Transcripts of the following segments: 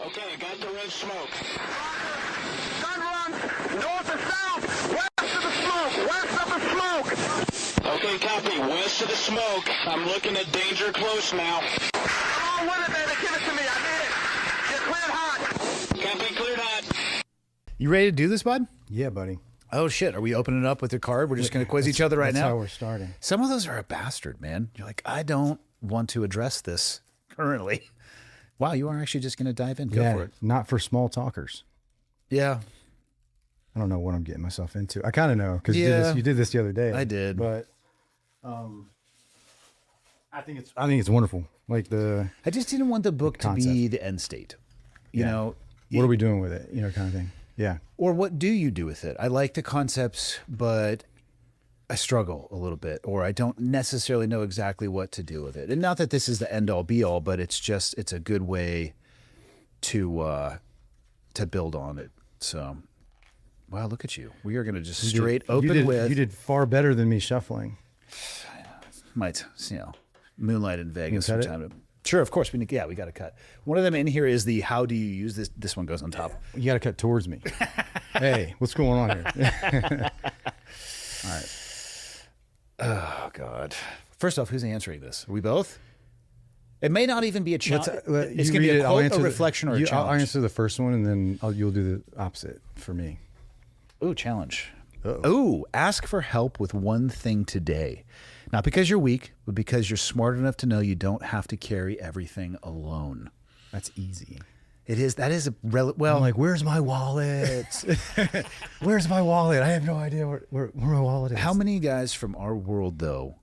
Okay, I got the red smoke. Gun runs north to south, west of the smoke, west of the smoke. Okay, copy. West of the smoke. I'm looking at danger close now. Come on with it, baby. Give it to me. I need it. You're cleared hot. Copy, cleared hot. You ready to do this, bud? Yeah, buddy. Oh, shit. Are we opening it up with your card? We're just going to quiz each other right now? That's how we're starting. Some of those are a bastard, man. You're like, I don't want to address this currently. Wow, you are actually just going to dive in. Go for it. Not for small talkers. Yeah. I don't know what I'm getting myself into. I kind of know because Yeah. you did this the other day. I did. But I think it's wonderful. Like I just didn't want the book to be the end state. You know, what are we doing with it? You know, kind of thing. Yeah. Or what do you do with it? I like the concepts, but I struggle a little bit, or I don't necessarily know exactly what to do with it. And not that this is the end all be all, but it's a good way to build on it. So, wow, look at you. We are going to just straight open with. You did far better than me shuffling. Might, moonlight in Vegas from time to. Sure, of course. We got to cut. One of them in here is the how do you use this? This one goes on top. You got to cut towards me. Hey, what's going on here? All right. Oh, God. First off, who's answering this? Are we both? It may not even be a challenge. It's going to be a quote, a reflection, or a challenge. I'll answer the first one, and then you'll do the opposite for me. Ooh, challenge. Ooh, ask for help with one thing today. Not because you're weak, but because you're smart enough to know you don't have to carry everything alone. That's easy. It is. That is well. I'm like, where's my wallet? Where's my wallet? I have no idea where my wallet is. How many guys from our world, though,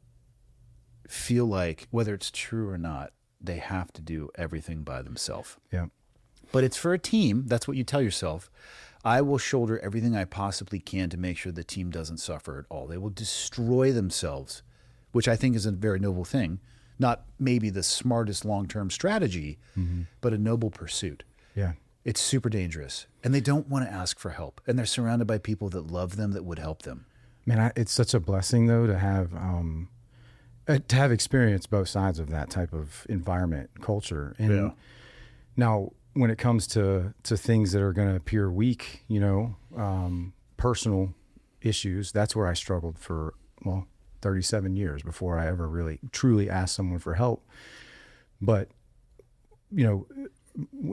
feel like, whether it's true or not, they have to do everything by themselves? Yeah. But it's for a team. That's what you tell yourself. I will shoulder everything I possibly can to make sure the team doesn't suffer at all. They will destroy themselves, which I think is a very noble thing. Not maybe the smartest long-term strategy, but a noble pursuit. Yeah. It's super dangerous. And they don't want to ask for help. And they're surrounded by people that love them, that would help them. Man, it's such a blessing, though, to have experienced both sides of that type of environment, culture. And now, when it comes to things that are going to appear weak, personal issues, that's where I struggled for, 37 years before I ever really truly asked someone for help. But,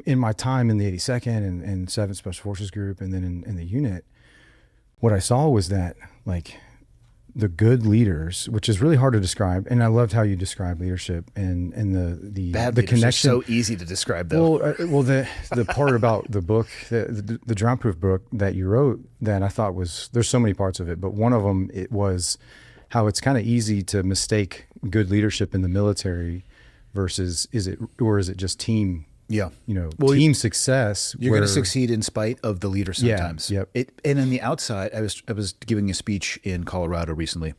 in my time in the 82nd and 7th Special Forces Group and then in the unit, what I saw was that, like, the good leaders, which is really hard to describe, and I loved how you described leadership and the Bad the connection. Are so easy to describe, though. The part about the book, the Drownproof book that you wrote, that I thought there's so many parts of it, but one of them, it was how it's kind of easy to mistake good leadership in the military versus is it just team? Yeah. Team success. You're going to succeed in spite of the leader sometimes. Yeah, yep. And on the outside, I was giving a speech in Colorado recently,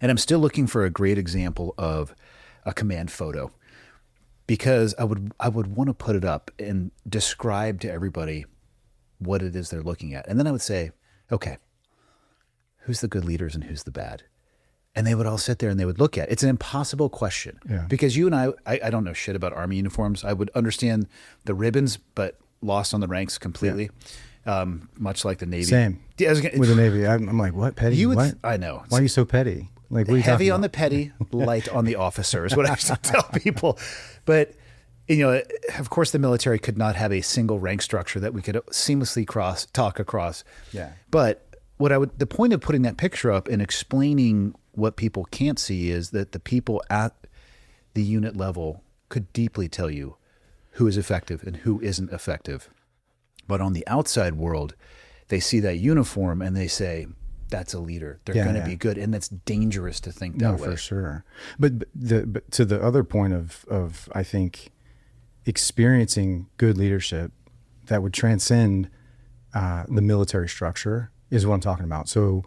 and I'm still looking for a great example of a command photo, because I would want to put it up and describe to everybody what it is they're looking at. And then I would say, okay, who's the good leaders and who's the bad? And they would all sit there and they would look at it. It's an impossible question, because you and I don't know shit about Army uniforms. I would understand the ribbons, but lost on the ranks completely. Much like the Navy. Same. Yeah, with the Navy. I'm like, what, petty? What? I know. Why are you so petty? Like, what are you heavy talking on about? the petty, light on the officer is what I used to tell people. But, of course, the military could not have a single rank structure that we could seamlessly talk across. Yeah. But the point of putting that picture up and explaining what people can't see is that the people at the unit level could deeply tell you who is effective and who isn't effective. But on the outside world, they see that uniform and they say, that's a leader. They're going to be good. And that's dangerous to think that way. No, for sure. But to the other point of, I think, experiencing good leadership that would transcend the military structure is what I'm talking about. So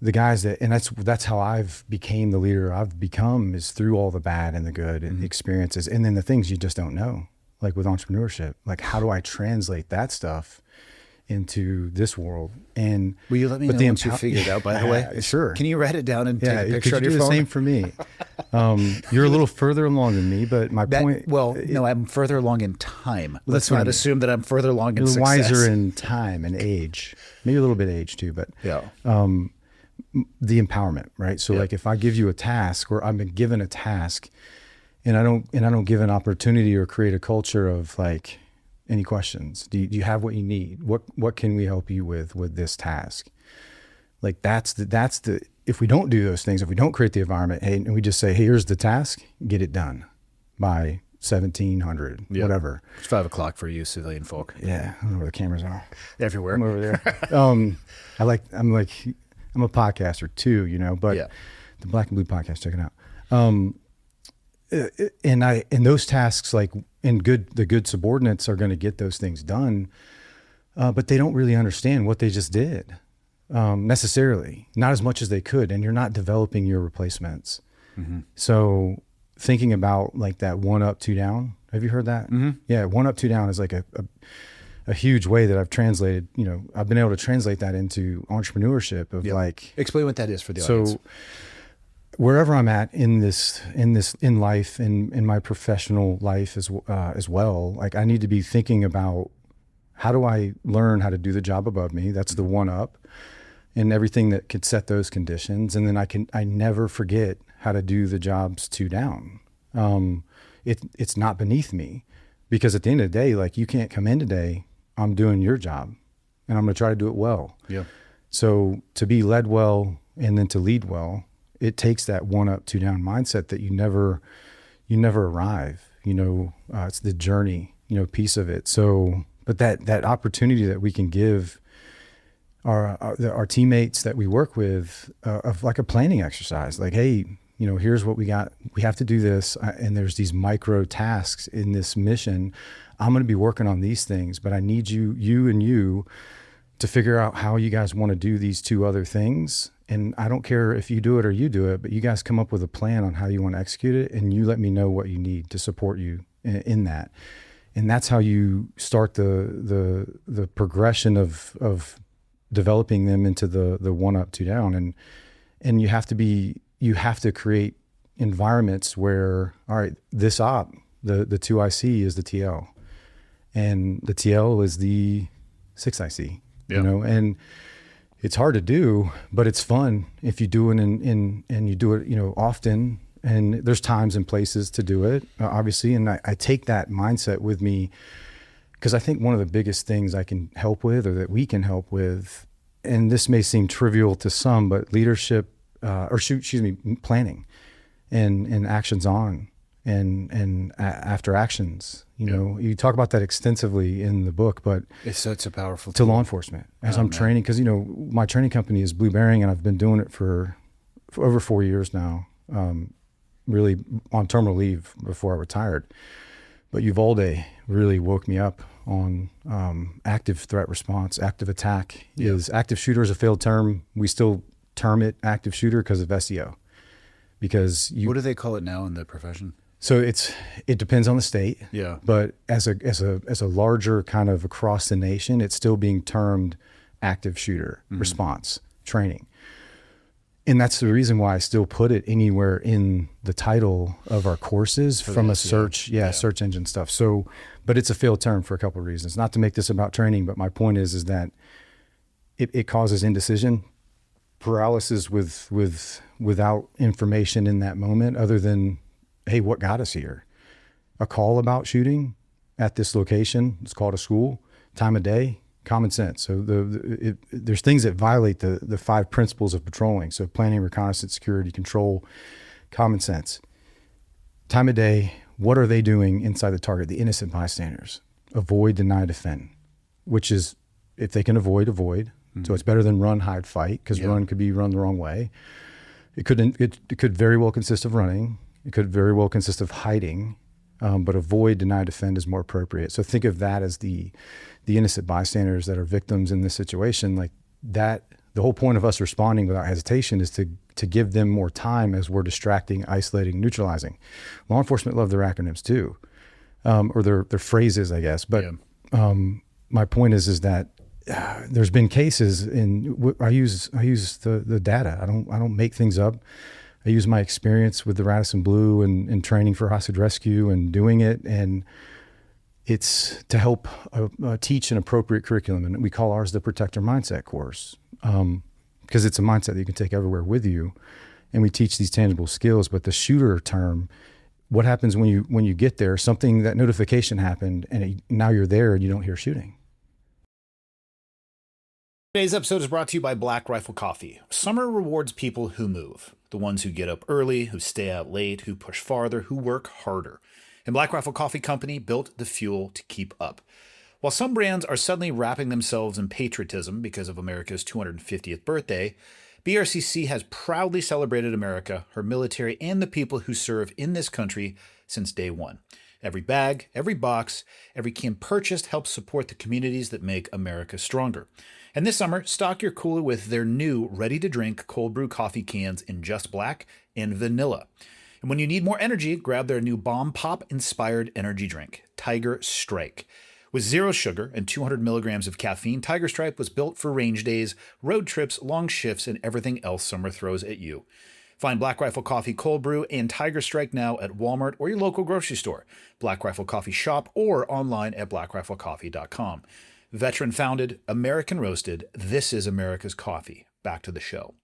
the guys and that's how I've became the leader I've become, is through all the bad and the good and the experiences. And then the things you just don't know, like with entrepreneurship, like how do I translate that stuff into this world. And will you let me know once you figure it out, by the way? Sure. Can you write it down and take a picture on your phone? phone? The same for me. You're a little further along than me, but my point. Well, no, I'm further along in time. Let's not assume that I'm further along in You're success. wiser in time and age, maybe a little bit age too, but the empowerment, right? So like if I give you a task, or I've been given a task, and I don't give an opportunity or create a culture of like, any questions? Do you have what you need? What can we help you with this task? Like that's the if we don't do those things, if we don't create the environment, hey, and we just say, hey, here's the task, get it done by 1700, whatever. It's 5 o'clock for you civilian folk. Yeah, I don't know where the cameras are. Everywhere. I'm over there. I'm a podcaster too, but the Black and Blue podcast, check it out. And those tasks, like the good subordinates are going to get those things done, but they don't really understand what they just did necessarily, not as much as they could, and you're not developing your replacements. Mm-hmm. So thinking about like that 1 up, 2 down. Have you heard that? Mm-hmm. Yeah, 1 up, 2 down is like a huge way that I've translated. I've been able to translate that into entrepreneurship of like. Explain what that is for the audience. So wherever I'm at in life, in my professional life as well, like I need to be thinking about how do I learn how to do the job above me? That's the 1 up, and everything that could set those conditions. And then I never forget how to do the jobs 2 down. It's not beneath me, because at the end of the day, like you can't come in today, I'm doing your job and I'm going to try to do it well. Yeah. So to be led well and then to lead well, it takes that 1 up, 2 down mindset that you never arrive, it's the journey, piece of it. So, but that opportunity that we can give our teammates that we work with, of like a planning exercise, like, hey, here's what we got. We have to do this. And there's these micro tasks in this mission. I'm going to be working on these things, but I need you to figure out how you guys want to do these 2 other things. And I don't care if you do it or you do it, but you guys come up with a plan on how you want to execute it, and you let me know what you need to support you in that. And that's how you start the progression of developing them into the 1 up, 2 down. And you have to create environments where, all right, this op, the 2IC is the TL, and the TL is the 6IC, and it's hard to do, but it's fun if you do it and you do it, often, and there's times and places to do it, obviously. And I take that mindset with me, because I think one of the biggest things I can help with, or that we can help with, and this may seem trivial to some, but leadership, planning and actions on and after actions, you talk about that extensively in the book, but it's such a powerful to tool. Law enforcement as I'm training, because my training company is Blu Bearing, and I've been doing it for over 4 years now, really on terminal leave before I retired. But Uvalde really woke me up on active threat response. Active attack is active shooter is a failed term. We still term it active shooter because of SEO. Because what do they call it now in the profession? So it depends on the state. Yeah. But as a larger kind of across the nation, it's still being termed active shooter response training. And that's the reason why I still put it anywhere in the title of our courses from a search engine stuff. So, but it's a failed term for a couple of reasons. Not to make this about training, but my point is that it causes indecision, paralysis without information in that moment, other than, hey, what got us here? A call about shooting at this location. It's called a school. Time of day. Common sense. So there's things that violate the 5 principles of patrolling. So planning, reconnaissance, security, control, common sense. Time of day, what are they doing inside the target? The innocent bystanders. Avoid, deny, defend, which is, if they can avoid. So it's better than run, hide, fight, because run could be run the wrong way. It could very well consist of running. It could very well consist of hiding. But avoid, deny, defend is more appropriate. So think of that as the innocent bystanders that are victims in this situation. Like that, the whole point of us responding without hesitation is to give them more time as we're distracting, isolating, neutralizing. Law enforcement love their acronyms too, or their phrases, I guess. But my point is that there's been cases I use the data. I don't make things up. I use my experience with the Radisson Blu and training for hostage rescue and doing it. And it's to help teach an appropriate curriculum. And we call ours the Protector Mindset course, because it's a mindset that you can take everywhere with you. And we teach these tangible skills. But the shooter term, what happens when you get there, that notification happened and now you're there and you don't hear shooting. Today's episode is brought to you by Black Rifle Coffee. Summer rewards people who move. The ones who get up early, who stay out late, who push farther, who work harder. And Black Rifle Coffee Company built the fuel to keep up. While some brands are suddenly wrapping themselves in patriotism because of America's 250th birthday, BRCC has proudly celebrated America, her military, and the people who serve in this country since day one. Every bag, every box, every can purchased helps support the communities that make America stronger. And this summer, stock your cooler with their new ready-to-drink cold brew coffee cans in just black and vanilla. And when you need more energy, grab their new Bomb Pop-inspired energy drink, Tiger Strike. With 0 sugar and 200 milligrams of caffeine, Tiger Strike was built for range days, road trips, long shifts, and everything else summer throws at you. Find Black Rifle Coffee Cold Brew and Tiger Strike now at Walmart or your local grocery store, Black Rifle Coffee Shop, or online at blackriflecoffee.com. Veteran founded, American roasted, this is America's coffee. Back to the show.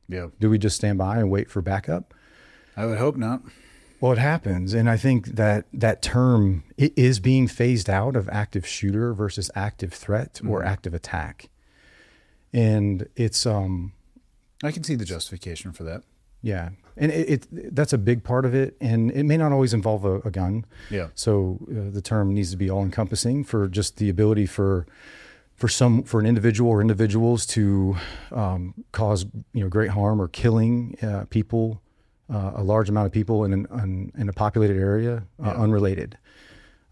Yeah. Do we just stand by and wait for backup? I would hope not. Well, it happens. And I think that term, it is being phased out of active shooter versus active threat or active attack. And it's, I can see the justification for that. Yeah. And that's a big part of it. And it may not always involve a gun. Yeah. So the term needs to be all encompassing for just the ability for an individual or individuals to cause great harm or killing people, a large amount of people in a populated area, unrelated.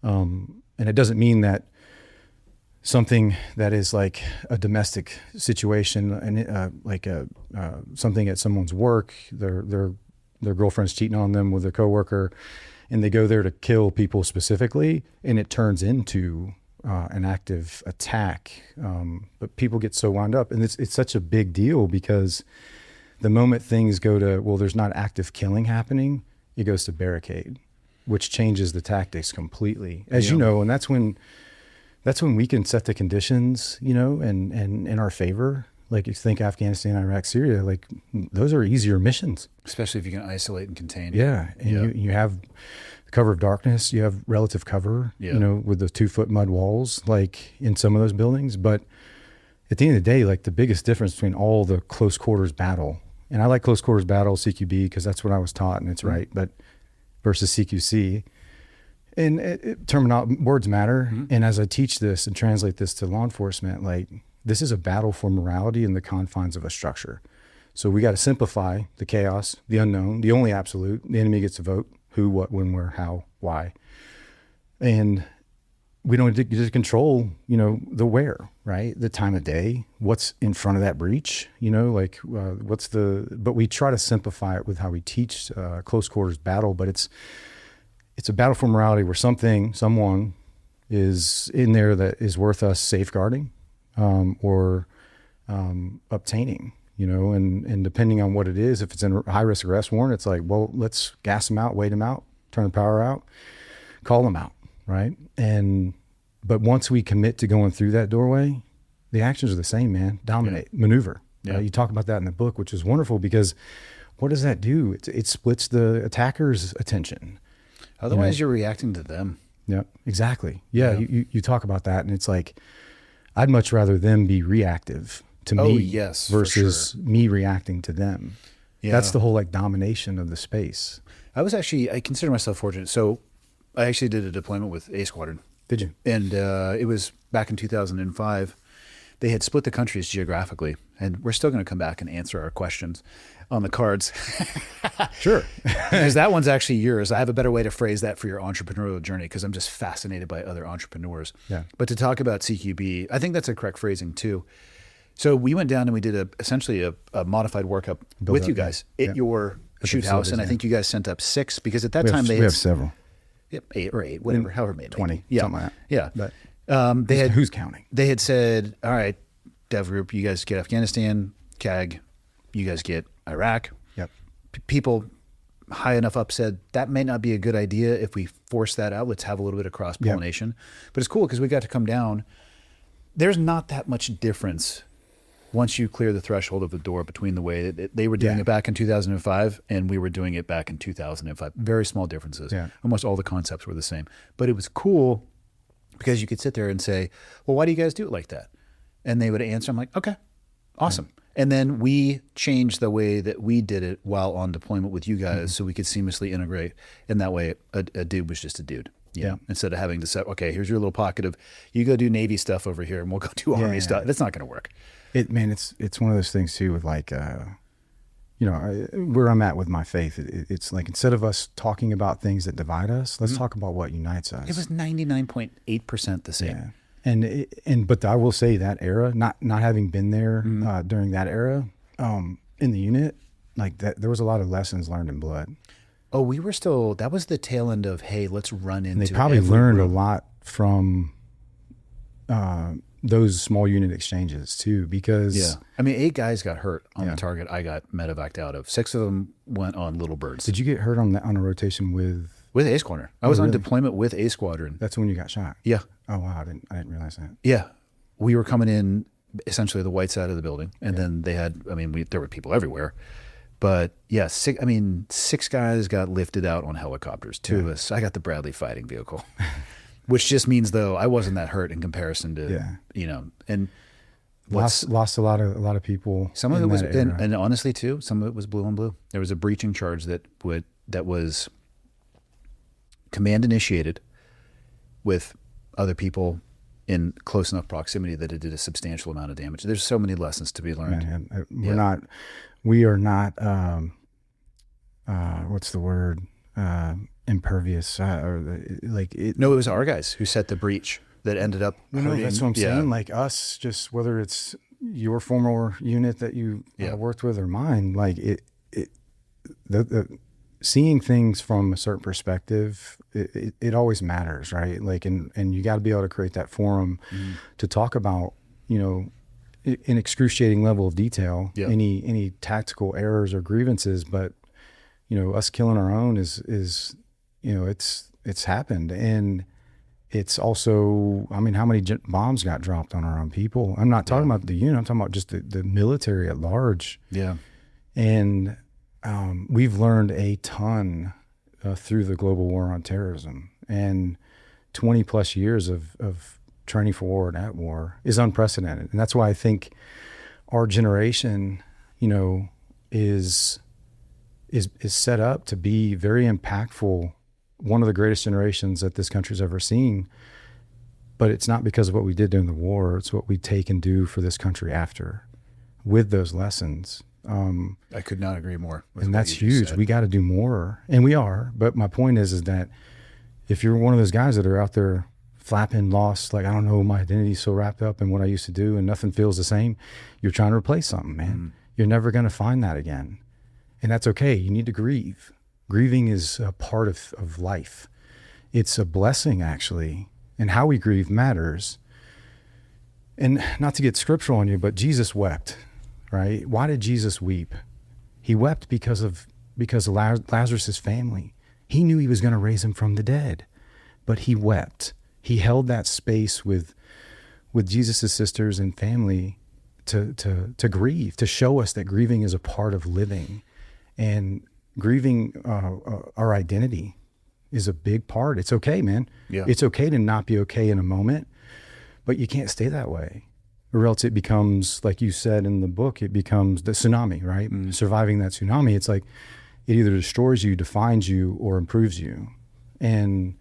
And it doesn't mean that something that is like a domestic situation and like something at someone's work, their girlfriend's cheating on them with a coworker, and they go there to kill people specifically, and it turns into an active attack. But people get so wound up, and it's such a big deal because the moment things go to, well, there's not active killing happening, it goes to barricade, which changes the tactics completely, as you know, and that's when we can set the conditions, and in our favor. Like, you think Afghanistan, Iraq, Syria, like those are easier missions. Especially if you can isolate and contain. Yeah. And you have the cover of darkness, you have relative cover, with the 2-foot mud walls, like in some of those buildings. But at the end of the day, like the biggest difference between all the close quarters battle, and I like close quarters battle, CQB, because that's what I was taught and it's right, but versus CQC. And words matter. Mm-hmm. And as I teach this and translate this to law enforcement, like this is a battle for morality in the confines of a structure. So we got to simplify the chaos, the unknown, the only absolute. The enemy gets to vote who, what, when, where, how, why. And we don't just control, the where, right? The time of day, what's in front of that breach, but we try to simplify it with how we teach close quarters battle, but it's a battle for morality where someone is in there that is worth us safeguarding or obtaining, and depending on what it is, if it's a high-risk arrest warrant, it's like, well, let's gas them out, wait them out, turn the power out, call them out, right? But once we commit to going through that doorway, the actions are the same, man. Dominate, maneuver. Yeah. You talk about that in the book, which is wonderful because what does that do? It splits the attacker's attention. Otherwise, you're reacting to them. Yeah, exactly. Yeah. You talk about that, and it's like, I'd much rather them be reactive to me versus me reacting to them. Yeah. That's the whole like domination of the space. I consider myself fortunate. So I actually did a deployment with A Squadron. Did you? And it was back in 2005. They had split the countries geographically, and we're still going to come back and answer our questions on the cards. Sure. Because that one's actually yours. I have a better way to phrase that for your entrepreneurial journey because I'm just fascinated by other entrepreneurs. Yeah. But to talk about CQB, I think that's a correct phrasing too. So we went down and we did essentially a modified workup with you guys at your shoot house, and I think you guys sent up 6 because at that time we have several. Yep, 8, whatever, however many. 20, yeah. something like that. Yeah. But Who's counting? They had said, all right, Dev Group, you guys get Afghanistan. CAG, you guys get Iraq. Yep. People high enough up said that may not be a good idea if we force that out. Let's have a little bit of cross-pollination. Yep. But it's cool because we got to come down. There's not that much difference once you clear the threshold of the door between the way that they were doing it back in 2005 and we were doing it back in 2005. Very small differences. Yeah. Almost all the concepts were the same. But it was cool because you could sit there and say, well, why do you guys do it like that? And they would answer, I'm like, okay, awesome. Yeah. And then we changed the way that we did it while on deployment with you guys so we could seamlessly integrate. And that way a dude was just a dude. You know, instead of having to say, okay, here's your little pocket of, you go do Navy stuff over here and we'll go do Army stuff. That's not going to work. It's one of those things too with like, where I'm at with my faith. It's like, instead of us talking about things that divide us, let's talk about what unites us. It was 99.8% the same. Yeah. But I will say that era, not having been there during that era, in the unit, like that, there was a lot of lessons learned in blood. Oh, we were still, that was the tail end of, hey, let's run into. And they probably learned a lot from those small unit exchanges too, because I mean, 8 guys got hurt on the target I got medevaced out of. 6 of them went on little birds. Did you get hurt on a rotation with A Squadron? I was on deployment with A Squadron. That's when you got shot. Yeah. Oh wow, I didn't realize that. Yeah, we were coming in essentially the white side of the building, and then they had. I mean, there were people everywhere, but yeah, 6 guys got lifted out on helicopters. 2 of us. I got the Bradley fighting vehicle, which just means though I wasn't that hurt in comparison to and lost a lot of people. Some of it was, and honestly too, some of it was blue on blue. There was a breaching charge that was command initiated with other people in close enough proximity that it did a substantial amount of damage. There's so many lessons to be learned. We are not, what's the word? Impervious. It was our guys who set the breach that ended up hurting. No, that's what I'm saying. Like us, just whether it's your former unit that you worked with or mine, like the seeing things from a certain perspective, it always matters, right? Like, and you got to be able to create that forum to talk about, in excruciating level of detail, any tactical errors or grievances. But, us killing our own is it's happened. And it's also, I mean, how many bombs got dropped on our own people? I'm not talking about the unit. I'm talking about just the military at large. Yeah. And, we've learned a ton through the global war on terrorism, and 20 plus years of training for war and at war is unprecedented. And that's why I think our generation, is set up to be very impactful, one of the greatest generations that this country's ever seen. But it's not because of what we did during the war. It's what we take and do for this country after, with those lessons. I could not agree more. And that's huge. We got to do more, and we are. But my point is that if you're one of those guys that are out there flapping, lost, like, I don't know, my identity's so wrapped up in what I used to do and nothing feels the same, you're trying to replace something, man. You're never going to find that again. And that's okay. You need to grieve. Grieving is a part of life. It's a blessing, actually. And how we grieve matters. And not to get scriptural on you, but Jesus wept. Right? Why did Jesus weep? He wept because of Lazarus' family. He knew he was going to raise him from the dead, but he wept. He held that space with Jesus' sisters and family to grieve, to show us that grieving is a part of living, and grieving our identity is a big part. It's okay, man. Yeah. It's okay to not be okay in a moment, but you can't stay that way. Or else it becomes, like you said in the book, it becomes the tsunami, right? Surviving that tsunami, it's like it either destroys you, defines you, or improves you. And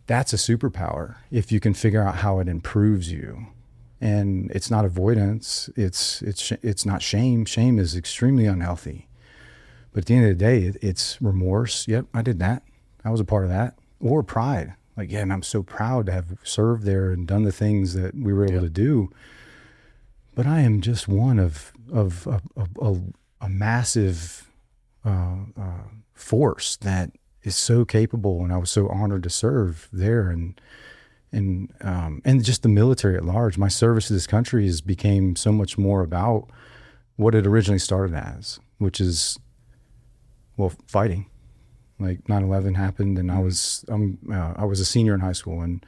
that's a superpower if you can figure out how it improves you. And it's not avoidance, it's not shame. Shame is extremely unhealthy. But at the end of the day, it's remorse. Yep, I did that. I was a part of that. Or pride. Like, and I'm so proud to have served there and done the things that we were able to do. But I am just one of a massive force that is so capable, and I was so honored to serve there. And and just the military at large. My service to this country has became so much more about what it originally started as, which is, well, fighting. Like 9/11 happened, and I was a senior in high school, and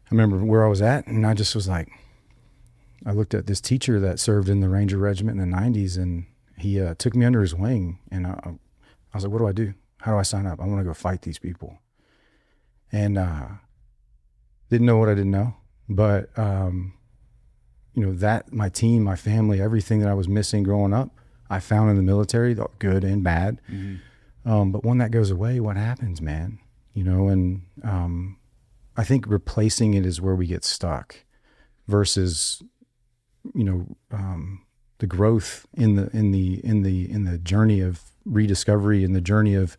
I remember where I was at, and I just was like, I looked at this teacher that served in the Ranger Regiment in the 90s, and he took me under his wing, and I was like, what do I do? How do I sign up? I want to go fight these people. And didn't know what I didn't know, but that my team, my family, everything that I was missing growing up, I found in the military, good and bad. But when that goes away, what happens, man? And I think replacing it is where we get stuck, versus the growth in the journey of rediscovery, in the journey of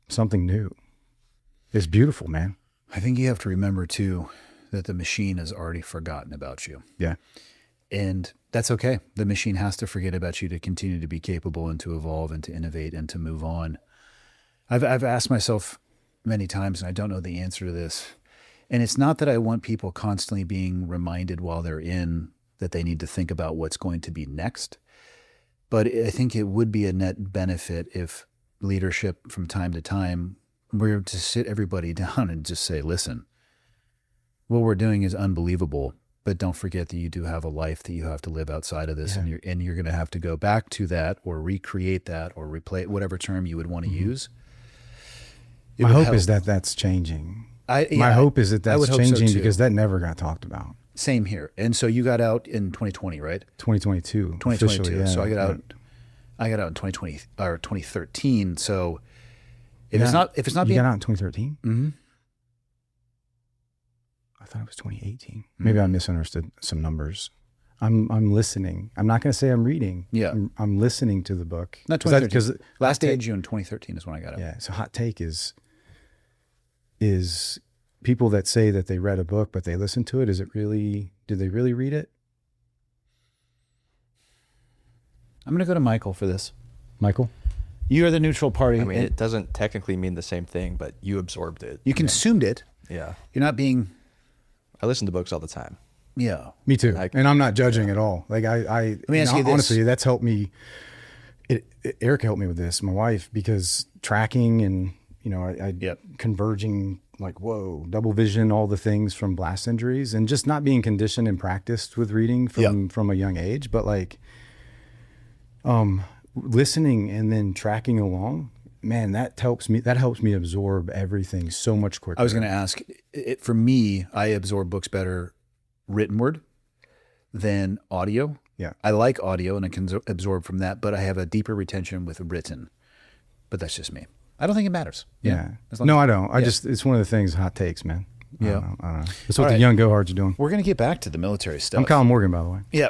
something new. It's beautiful, man. I think you have to remember too that the machine has already forgotten about you. Yeah. And that's okay. The machine has to forget about you to continue to be capable and to evolve and to innovate and to move on. I've asked myself many times, and I don't know the answer to this. And it's not that I want people constantly being reminded while they're in that they need to think about what's going to be next. But I think it would be a net benefit if leadership from time to time were to sit everybody down and just say, listen, what we're doing is unbelievable, but don't forget that you do have a life that you have to live outside of this. Yeah. And you're going to have to go back to that or recreate that or replay whatever term you would want to use. My hope is that that's changing. My hope is that that's changing, so, because that never got talked about. Same here. And so you got out in 2020, right? 2022. 2022. Yeah. So I got out in 2020 or 2013. So if it's not you got out in 2013? Mm-hmm. I thought it was 2018. Mm-hmm. Maybe I misunderstood some numbers. I'm listening. I'm not going to say I'm reading. Yeah. I'm listening to the book. Not 2013. Because last day of June 2013 is when I got out. Yeah. So hot take is people that say that they read a book but they listened to it, did they really read it? I'm going to go to Michael for this. Michael? You are the neutral party. I mean, it doesn't technically mean the same thing, but you absorbed it. You consumed it. Yeah. You're not being... I listen to books all the time. Yeah. Me too. And I'm not judging at all. Like Let me ask you this. Honestly, that's helped me. Eric helped me with this, my wife, because tracking and, converging, like, whoa, double vision, all the things from blast injuries, and just not being conditioned and practiced with reading from a young age, but like, listening and then tracking along, man, that helps me absorb everything so much quicker. I was going to ask, for me, I absorb books better written word than audio. Yeah. I like audio and I can absorb from that, but I have a deeper retention with written. But that's just me. I don't think it matters. Yeah. No, I don't. It's one of the things, hot takes, man. Yeah. I don't know. That's what the young go-hards are doing. We're going to get back to the military stuff. I'm Colin Morgan, by the way. Yeah.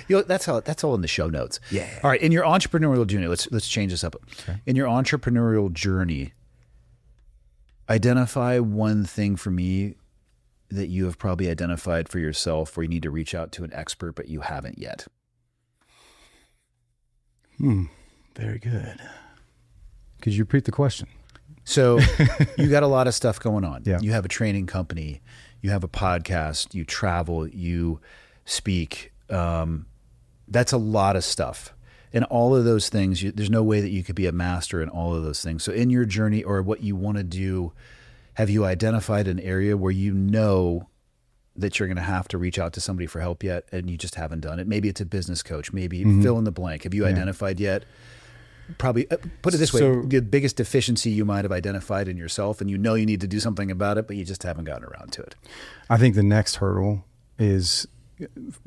That's all in the show notes. Yeah. All right. In your entrepreneurial journey, let's change this up. Okay. In your entrepreneurial journey, identify one thing for me that you have probably identified for yourself where you need to reach out to an expert, but you haven't yet. Very good. Could you repeat the question? So you got a lot of stuff going on. Yeah. You have a training company, you have a podcast, you travel, you speak. That's a lot of stuff. And all of those things, there's no way that you could be a master in all of those things. So in your journey or what you want to do, have you identified an area where you know that you're going to have to reach out to somebody for help yet and you just haven't done it? Maybe it's a business coach, maybe fill in the blank. Have you identified yet? Probably, put it this way, the biggest deficiency you might have identified in yourself and you know you need to do something about it, but you just haven't gotten around to it. I think the next hurdle is,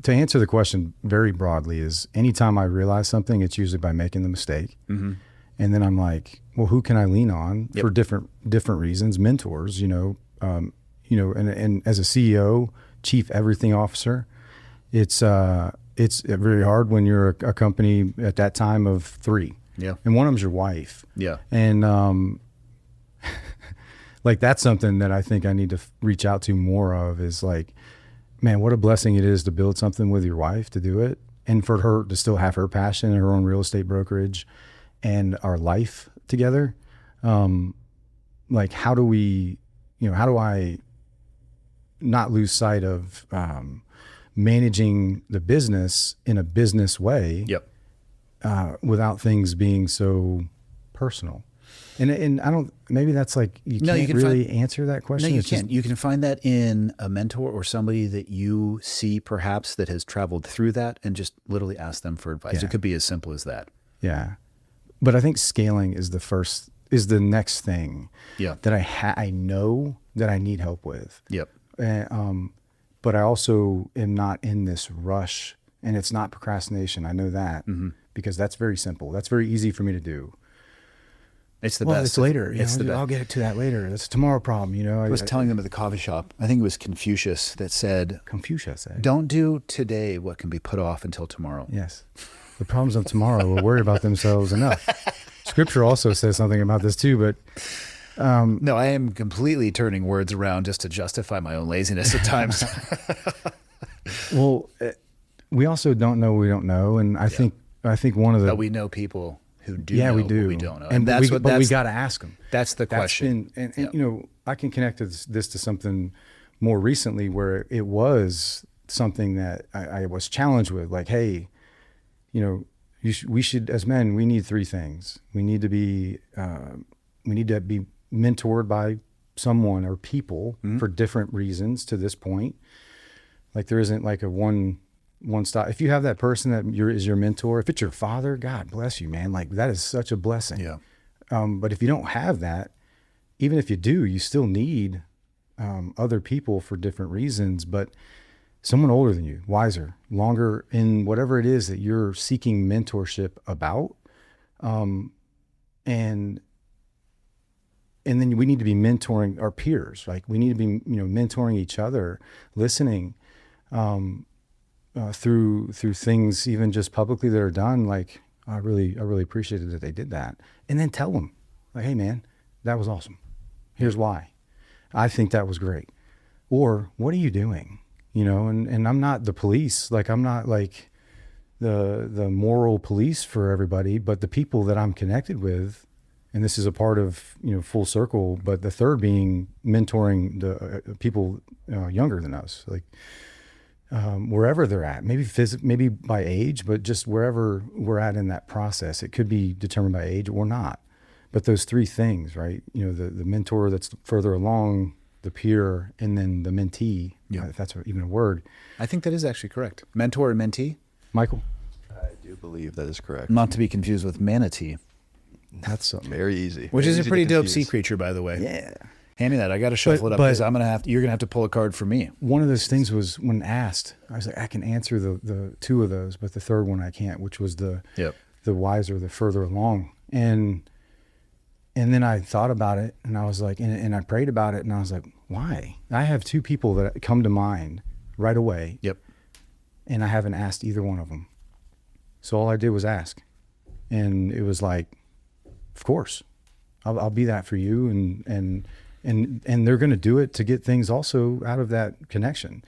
to answer the question very broadly, is anytime I realize something, it's usually by making the mistake. Mm-hmm. And then I'm like, well, who can I lean on for different reasons? Mentors, and as a CEO, chief everything officer, it's very hard when you're a company at that time of 3. Yeah. And one of them's your wife. Yeah. And like, that's something that I think I need to reach out to more of, is like, man, what a blessing it is to build something with your wife, to do it, and for her to still have her passion and her own real estate brokerage, and our life together. Like how do I not lose sight of managing the business in a business way? Yep. Without things being so personal. And I don't, maybe that's like, you can't really answer that question. No, you It's can. just- You can find that in a mentor or somebody that you see perhaps that has traveled through that, and just literally ask them for advice. Yeah. It could be as simple as that. Yeah. But I think scaling is the next thing Yeah. that I know that I need help with. Yep. But I also am not in this rush, and it's not procrastination. I know that because that's very simple. That's very easy for me to do. It's the Well, best. it's later. It's the best. I'll get to that later. That's a tomorrow problem. I was telling them at the coffee shop, I think it was Confucius that said, Confucius said, don't do today what can be put off until tomorrow. yes. The problems of tomorrow will worry about themselves enough. Scripture also says something about this too, but No, I am completely turning words around just to justify my own laziness at times. well, we also don't know what we don't know, and I think one of the But we know people who do yeah know we what do we don't know. and that's but we got to ask them. That's the question. And Yep. you know, I can connect this to something more recently where it was something that I was challenged with, like, hey, you know, we should, as men, we need three things. We need to be mentored by someone or people for different reasons to this point. Like there isn't like a one stop. If you have that person that is your mentor, if it's your father, God bless you, man. Like that is such a blessing. Yeah. But if you don't have that, even if you do, you still need other people for different reasons. But someone older than you, wiser, longer in whatever it is that you're seeking mentorship about. And then we need to be mentoring our peers. Like we need to be, mentoring each other, listening through things, even just publicly that are done. Like I really appreciated that they did that. And then tell them, like, hey man, that was awesome. Here's why. I think that was great. Or what are you doing? And I'm not the police. Like I'm not like the moral police for everybody, but the people that I'm connected with, and this is a part of, full circle, but the third being mentoring the people younger than us, like wherever they're at, maybe by age, but just wherever we're at in that process. It could be determined by age or not. But those three things, right? The mentor that's further along, the peer, and then the mentee, if that's even a word. I think that is actually correct. Mentor and mentee. Michael? I do believe that is correct. Not to be confused with manatee, That's something. Very easy. which Very is a easy to pretty dope sea confuse. creature, by the way. Yeah. Hand me that. I got to shuffle it up but- because you're going to have to pull a card for me. One of those things was when asked, I was like, I can answer the two of those, but the third one I can't, which was the wiser, the further along. And then I thought about it, and I was like, and I prayed about it, and I was like, why? I have two people that come to mind right away. Yep. And I haven't asked either one of them. So all I did was ask. And it was like, of course, I'll be that for you. And they're going to do it to get things also out of that connection.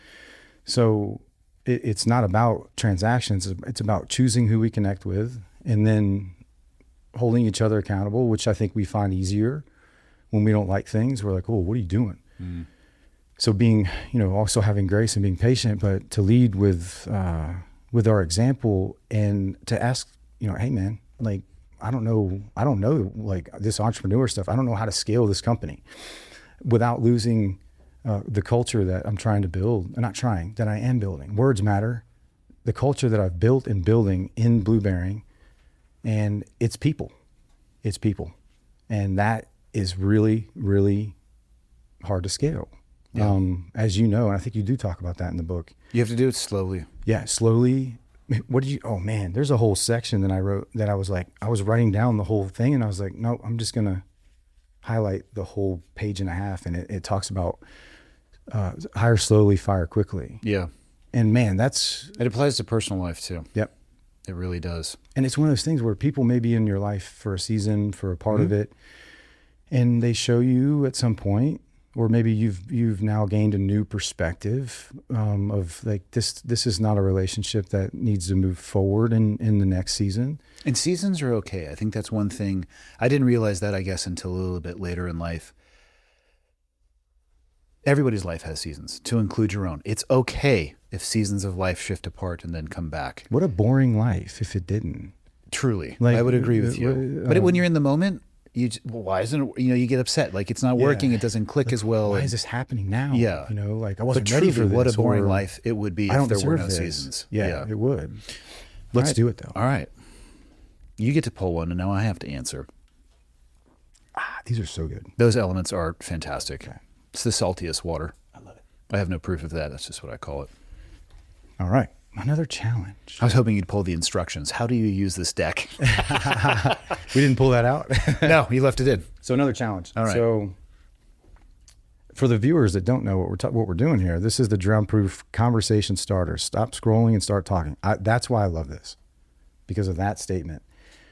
So it's not about transactions. It's about choosing who we connect with, and then holding each other accountable, which I think we find easier when we don't like things. We're like, oh, what are you doing? So being, also having grace and being patient, but to lead with our example, and to ask, hey man, like, I don't know like this entrepreneur stuff. I don't know how to scale this company without losing the culture that I'm trying to build, that I am building. Words matter. The culture that I've built and building in Blu Bearing, and it's people. And that is really, really hard to scale. Yeah. As you know, and I think you do talk about that in the book. You have to do it slowly. Yeah, slowly. Oh man, there's a whole section that I wrote that I was writing down the whole thing, and I was like, no, I'm just going to highlight the whole page and a half. And it talks about hire slowly, fire quickly. Yeah. And man, It applies to personal life too. yep. It really does. And it's one of those things where people may be in your life for a season, for a part of it, and they show you at some point, or maybe you've now gained a new perspective of like this is not a relationship that needs to move forward in the next season. And seasons are okay. I think that's one thing. I didn't realize that, I guess, until a little bit later in life. Everybody's life has seasons, to include your own. It's okay if seasons of life shift apart and then come back. What a boring life if it didn't. Truly. Like, I would agree with you. But when you're in the moment, why isn't it, you get upset. Like, it's not working. It doesn't click as well. Why is this happening now? Yeah. Like I wasn't ready for truly, this. what a boring or, life it would be I don't if there were deserve no this. seasons. Yeah, it would. Let's do it though. All right. You get to pull one, and now I have to answer. These are so good. Those elements are fantastic. Okay. It's the saltiest water. I love it. I have no proof of that. That's just what I call it. All right. Another challenge. I was hoping you'd pull the instructions. How do you use this deck? We didn't pull that out. No, you left it in. So another challenge. All right. So for the viewers that don't know what we're doing here, this is the drown-proof conversation starter. Stop scrolling and start talking. That's why I love this, because of that statement.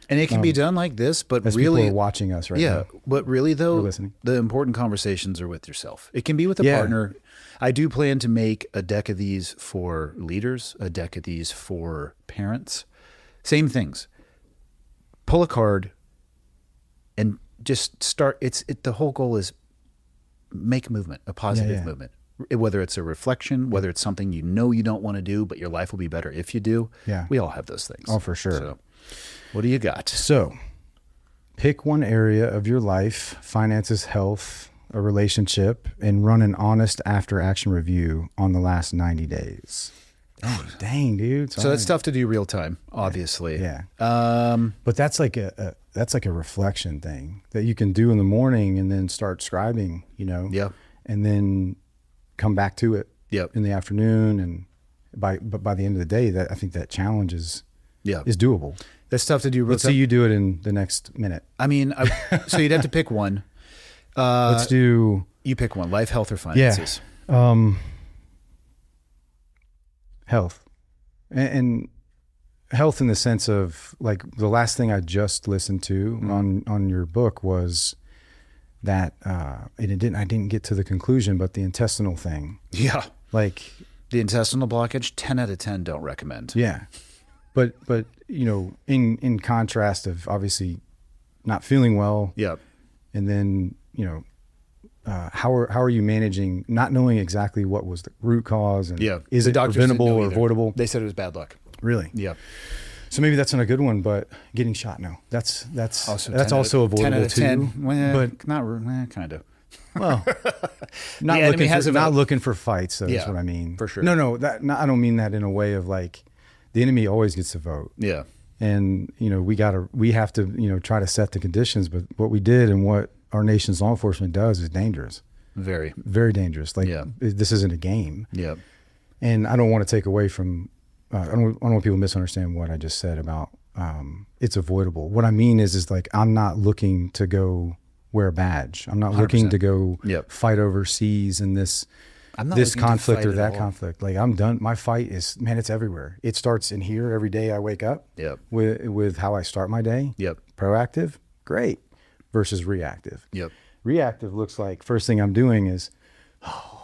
And it can be done like this, but As really, people are watching us right now. yeah. But really, though, listening. the important conversations are with yourself. It can be with a Yeah. partner. I do plan to make a deck of these for leaders, a deck of these for parents. Same things. Pull a card and just start. The whole goal is make movement, a positive movement. Whether it's a reflection, whether it's something you don't want to do, but your life will be better if you do. Yeah. We all have those things. Oh, for sure. So, what do you got? So pick one area of your life, finances, health, a relationship, and run an honest after action review on the last 90 days. Oh, dang, dude. So that's tough to do real time, obviously. Yeah. But that's like a reflection thing that you can do in the morning and then start scribing, Yeah. and then come back to it Yep. in the afternoon. And by the end of the day, that I think that challenge is doable. That's tough to do real Let's time. see you do it in the next minute. I mean, so you'd have to pick one. Let's do. You pick one: life, health, or finances. Health, and health in the sense of like the last thing I just listened to on your book was that, and I didn't get to the conclusion, but the intestinal thing. Yeah. Like The intestinal blockage, 10 out of 10 don't recommend. yeah, but in contrast of obviously not feeling well. Yeah. And then how are you managing not knowing exactly what was the root cause and is The it doctors didn't preventable know or either. avoidable? They said it was bad luck. Really? Yeah. So maybe that's not a good one, but getting shot, no. That's Also, also 10 out avoidable of too. 10. Well, but not kind of. well, The enemy has not looking for fights. That's Yeah, what I mean. for sure. No, I don't mean that in a way of like the enemy always gets a vote. Yeah. And we have to try to set the conditions. But what we did and what our nation's law enforcement does is dangerous. Very. Very dangerous. Like this isn't a game. Yeah. And I don't want to take away from. I don't want people to misunderstand what I just said about it's avoidable. What I mean is like I'm not looking to go wear a badge. I'm not 100%. looking to go Yep. fight overseas in this I'm not this looking to conflict fight or at that all. conflict. Like I'm done. My fight is it's everywhere. It starts in here every day I wake up. Yep. With how I start my day. Yep. Proactive, great, versus reactive. Yep. Reactive looks like first thing I'm doing is,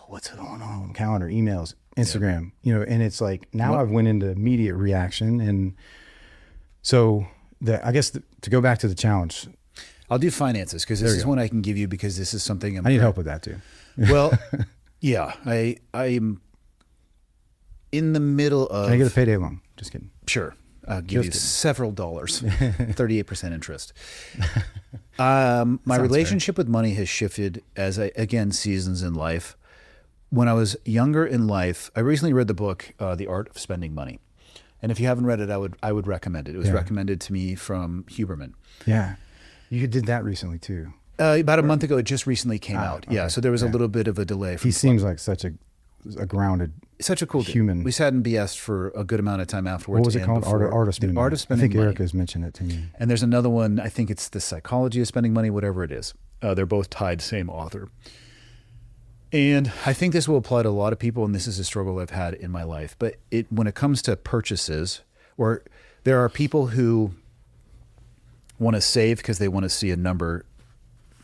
what's going on? Calendar, emails, Instagram, and it's like now I've went into immediate reaction. And so I guess to go back to the challenge, I'll do finances because this is one I can give you because this is something I need help with that too. Well, yeah, I'm in the middle of. Can I get a payday loan? Just kidding. Sure. I'll give you kidding. several dollars, 38% interest. My relationship with money has shifted as again, seasons in life. When I was younger in life, I recently read the book, The Art of Spending Money. And if you haven't read it, I would recommend it. It was recommended to me from Huberman. Yeah. You did that recently too. About a month ago, it just recently came out. okay. Yeah, so there was a little bit of a delay. He seems like such a grounded, such a cool dude. human. We sat and BS'd for a good amount of time afterwards. What was it called? Art of Spending The Art Money. of Spending I think Money. Erica's mentioned it to me. And there's another one, I think it's The Psychology of Spending Money, whatever it is. They're both tied, same author. And I think this will apply to a lot of people, and this is a struggle I've had in my life. But when it comes to purchases, or there are people who want to save because they want to see a number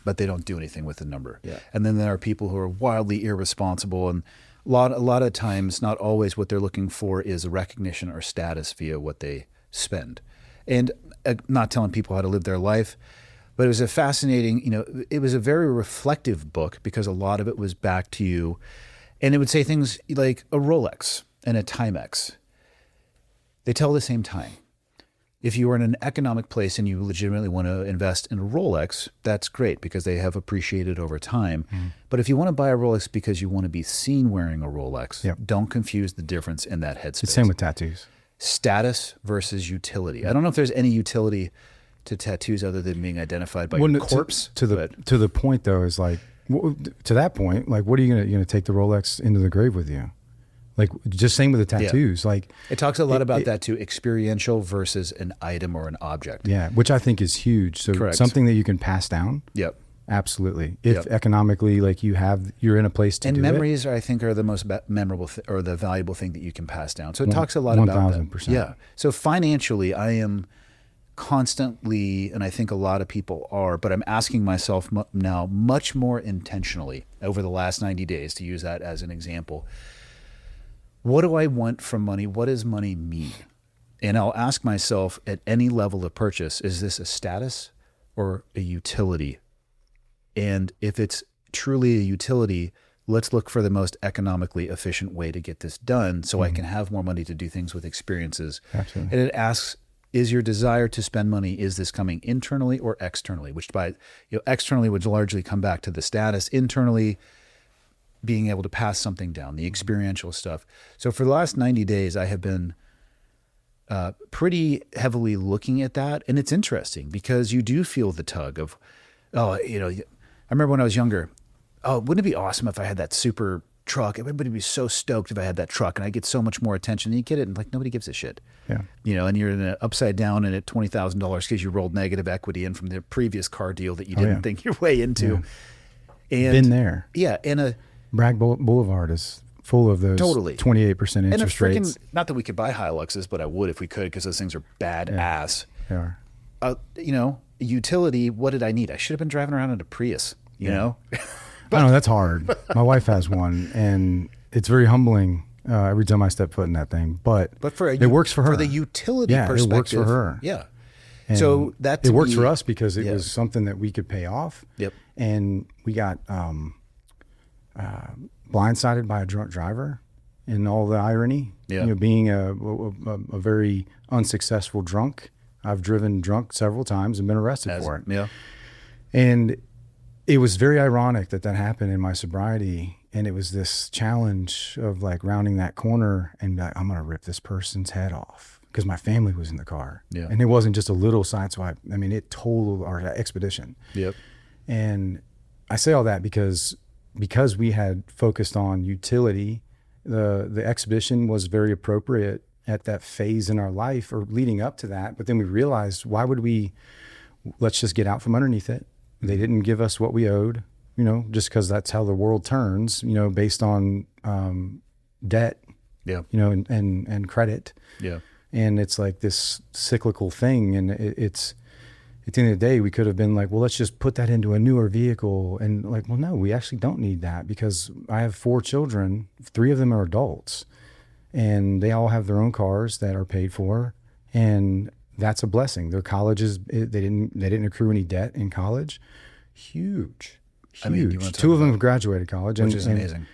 but they don't do anything with the number. Yeah. And then there are people who are wildly irresponsible, and a lot of times, not always, what they're looking for is recognition or status via what they spend. And not telling people how to live their life, but it was a fascinating, it was a very reflective book because a lot of it was back to you. And it would say things like a Rolex and a Timex. They tell the same time. If you are in an economic place and you legitimately want to invest in a Rolex, that's great because they have appreciated over time. But if you want to buy a Rolex because you want to be seen wearing a Rolex, don't confuse the difference in that headspace. It's the same with tattoos. Status versus utility. I don't know if there's any utility to tattoos other than being identified by your corpse. To the point though is like, to that point, like, what are you gonna take the Rolex into the grave with you? Like, just same with the tattoos. Yeah. Like, it talks a lot about that too, experiential versus an item or an object. Yeah, which I think is huge. So Correct. Something that you can pass down. Yep. Absolutely. If economically, like, you're in a place to do it. And memories, I think, are the most memorable or the valuable thing that you can pass down. So it talks a lot about that. 1000%. Yeah. So financially, I am constantly, and I think a lot of people are, but I'm asking myself now much more intentionally over the last 90 days, to use that as an example. What do I want from money? What does money mean? And I'll ask myself at any level of purchase, is this a status or a utility? And if it's truly a utility, let's look for the most economically efficient way to get this done so I can have more money to do things with experiences. Absolutely. And it asks, is your desire to spend money, is this coming internally or externally? Which externally would largely come back to the status, internally being able to pass something down, the experiential stuff. So for the last 90 days, I have been pretty heavily looking at that. And it's interesting because you do feel the tug of, I remember when I was younger, wouldn't it be awesome if I had that super truck? Everybody would be so stoked if I had that truck and I get so much more attention. And you get it and like nobody gives a shit. Yeah. And you're in an upside down and at $20,000 because you rolled negative equity in from the previous car deal that you didn't think your way into. Yeah. And been there. Yeah. And Bragg Boulevard is full of those 28% interest rates. Not that we could buy Hiluxes, but I would if we could because those things are badass. Yeah, they are. Utility, what did I need? I should have been driving around in a Prius, you know? I know, that's hard. My wife has one, and it's very humbling every time I step foot in that thing. But it works for her. For the utility perspective. It works for her. Yeah. And so that it works for us because it was something that we could pay off. Yep. And we got blindsided by a drunk driver, and all the irony. Yeah. Being a very unsuccessful drunk. I've driven drunk several times and been arrested for it. Yeah. And it was very ironic that happened in my sobriety. And it was this challenge of like rounding that corner and be like, I'm going to rip this person's head off because my family was in the car. Yeah. And it wasn't just a little side swipe. I mean, it totaled our expedition. Yep. And I say all that because we had focused on utility, the exhibition was very appropriate at that phase in our life or leading up to that. But then we realized, why would let's just get out from underneath it. They didn't give us what we owed, just because that's how the world turns, based on debt, and credit. Yeah. And it's like this cyclical thing. And it's at the end of the day, we could have been like, well, let's just put that into a newer vehicle. And like, well, no, we actually don't need that because I have 4 children. 3 of them are adults. And they all have their own cars that are paid for, and that's a blessing. Their colleges, they didn't accrue any debt in college. Huge. I mean, 2 of them have graduated college, which is amazing.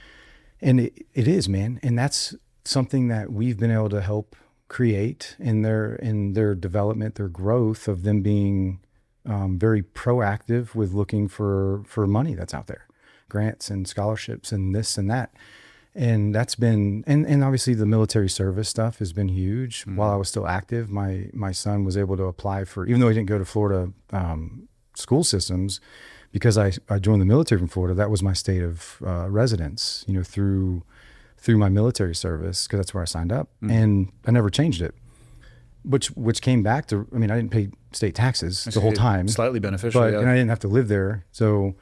And it is, man. And that's something that we've been able to help create in their development, their growth of them being very proactive with looking for money that's out there, grants and scholarships and this and that. And that's been, and obviously the military service stuff has been huge. Mm-hmm. While I was still active, my son was able to apply for, even though he didn't go to Florida school systems, because I joined the military from Florida, that was my state of residence, through my military service, because that's where I signed up. Mm-hmm. And I never changed it, which came back to, I didn't pay state taxes the whole time. Slightly beneficial, and I didn't have to live there. So,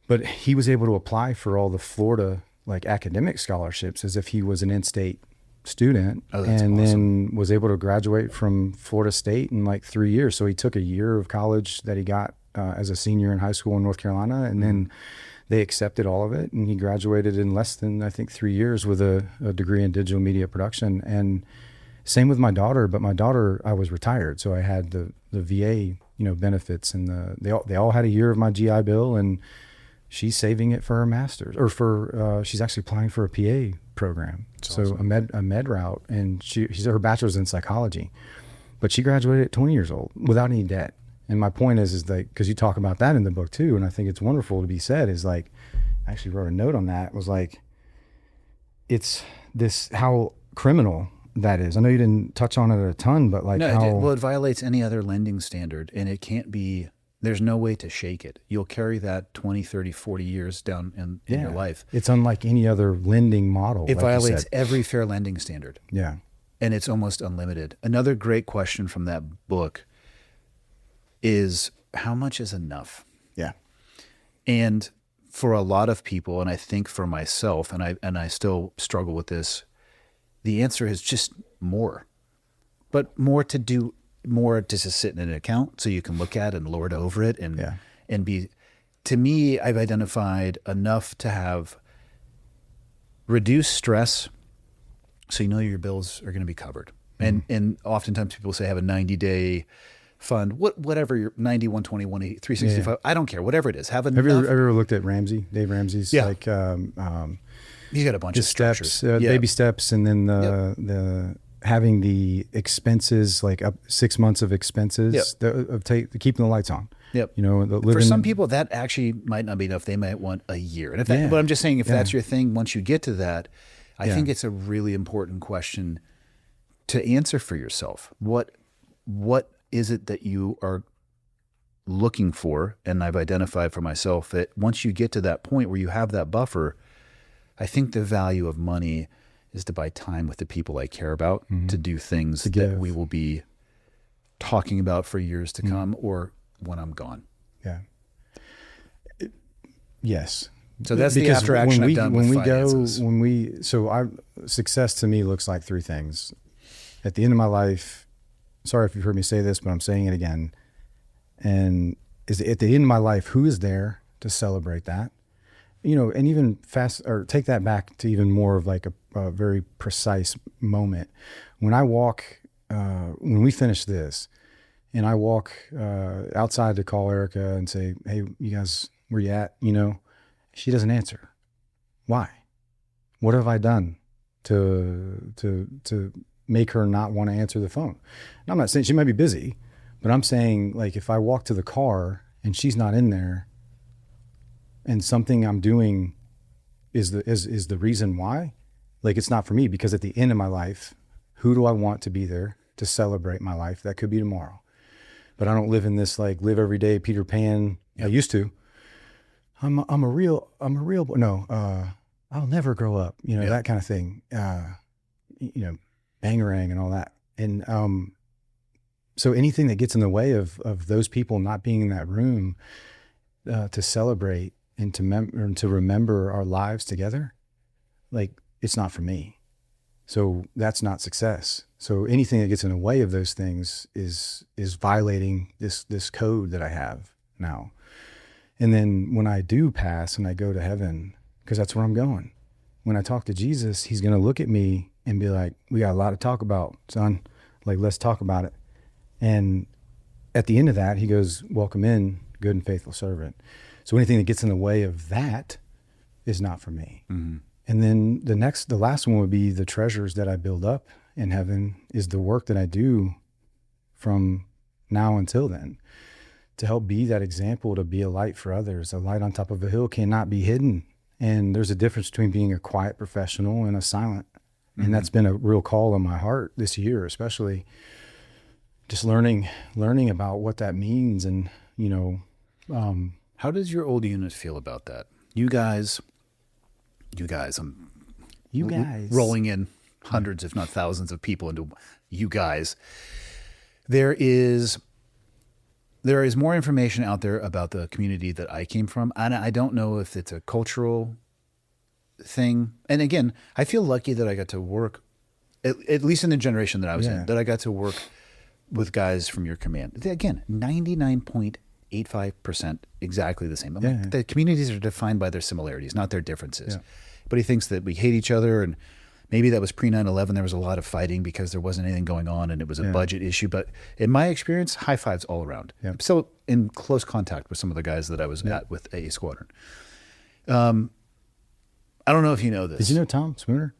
but he was able to apply for all the Florida academic scholarships as if he was an in-state student, and awesome. Then was able to graduate from Florida State in 3 years. So he took a year of college that he got as a senior in high school in North Carolina, and then they accepted all of it, and he graduated in less than, I think, 3 years with a degree in digital media production. And same with my daughter, but my daughter, I was retired, so I had the VA, benefits, and they all had a year of my GI Bill, and she's saving it for her master's, or for she's actually applying for a PA program. That's so awesome. a med route, and she's her bachelor's in psychology, but she graduated at 20 years old without any debt. And my point is that, because you talk about that in the book too, and I think it's wonderful to be said, is like, I actually wrote a note on that, was like, it's this, how criminal that is. I know you didn't touch on it a ton, but like, no, it violates any other lending standard, and it can't be, there's no way to shake it. You'll carry that 20, 30, 40 years down in your life. It's unlike any other lending model. It violates every fair lending standard. Yeah. And it's almost unlimited. Another great question from that book is, how much is enough? Yeah. And for a lot of people, and I think for myself, and I still struggle with this, the answer is just more. But more to do, more to just sit in an account so you can look at and lord over it and be, to me, I've identified enough to have reduced stress so you know your bills are going to be covered. And oftentimes people say have a 90-day fund, whatever your 90, 120, 180, 365, I don't care, whatever it is. Have enough. Have you ever looked at Dave Ramsey's? Yeah. Like, he's got a bunch of steps, baby steps, and then the having the expenses, like up 6 months of expenses, keeping the lights on. Yep. For some people that actually might not be enough. They might want a year. And but I'm just saying, if that's your thing, once you get to that, I think it's a really important question to answer for yourself. What is it that you are looking for? And I've identified for myself that once you get to that point where you have that buffer, I think the value of money is to buy time with the people I care about, to do things that we will be talking about for years to come, or when I'm gone. Yeah. Yes. So that's the after action I've done with finances. So success to me looks like three things. At the end of my life, sorry if you've heard me say this, but I'm saying it again. And is at the end of my life, who is there to celebrate that? And even take that back to even more of like a very precise moment. When I walk, when we finish this, and I walk outside to call Erica and say, "Hey, you guys, where you at?" She doesn't answer. Why? What have I done to make her not want to answer the phone? And I'm not saying she might be busy, but I'm saying, like, if I walk to the car and she's not in there, and something I'm doing is the reason why, like, it's not for me, because at the end of my life, who do I want to be there to celebrate my life? That could be tomorrow. But I don't live in this, like, live every day Peter Pan. I used to. I'm a real boy. No, I'll never grow up, that kind of thing. Bangarang and all that. And so anything that gets in the way of those people not being in that room to celebrate and to remember our lives together, like, it's not for me. So that's not success. So anything that gets in the way of those things is violating this code that I have now. And then when I do pass and I go to heaven, because that's where I'm going, when I talk to Jesus, he's going to look at me and be like, "We got a lot to talk about, son. Like, let's talk about it." And at the end of that, he goes, "Welcome in, good and faithful servant." So anything that gets in the way of that is not for me. Mm-hmm. And then the last one would be the treasures that I build up in heaven is the work that I do from now until then to help be that example, to be a light for others. A light on top of a hill cannot be hidden. And there's a difference between being a quiet professional and a silent. Mm-hmm. And that's been a real call on my heart this year, especially just learning about what that means. And, how does your old unit feel about that? You guys, I'm rolling in hundreds, if not thousands of people into you guys. There is more information out there about the community that I came from. And I don't know if it's a cultural thing. And again, I feel lucky that I got to work, at least in the generation that I was in, that I got to work with guys from your command. Again, 99.8% 85% exactly the same. I'm Yeah, like, yeah. the communities are defined by their similarities, not their differences. Yeah. But he thinks that we hate each other, and maybe that was pre 9/11. There was a lot of fighting because there wasn't anything going on, and it was a Yeah. budget issue. But in my experience, high fives all around. Yeah. I'm still in close contact with some of the guys that I was at with A Squadron. I don't know if you know this. Did you know Tom Spooner?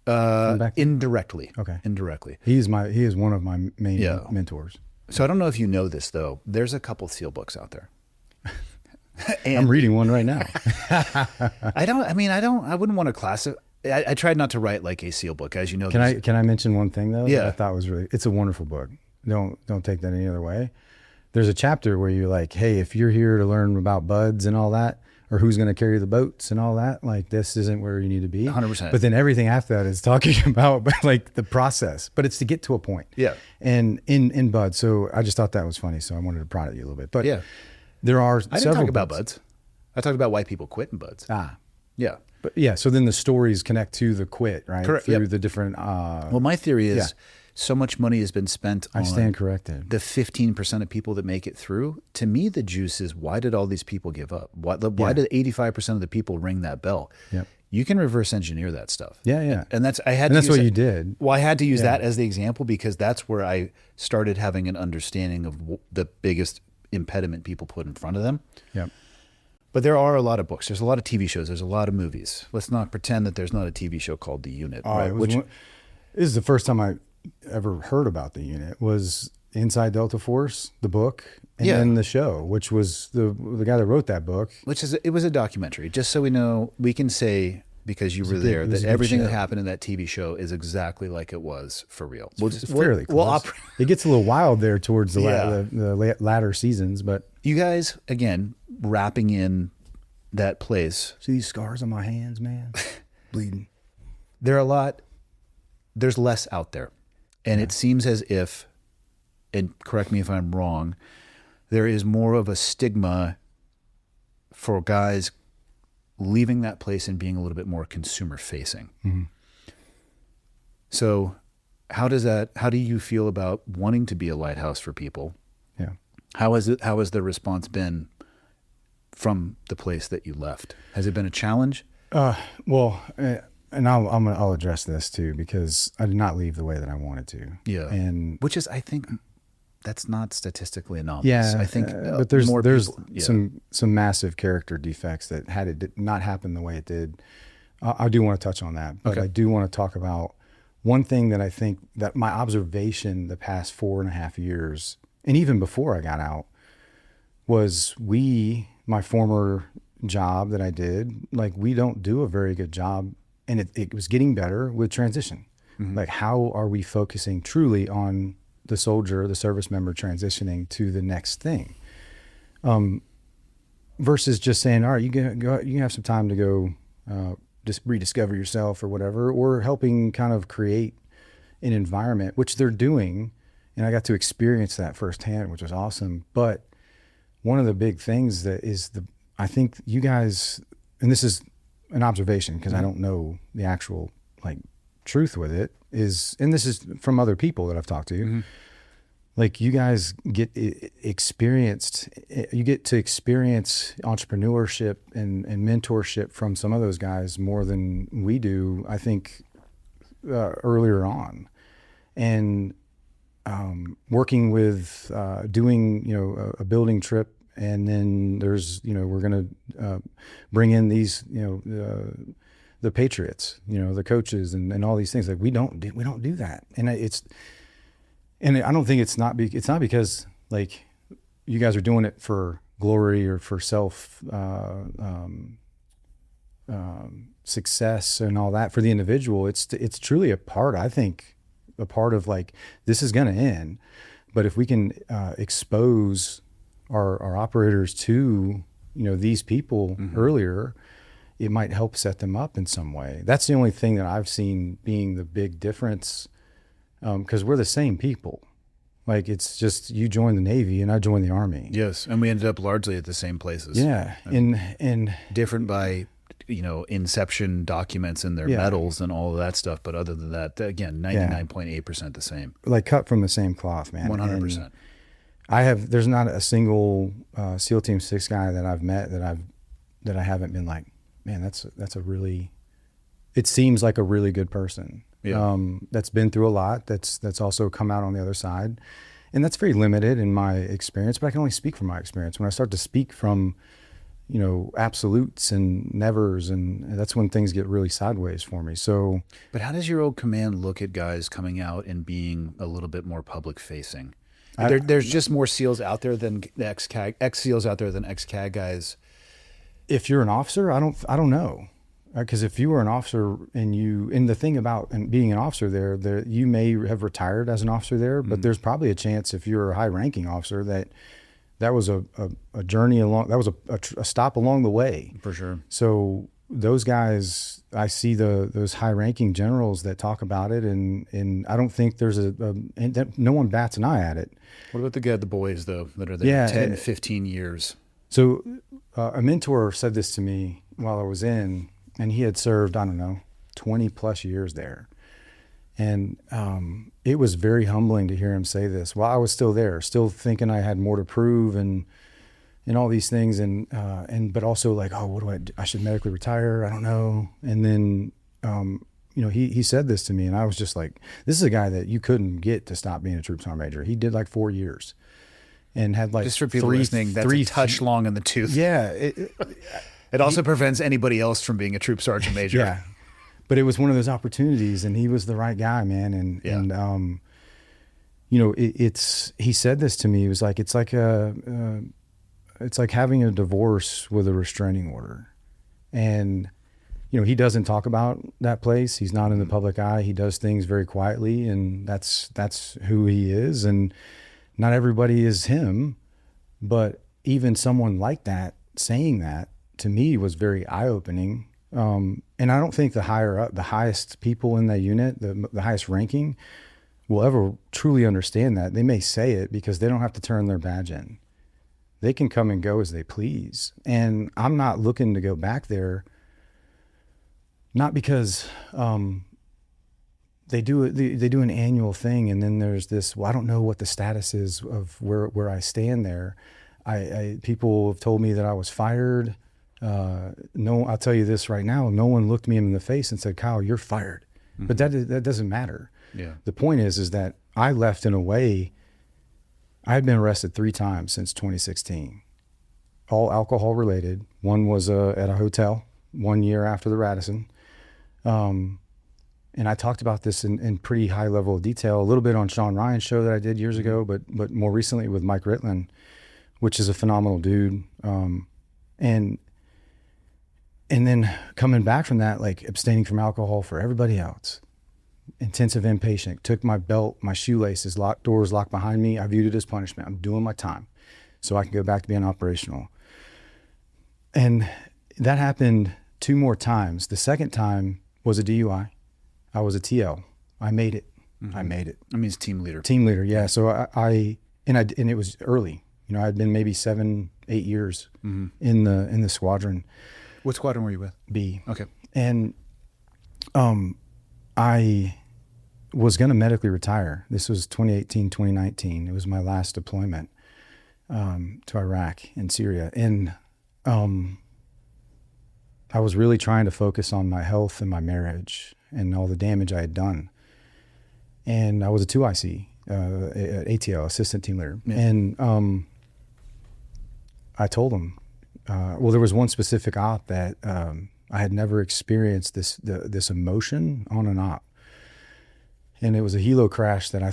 Back then? Indirectly. Okay. Indirectly. He is one of my main Yeah. mentors. So I don't know if you know this though. There's a couple SEAL books out there. And I'm reading one right now. I wouldn't want to classify. I tried not to write like a SEAL book, as you know. Can I mention one thing though? Yeah. That I thought was it's a wonderful book. Don't take that any other way. There's a chapter where you're like, hey, if you're here to learn about buds and all that, or who's going to carry the boats and all that, like this isn't where you need to be. 100%. But then everything after that is talking about like the process, but it's to get to a point. Yeah. And in buds. So I just thought that was funny. So I wanted to prod at you a little bit, but Yeah. there are I didn't talk about buds. I talked about why people quit in buds. Yeah. But yeah. So then the stories connect to the quit, right? Correct, Through yep. the different, Well, my theory is Yeah. so much money has been spent on I stand corrected. the 15% of people that make it through. To me, the juice is, why did all these people give up? Why did 85% of the people ring that bell? Yep. You can reverse engineer that stuff. Yeah, yeah. And that's And that's use what that- you did. Well, I had to use Yeah. that as the example because that's where I started having an understanding of the biggest impediment people put in front of them. Yep. But there are a lot of books. There's a lot of TV shows. There's a lot of movies. Let's not pretend that there's not a TV show called The Unit. Right? This is the first time I ever heard about the unit was Inside Delta Force, the book, and Yeah. then the show, which was the guy that wrote that book. It was a documentary. Just so we know, we can say, because you were there, it was that a good everything that show. happened in that TV show is exactly like it was for real. It's fairly close. We'll it gets a little wild there towards the, Yeah. the latter seasons, but you guys, again, wrapping in that place, see these scars on my hands, man, bleeding. there's less out there. And it seems as if, and correct me if I'm wrong, there is more of a stigma for guys leaving that place and being a little bit more consumer facing. Mm-hmm. So how do you feel about wanting to be a lighthouse for people? Yeah. How has the response been from the place that you left? Has it been a challenge? Well, and I'll address this too, because I did not leave the way that I wanted to. Yeah. And Which is, I think, that's not statistically anomalous. yeah, I think, but there's more people, yeah. some massive character defects that had it not happen the way it did. I do want to touch on that, but Okay. I do want to talk about one thing that I think that my observation the past 4.5 years, and even before I got out, was my former job that I did, like we don't do a very good job, and it was getting better with transition. Mm-hmm. Like how are we focusing truly on the soldier, the service member transitioning to the next thing, versus just saying, all right, you can have some time to go just rediscover yourself or whatever, or helping kind of create an environment, which they're doing. And I got to experience that firsthand, which was awesome. But one of the big things that is I think you guys, and this is an observation because I don't know the actual like truth with it, is, and this is from other people that I've talked to, Mm-hmm. like you guys get to experience entrepreneurship and mentorship from some of those guys more than we do, I think, earlier on. And working with doing a building trip, and then there's we're gonna bring in these the Patriots, the coaches and all these things. Like we don't do that, and I don't think it's not because like you guys are doing it for glory or for self success and all that for the individual. It's truly a part of like, this is going to end, but if we can expose our operators to these people earlier, it might help set them up in some way. That's the only thing that I've seen being the big difference, because we're the same people. Like it's just you joined the Navy and I joined the Army. Yes, and we ended up largely at the same places. Yeah, and different by inception documents and their Yeah. medals and all of that stuff. But other than that, again, 99.8% the same. like cut from the same cloth, man. 100%. There's not a single SEAL Team 6 guy that I've met that I haven't been like, man, that's a really, it seems like a really good person. Yeah. That's been through a lot. That's also come out on the other side. And that's very limited in my experience, but I can only speak from my experience. When I start to speak from, absolutes and nevers, and that's when things get really sideways for me. So, But how does your old command look at guys coming out and being a little bit more public facing? There's just more SEALs out there than ex-SEALs out there than ex-CAG guys. if you're an officer, I don't know. Because if you were an officer and the thing about being an officer there, you may have retired as an officer there, but there's probably a chance if you're a high ranking officer that was a journey along, that was a stop along the way. For sure. So those guys, I see those high ranking generals that talk about it, and I don't think there's no one bats an eye at it. What about the boys though, that are there 10, 15 years? So a mentor said this to me while I was in, and he had served, I don't know, 20 plus years there. And it was very humbling to hear him say this while I was still there, still thinking I had more to prove and all these things. But also like, oh, what do I do? I should medically retire. I don't know. And then, he said this to me, and I was just like, this is a guy that you couldn't get to stop being a troop sergeant major. He did like 4 years and had like, just for people listening, that's a touch long in the tooth. Yeah. It also prevents anybody else from being a troop sergeant major. Yeah. But it was one of those opportunities, and he was the right guy, man. He said this to me. He was like, it's like having a divorce with a restraining order. And, he doesn't talk about that place. He's not in the public eye. He does things very quietly, and that's who he is. And not everybody is him, but even someone like that saying that to me was very eye-opening. And I don't think the higher up, the highest people in that unit, the highest ranking, will ever truly understand that. They may say it because they don't have to turn their badge in. They can come and go as they please. And I'm not looking to go back there, not because they do an annual thing, and then there's this, well, I don't know what the status is of where I stand there. People have told me that I was fired. No, I'll tell you this right now. No one looked me in the face and said, Kyle, you're fired. Mm-hmm. But that doesn't matter. Yeah. The point is that I left in a way. I had been arrested 3 times since 2016, all alcohol related. One was at a hotel 1 year after the Radisson. And I talked about this in pretty high level of detail, a little bit on Sean Ryan's show that I did years ago, but more recently with Mike Ritland, which is a phenomenal dude. And then coming back from that, like abstaining from alcohol for everybody else, intensive inpatient, took my belt, my shoelaces, doors locked behind me. I viewed it as punishment. I'm doing my time so I can go back to being operational. And that happened 2 more times. The second time was a DUI. I was a TL. I made it. Mm-hmm. I made it. That means team leader. Team leader, yeah. So and it was early. I'd been maybe 7-8 years in the squadron. What squadron were you with? B. Okay. And I was going to medically retire. This was 2018, 2019. It was my last deployment to Iraq and Syria. And I was really trying to focus on my health and my marriage and all the damage I had done. And I was a 2IC, ATL, assistant team leader. Yeah. And I told him, there was one specific op that I had never experienced this emotion on an op. And it was a helo crash that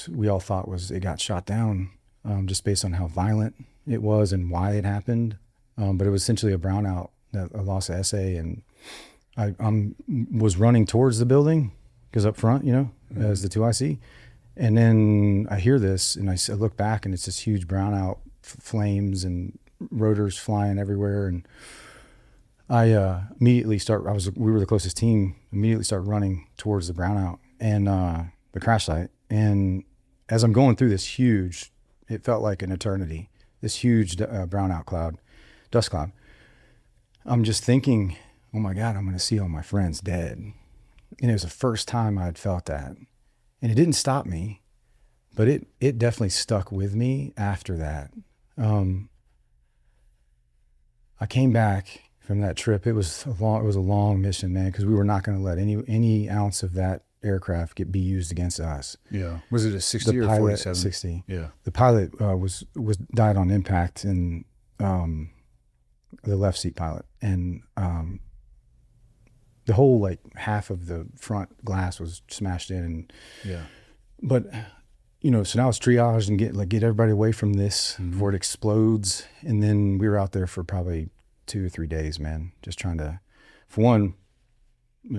we all thought it got shot down just based on how violent it was and why it happened. But it was essentially a brownout, a loss of essay. And I was running towards the building because up front, as the 2IC. And then I hear this and I look back and it's this huge brownout, flames and rotors flying everywhere. And I immediately we were the closest team, immediately start running towards the brownout and the crash site. And as I'm going through this it felt like an eternity, this huge brownout dust cloud. I'm just thinking, oh my God, I'm going to see all my friends dead. And it was the first time I had felt that. And it didn't stop me, But it definitely stuck with me after that. I came back from that trip. It was a long mission, man, because we were not going to let any ounce of that aircraft be used against us. Yeah. Was it a 60 The or pilot, 47? 60. Yeah. The pilot was died on impact, and the left seat pilot, and the whole like half of the front glass was smashed in. And, Yeah. but so now it's triage and get everybody away from this before it explodes. And then we were out there for probably 2 or 3 days, man, just trying to, for one,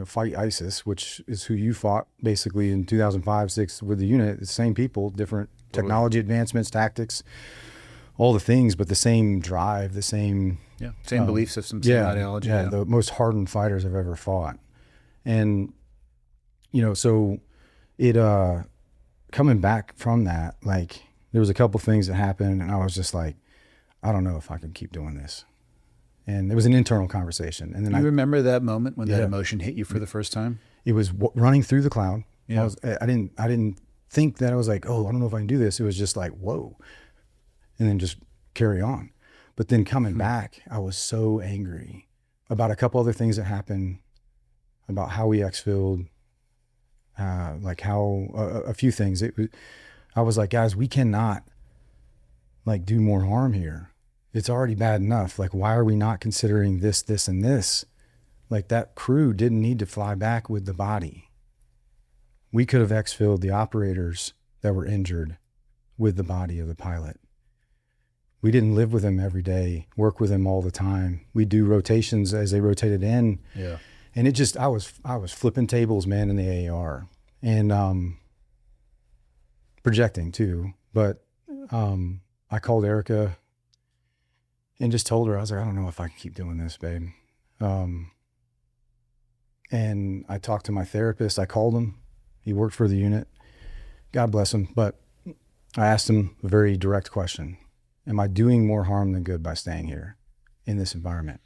fight ISIS, which is who you fought basically in 2005, 6 with the unit. The same people, different technology advancements, tactics, all the things, but the same drive, the same same belief system, same ideology. Yeah, the most hardened fighters I've ever fought. And so it coming back from that, like there was a couple things that happened, and I was just like, I don't know if I can keep doing this. And it was an internal conversation. And then you remember that moment when that emotion hit you for the first time? It was running through the cloud. Yeah. I didn't think that I was like, oh, I don't know if I can do this. It was just like, whoa, and then just carry on. But then coming back, I was so angry about a couple other things that happened, about how we exfilled, like how a few things. I was like, guys, we cannot like do more harm here. It's already bad enough. Like, why are we not considering this, and this? Like, that crew didn't need to fly back with the body. We could have exfilled the operators that were injured with the body of the pilot. We didn't live with them every day, work with them all the time. We do rotations as they rotated in. Yeah. And it just, I was flipping tables, man, in the AAR, and projecting too. But I called Erica and just told her, I was like, I don't know if I can keep doing this, babe. And I talked to my therapist. I called him. He worked for the unit. God bless him. But I asked him a very direct question. Am I doing more harm than good by staying here in this environment?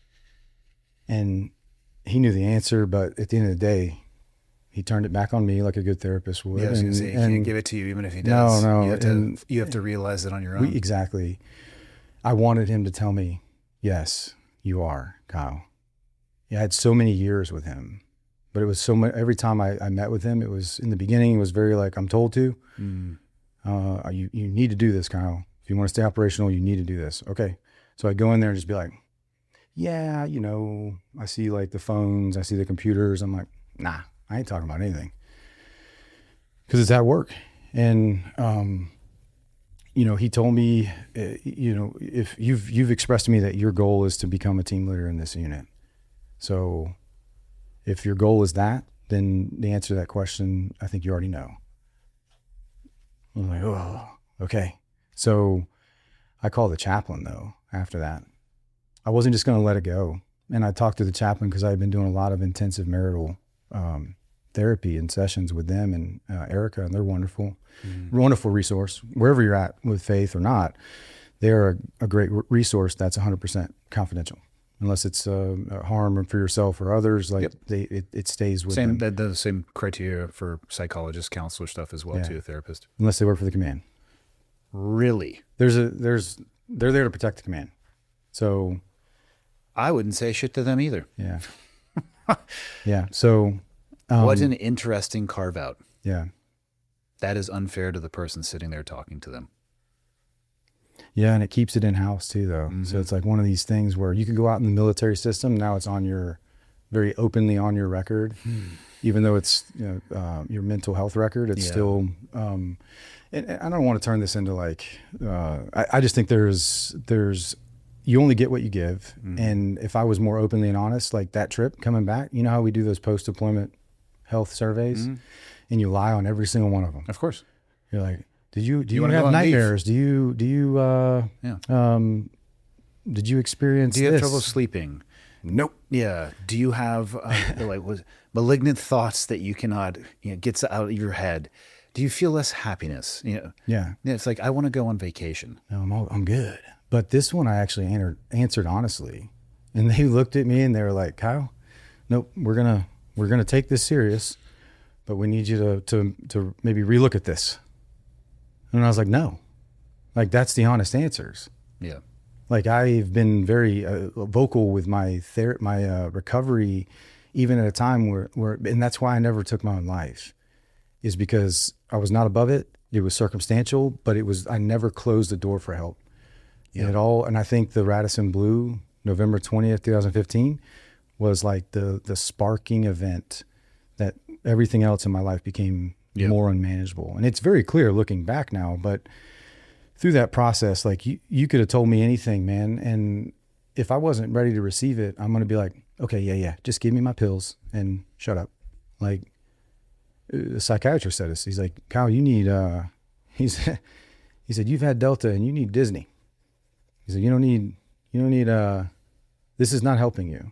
And he knew the answer, but at the end of the day, he turned it back on me like a good therapist would. Yeah, I was going to say, he can't give it to you even if he does. No. You have to realize it on your own. Exactly. I wanted him to tell me, yes, you are, Kyle. Yeah, I had so many years with him, but it was so much, every time I met with him, it was, in the beginning, it was very like, I'm told to. You need to do this, Kyle. If you want to stay operational, you need to do this. Okay. So I'd go in there and just be like, yeah, I see like the phones, I see the computers. I'm like, nah, I ain't talking about anything. Because it's at work. And, he told me, if you've expressed to me that your goal is to become a team leader in this unit. So if your goal is that, then the answer to that question, I think you already know. I'm like, oh, okay. So I called the chaplain though, after that. I wasn't just going to let it go. And I talked to the chaplain because I had been doing a lot of intensive marital therapy and sessions with them and Erica, and they're wonderful, wonderful resource. Wherever you're at with faith or not, they're a great resource that's 100% confidential. Unless it's harm for yourself or others, like it stays with them. The same criteria for psychologists, counselor stuff as well, too, therapist. Unless they work for the command. Really? They're there to protect the command. So I wouldn't say shit to them either. Yeah. Yeah. So what an interesting carve out. Yeah. That is unfair to the person sitting there talking to them. Yeah, and it keeps it in-house too, though. So it's like one of these things where you can go out in the military system, now it's very openly on your record, even though it's your mental health record, it's still, and I don't want to turn this into like, I just think there's you only get what you give. And if I was more openly and honest, like that trip coming back, you know how we do those post-deployment health surveys, and you lie on every single one of them. Of course. You're like, do you have nightmares? Do you did you experience Do you have this? trouble sleeping? Nope. Yeah. Do you have malignant thoughts that you cannot gets out of your head? Do you feel less happiness? Yeah. It's like, I want to go on vacation. No, I'm good. But this one I actually answered honestly, and they looked at me and they were like, Kyle, nope, we're gonna take this serious, but we need you to maybe relook at this. And I was like, no, like that's the honest answers. Yeah. Like I've been very vocal with my recovery, even at a time where, and that's why I never took my own life, is because I was not above it. It was circumstantial, but I never closed the door for help at all. And I think the Radisson Blu, November 20th, 2015, was like the sparking event that everything else in my life became more unmanageable. And it's very clear looking back now, but through that process, like you could have told me anything, man. And if I wasn't ready to receive it, I'm going to be like, okay, yeah, just give me my pills and shut up. Like the psychiatrist said this, he's like, Kyle, you need, he said, you've had Delta and you need Disney. He said, you don't need, this is not helping you.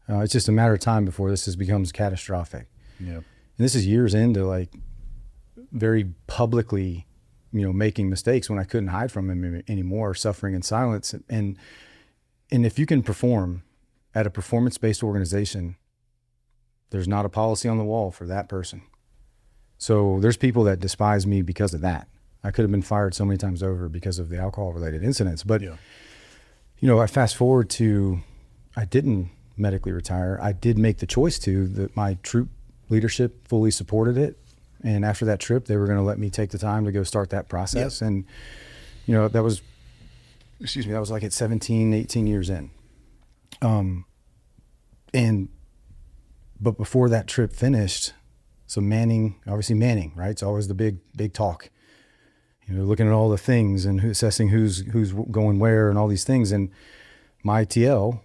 It's just a matter of time before this becomes catastrophic. Yeah. And this is years into like very publicly, making mistakes when I couldn't hide from him anymore, suffering in silence. And if you can perform at a performance-based organization, there's not a policy on the wall for that person. So there's people that despise me because of that. I could have been fired so many times over because of the alcohol-related incidents. But, I fast forward to, I didn't medically retire. I did make the choice that my troop leadership fully supported it. And after that trip, they were going to let me take the time to go start that process. And, that was like at 17, 18 years in. But before that trip finished, so Manning, right? It's always the big talk, looking at all the things and assessing who's going where and all these things. And my TL,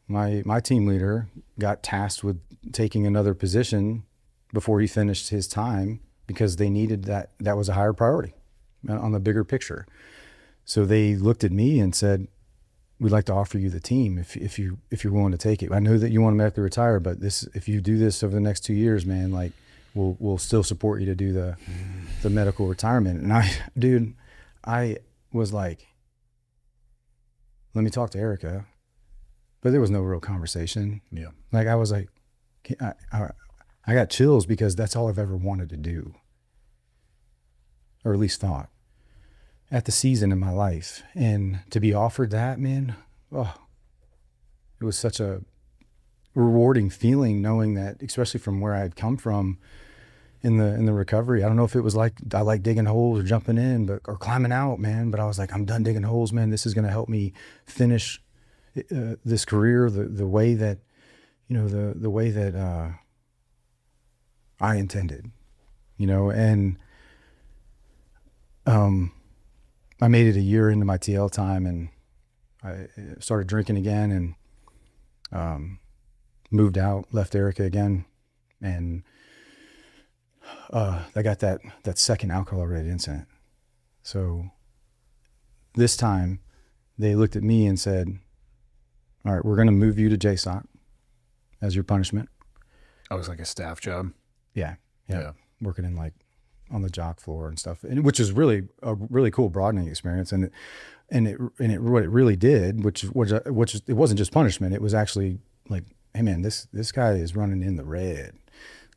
my team leader, got tasked with taking another position before he finished his time because they needed that was a higher priority on the bigger picture. So they looked at me and said, we'd like to offer you the team if you're willing to take it. I know that you want to medically retire, but if you do this over the next 2 years, man, like we'll still support you to do the medical retirement. And I was like, let me talk to Erica, but there was no real conversation. Yeah. Like I was like, I got chills because that's all I've ever wanted to do, or at least thought, at the season in my life. And to be offered that, man, it was such a rewarding feeling, knowing that, especially from where I had come from in the recovery. I don't know if it was like I like digging holes or jumping in, or climbing out, man. But I was like, I'm done digging holes, man. This is going to help me finish this career the way that, the way that I intended, and I made it a year into my TL time, and I started drinking again, and moved out, left Erica again, and I got that second alcohol-related incident. So this time they looked at me and said, all right, we're going to move you to JSOC as your punishment. Oh, it was like a staff job. Yeah. Working in like on the jock floor and stuff, and which is really a really cool broadening experience. And what it really did, which it wasn't just punishment. It was actually like, hey man, this guy is running in the red,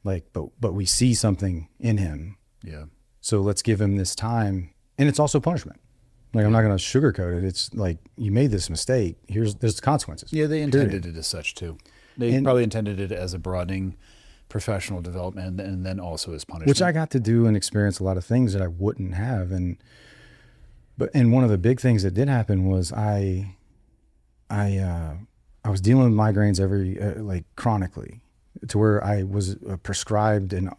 like, but we see something in him. Yeah. So let's give him this time. And it's also punishment. Like, I'm not going to sugarcoat it. It's like, you made this mistake. There's the consequences. Yeah. They intended it as such too. They probably intended it as a broadening professional development, and then also as punishment. Which I got to do and experience a lot of things that I wouldn't have. And one of the big things that did happen was I was dealing with migraines like chronically, to where I was prescribed an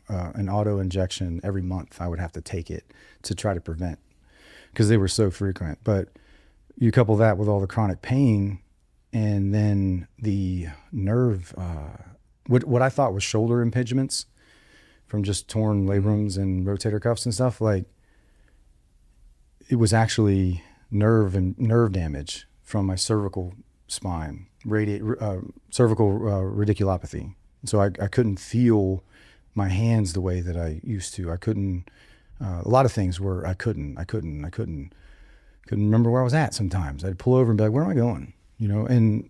auto injection every month. I would have to take it to try to prevent, because they were so frequent. But you couple that with all the chronic pain, and then the nerve, what I thought was shoulder impingements from just torn labrums and rotator cuffs and stuff, like it was actually nerve damage from my cervical spine, cervical radiculopathy. So I couldn't feel my hands the way that I used to. I couldn't, a lot of things were, I couldn't remember where I was at sometimes. I'd pull over and be like, where am I going? And,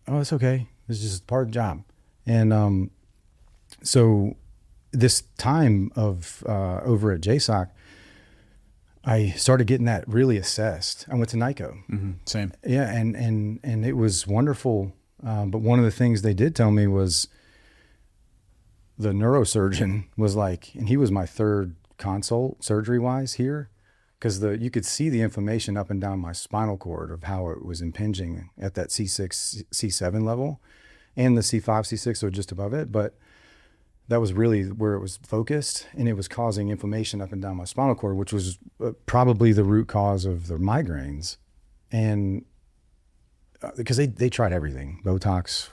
oh, it's okay. It's just part of the job. And so this time of over at JSOC, I started getting that really assessed. I went to NICO. Same. Yeah. And it was wonderful. But one of the things they did tell me was the neurosurgeon was like, and he was my third consult surgery wise here, because you could see the inflammation up and down my spinal cord of how it was impinging at that C6, C7 level and the C5, C6, so just above it. But that was really where it was focused, and it was causing inflammation up and down my spinal cord, which was probably the root cause of the migraines. And because they tried everything, Botox,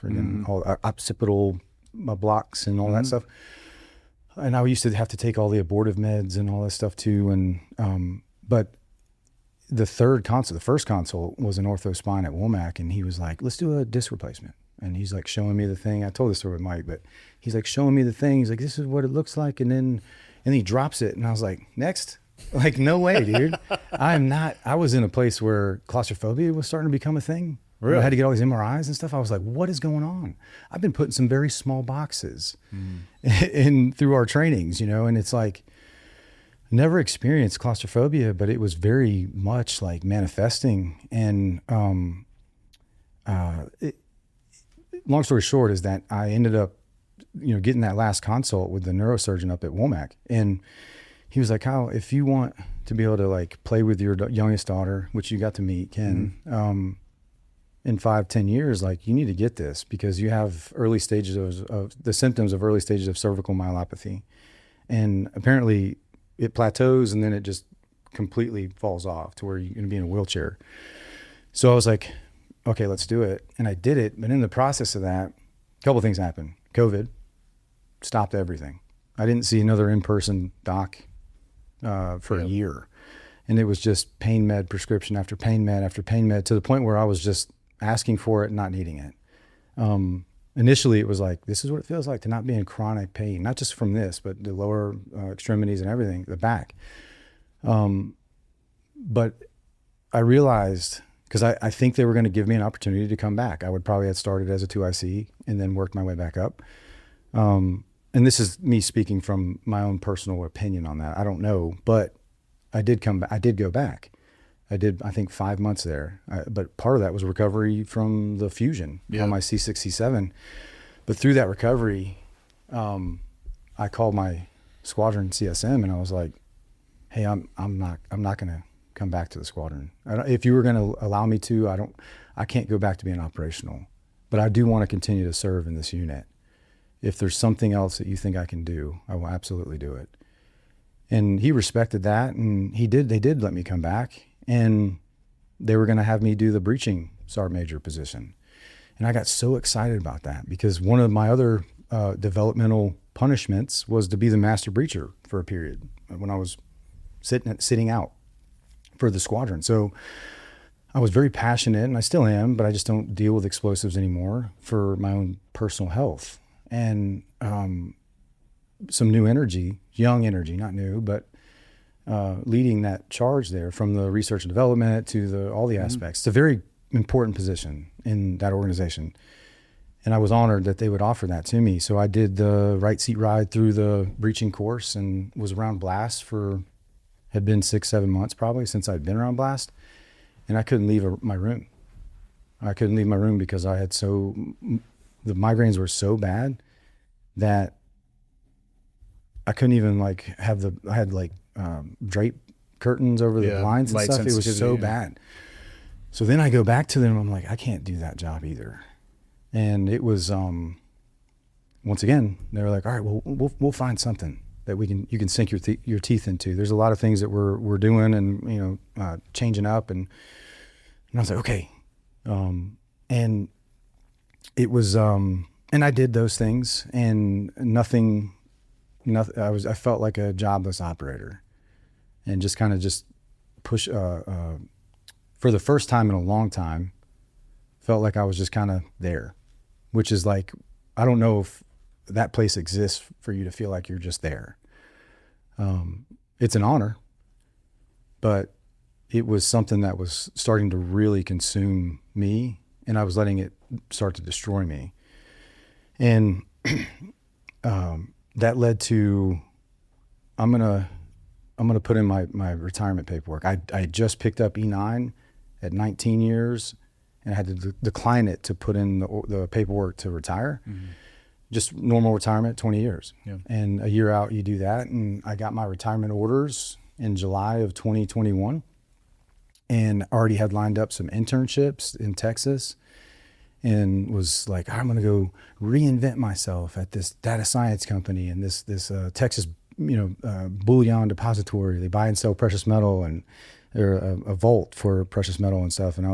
all occipital blocks and all that stuff. And I used to have to take all the abortive meds and all that stuff too. And, but the first consult was an ortho spine at Womack, and he was like, let's do a disc replacement. And he's like showing me the thing. I told this story with Mike, but he's like showing me the thing. He's like, this is what it looks like. And he drops it. And I was like, next? Like, no way, dude. I was in a place where claustrophobia was starting to become a thing. Really? I had to get all these MRIs and stuff. I was like, what is going on? I've been put in some very small boxes through our trainings, and it's like, never experienced claustrophobia, but it was very much like manifesting. And long story short is that I ended up, getting that last consult with the neurosurgeon up at Womack. And he was like, Kyle, if you want to be able to like play with your youngest daughter, which you got to meet, Ken, in 5-10 years, like you need to get this, because you have early stages of the symptoms of early stages of cervical myelopathy. And apparently it plateaus and then it just completely falls off to where you're going to be in a wheelchair. So I was like, okay, let's do it. And I did it. But in the process of that, a couple of things happened. COVID stopped everything. I didn't see another in-person doc for a year. And it was just pain med prescription after pain med after pain med, to the point where I was just asking for it and not needing it. Initially it was like, this is what it feels like to not be in chronic pain, not just from this, but the lower extremities and everything, the back. But I realized, because I think they were going to give me an opportunity to come back. I would probably have started as a 2IC and then worked my way back up. And this is me speaking from my own personal opinion on that. I don't know, but I did go back. I did, I think, 5 months there. But part of that was recovery from the fusion on my C6, C7. But through that recovery, I called my squadron CSM and I was like, hey, I'm not going to come back to the squadron. If you were going to allow me to, I can't go back to being operational, but I do want to continue to serve in this unit. If there's something else that you think I can do, I will absolutely do it. And he respected that, and they did let me come back, and they were going to have me do the breaching sergeant major position. And I got so excited about that, because one of my other developmental punishments was to be the master breacher for a period when I was sitting out for the squadron. So I was very passionate, and I still am, but I just don't deal with explosives anymore for my own personal health. And some new energy, young energy, not new, but leading that charge there, from the research and development to all the aspects. It's a very important position in that organization. And I was honored that they would offer that to me. So I did the right seat ride through the breaching course and was around blast had been 6-7 months probably since I'd been around blast. And I couldn't leave my room. I couldn't leave my room because the migraines were so bad that I couldn't even I had drape curtains over the blinds and stuff. It was so bad. So then I go back to them. I'm like, I can't do that job either. And it was, once again, they were like, all right, well, we'll find something that you can sink your teeth into. There's a lot of things that we're doing and, changing up. And I was like, okay. And it was, and I did those things, and nothing, I felt like a jobless operator, and just kind of push, for the first time in a long time, felt like I was just kind of there, which is like, I don't know if that place exists for you to feel like you're just there. It's an honor, but it was something that was starting to really consume me, and I was letting it start to destroy me. And that led to, I'm going to going to put in my retirement paperwork. I had just picked up E9 at 19 years and I had to decline it to put in the paperwork to retire. Just normal retirement, 20 years. Yeah. And a year out, you do that. And I got my retirement orders in July of 2021 and already had lined up some internships in Texas and was like, I'm going to go reinvent myself at this data science company and this Texas, bullion depository. They buy and sell precious metal, and they're a vault for precious metal and stuff. And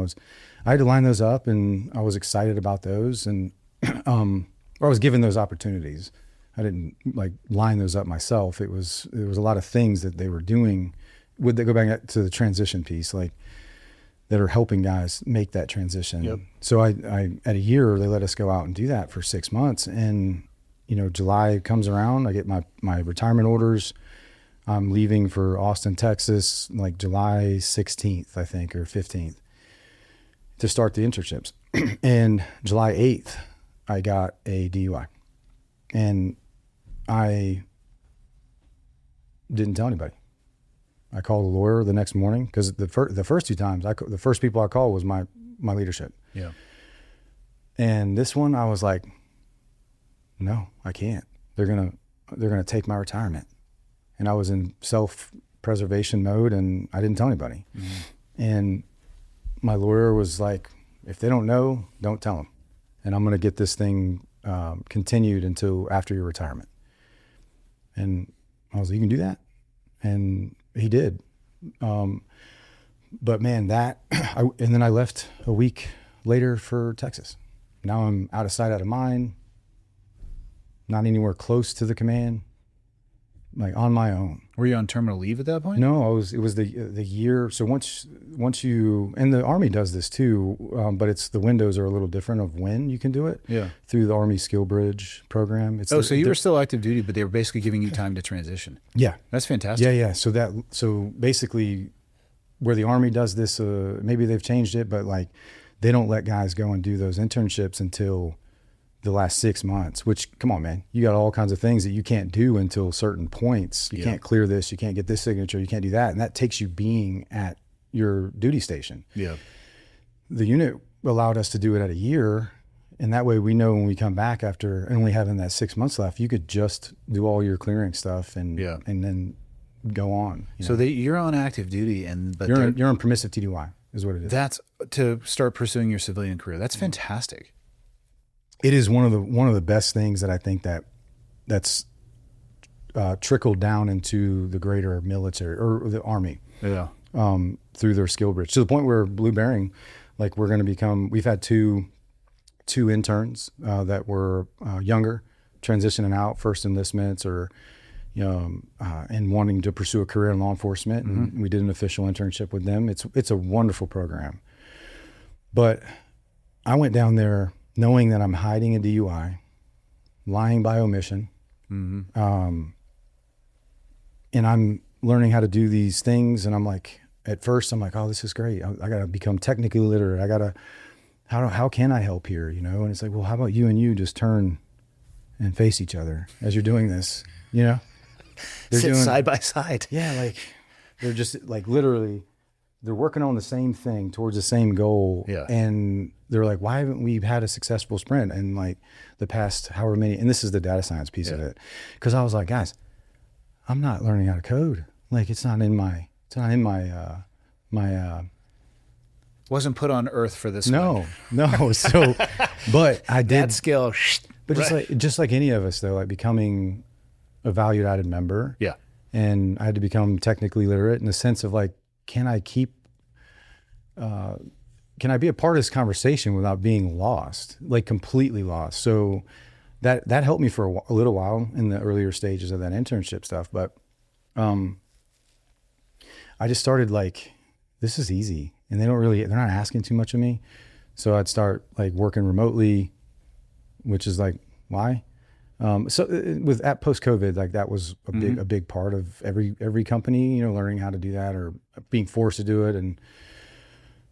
I had to line those up, and I was excited about those. And, I was given those opportunities. I didn't like line those up myself. There was a lot of things that they were doing. Would they go back to the transition piece, like that are helping guys make that transition? Yep. So I at a year, they let us go out and do that for 6 months. And, July comes around, I get my retirement orders. I'm leaving for Austin, Texas, like July 16th, I think, or 15th to start the internships. And July 8th, I got a DUI, and I didn't tell anybody. I called a lawyer the next morning because the first two times, the first people I called was my leadership. Yeah. And this one, I was like, no, I can't. They're gonna take my retirement, and I was in self-preservation mode, and I didn't tell anybody. And my lawyer was like, if they don't know, don't tell them. And I'm going to get this thing continued until after your retirement. And I was like, you can do that? And he did. But man, and then I left a week later for Texas. Now I'm out of sight, out of mind, not anywhere close to the command, like on my own. Were you on terminal leave at that point? No, it was the year. So once you, and the Army does this too, but it's the windows are a little different of when you can do it. Yeah. Through the Army Skill Bridge program. So you were still active duty, but they were basically giving you time to transition. Yeah. That's fantastic. Yeah. So basically where the Army does this, maybe they've changed it, but like they don't let guys go and do those internships until the last 6 months, which, come on, man, you got all kinds of things that you can't do until certain points. You can't clear this, you can't get this signature, you can't do that. And that takes you being at your duty station. Yeah. The unit allowed us to do it at a year. And that way we know when we come back after only having that 6 months left, you could just do all your clearing stuff and then go on. So you're on active duty, but you're on permissive TDY is what it is. That's to start pursuing your civilian career. That's fantastic. It is one of the best things that I think that's trickled down into the greater military or the Army. Yeah. Through their skill bridge to the point where Blu Bearing, like we've had two interns that were younger, transitioning out, first enlistments or and wanting to pursue a career in law enforcement. And we did an official internship with them. It's a wonderful program. But I went down there knowing that I'm hiding a DUI, lying by omission, and I'm learning how to do these things. And I'm like, at first I'm like, oh, this is great. I got to become technically literate. How can I help here? And it's like, well, how about you and you just turn and face each other as you're doing this, Sit side by side. Yeah. Like they're just like literally they're working on the same thing towards the same goal. Yeah. And they're like, why haven't we had a successful sprint in like the past however many, and this is the data science piece of it. Cause I was like, guys, I'm not learning how to code. Like it's not in my wasn't put on earth for this. No. So, but I did that skill. But just like any of us though, like becoming a valued added member. Yeah. And I had to become technically literate in the sense of like, can I be a part of this conversation without being lost, like completely lost? So that helped me for a little while in the earlier stages of that internship stuff. But I just started like, this is easy. And they're not asking too much of me. So I'd start like working remotely, which is like, why? So at post-COVID, like that was a big part of every company, learning how to do that or being forced to do it. And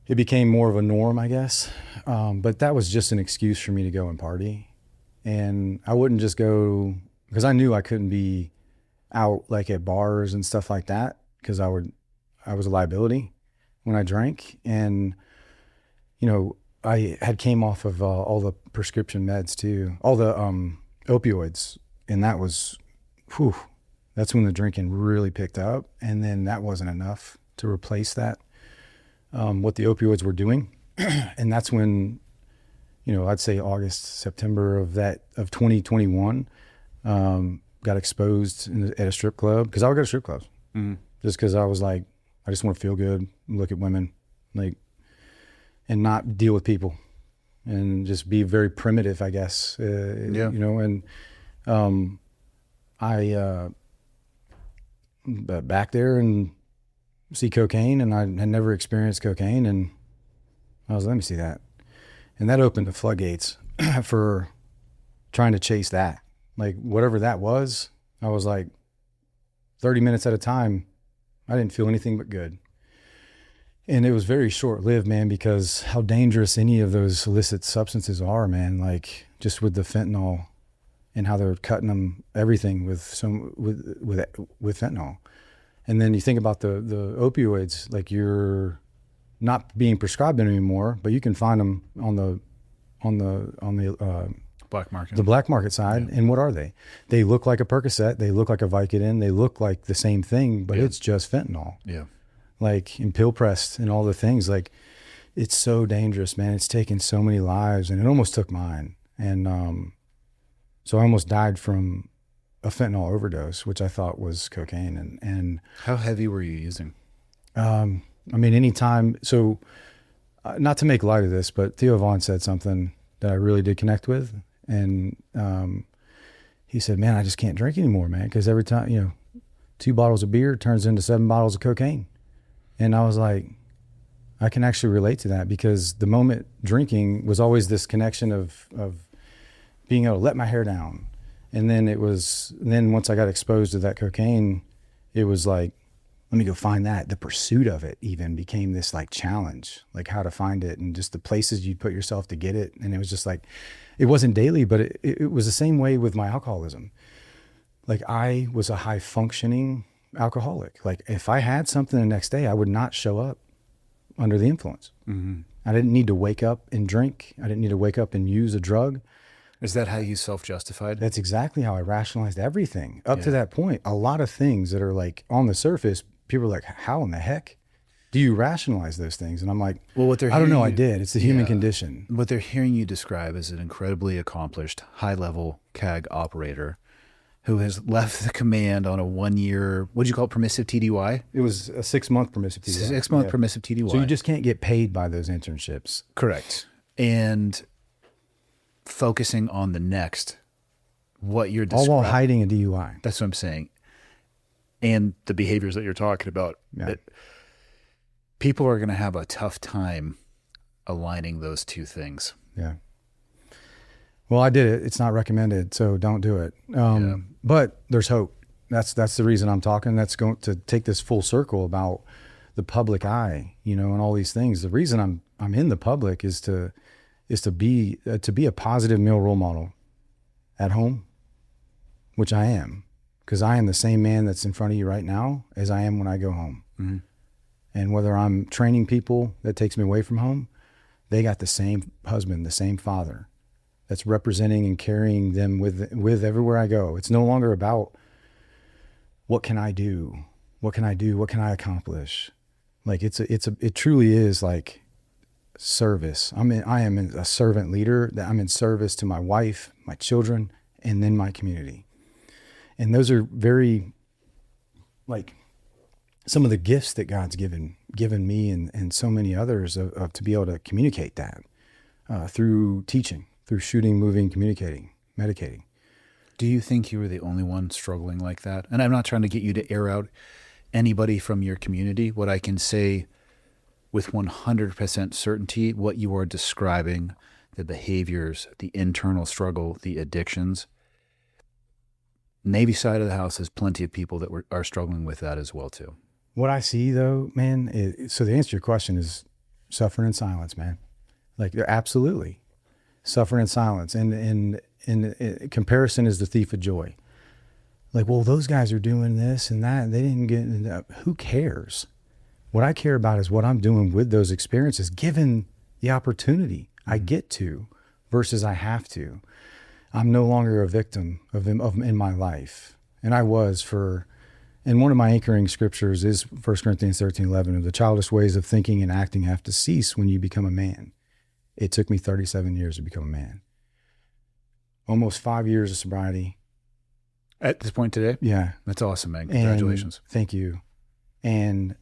it became more of a norm, I guess. But that was just an excuse for me to go and party. And I wouldn't just go because I knew I couldn't be out like at bars and stuff like that, because I was a liability when I drank. And, you know, I had came off of all the prescription meds too, all the opioids. And that was, that's when the drinking really picked up. And then that wasn't enough to replace that, what the opioids were doing. And that's when, you know, I'd say August, September of 2021, got exposed at a strip club, because I would go to strip clubs just because I was like, I just want to feel good, look at women, like, and not deal with people, and just be very primitive, I guess. You know, and I back there and see cocaine, and I had never experienced cocaine, and I was, let me see that. And that opened the floodgates for trying to chase that. Like, whatever that was, I was like, 30 minutes at a time, I didn't feel anything but good. And it was very short-lived, man, because how dangerous any of those illicit substances are, man. Like, just with the fentanyl and how they're cutting them, everything with fentanyl. And then you think about the opioids, like, you're not being prescribed them anymore, but you can find them on the Black market. The black market side. Yeah. And what are they? They look like a Percocet, they look like a Vicodin, they look like the same thing, but it's just fentanyl. Yeah. Like, in pill pressed and all the things. Like, it's so dangerous, man. It's taken so many lives, and it almost took mine. And so I almost died from a fentanyl overdose, which I thought was cocaine. And how heavy were you using? I mean, anytime. So not to make light of this, but Theo Vaughn said something that I really did connect with. And he said, man, I just can't drink anymore, man. Because every time, you know, 2 bottles of beer turns into 7 bottles of cocaine. And I was like, I can actually relate to that, because the moment drinking was always this connection of being able to let my hair down. And then then once I got exposed to that cocaine, it was like, let me go find that. The pursuit of it even became this like challenge, like how to find it and just the places you put yourself to get it. And it was just like, it wasn't daily, but it was the same way with my alcoholism. Like, I was a high functioning alcoholic. Like, if I had something the next day, I would not show up under the influence. Mm-hmm. I didn't need to wake up and drink. I didn't need to wake up and use a drug. Is that how you self-justified? That's exactly how I rationalized everything up to that point. A lot of things that are like on the surface, people are like, how in the heck do you rationalize those things? And I'm like, well, I don't know. I did. It's the human condition. What they're hearing you describe is an incredibly accomplished, high-level CAG operator who has left the command on a 1-year, what'd you call it, permissive TDY? It was a 6-month permissive TDY. 6-month permissive TDY. So you just can't get paid by those internships. Correct. And focusing on the next, what you're describing. All while hiding a DUI. That's what I'm saying. And the behaviors that you're talking about. Yeah. People are going to have a tough time aligning those two things. Yeah. Well, I did it. It's not recommended, so don't do it. But there's hope. That's the reason I'm talking. That's going to take this full circle about the public eye, you know, and all these things. The reason I'm in the public is to be a positive male role model at home, which I am, because I am the same man that's in front of you right now as I am when I go home. Mm-hmm. And whether I'm training people that takes me away from home, they got the same husband, the same father that's representing and carrying them with everywhere I go. It's no longer about what can I do? What can I do? What can I accomplish? Like, it truly is like service. I am a servant leader, that I'm in service to my wife, my children, and then my community. And those are very, like, some of the gifts that God's given me and so many others of to be able to communicate that through teaching, through shooting, moving, communicating, medicating. Do you think you were the only one struggling like that? And I'm not trying to get you to air out anybody from your community. What I can say with 100% certainty, what you are describing, the behaviors, the internal struggle, the addictions, Navy side of the house has plenty of people that are struggling with that as well too. What I see though, man, so the answer to your question is suffering in silence, man. Like, absolutely. Suffering in silence. And comparison is the thief of joy. Like, well, those guys are doing this and that, and they didn't get, who cares? What I care about is what I'm doing with those experiences, given the opportunity I get to versus I have to. I'm no longer a victim of them in my life. And I was and one of my anchoring scriptures is 1 Corinthians 13:11, the childish ways of thinking and acting have to cease when you become a man. It took me 37 years to become a man. Almost 5 years of sobriety. At this point today? Yeah. That's awesome, man. Congratulations. And thank you. And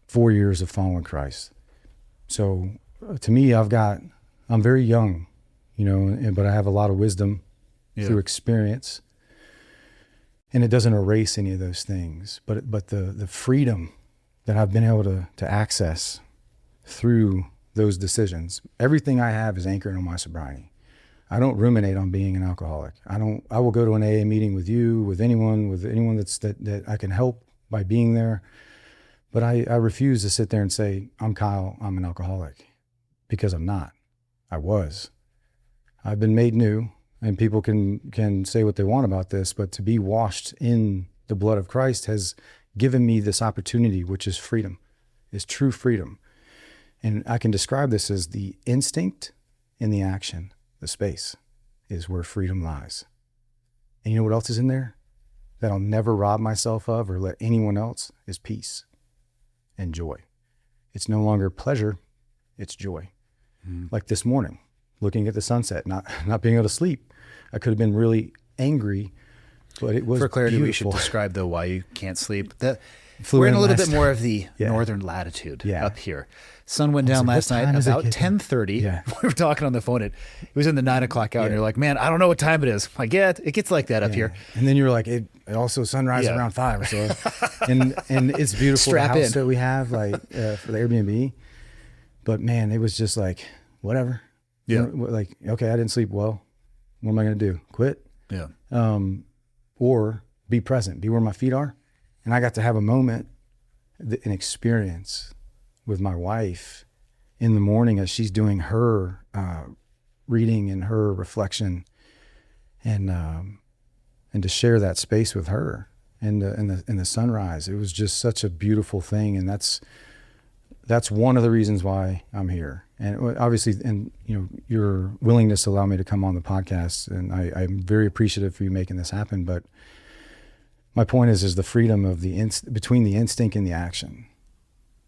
4 years of following Christ. So to me, I'm very young, but I have a lot of wisdom through experience. And it doesn't erase any of those things, but the freedom that I've been able to access through those decisions, everything I have is anchored on my sobriety. I don't ruminate on being an alcoholic. I will go to an AA meeting with you, with anyone that I can help by being there. But I refuse to sit there and say, I'm Kyle, I'm an alcoholic, because I'm not. I was. I've been made new, and people can say what they want about this, but to be washed in the blood of Christ has given me this opportunity, which is freedom, is true freedom. And I can describe this as the instinct in the action. The space is where freedom lies. And you know what else is in there that I'll never rob myself of or let anyone else? Is peace and joy. It's no longer pleasure, it's joy. Like this morning, looking at the sunset, not being able to sleep. I could have been really angry, but it was For clarity, beautiful. we should describe, though, why you can't sleep. Flew We're in in a little last bit more of the Yeah. northern latitude Yeah. up here. Sun went down like, last what night time is it about getting? 10:30. Yeah. We were talking on the phone. It was in the 9 o'clock hour, and you're like, man, I don't know what time it is. I get it gets like that up here. And then you're like, it also sunrise Yeah. around 5 or so. and it's beautiful, Strap the house in. that we have, for the Airbnb. But man, it was just like, whatever. Yeah. Like, okay, I didn't sleep well. What am I going to do? Quit? Yeah. Or be present, be where my feet are. And I got to have a moment, an experience with my wife in the morning as she's doing her reading and her reflection, and to share that space with her and the sunrise. It was just such a beautiful thing, and that's one of the reasons why I'm here. And obviously, and your willingness to allow me to come on the podcast, and I'm very appreciative for you making this happen. But my point is the freedom of between the instinct and the action.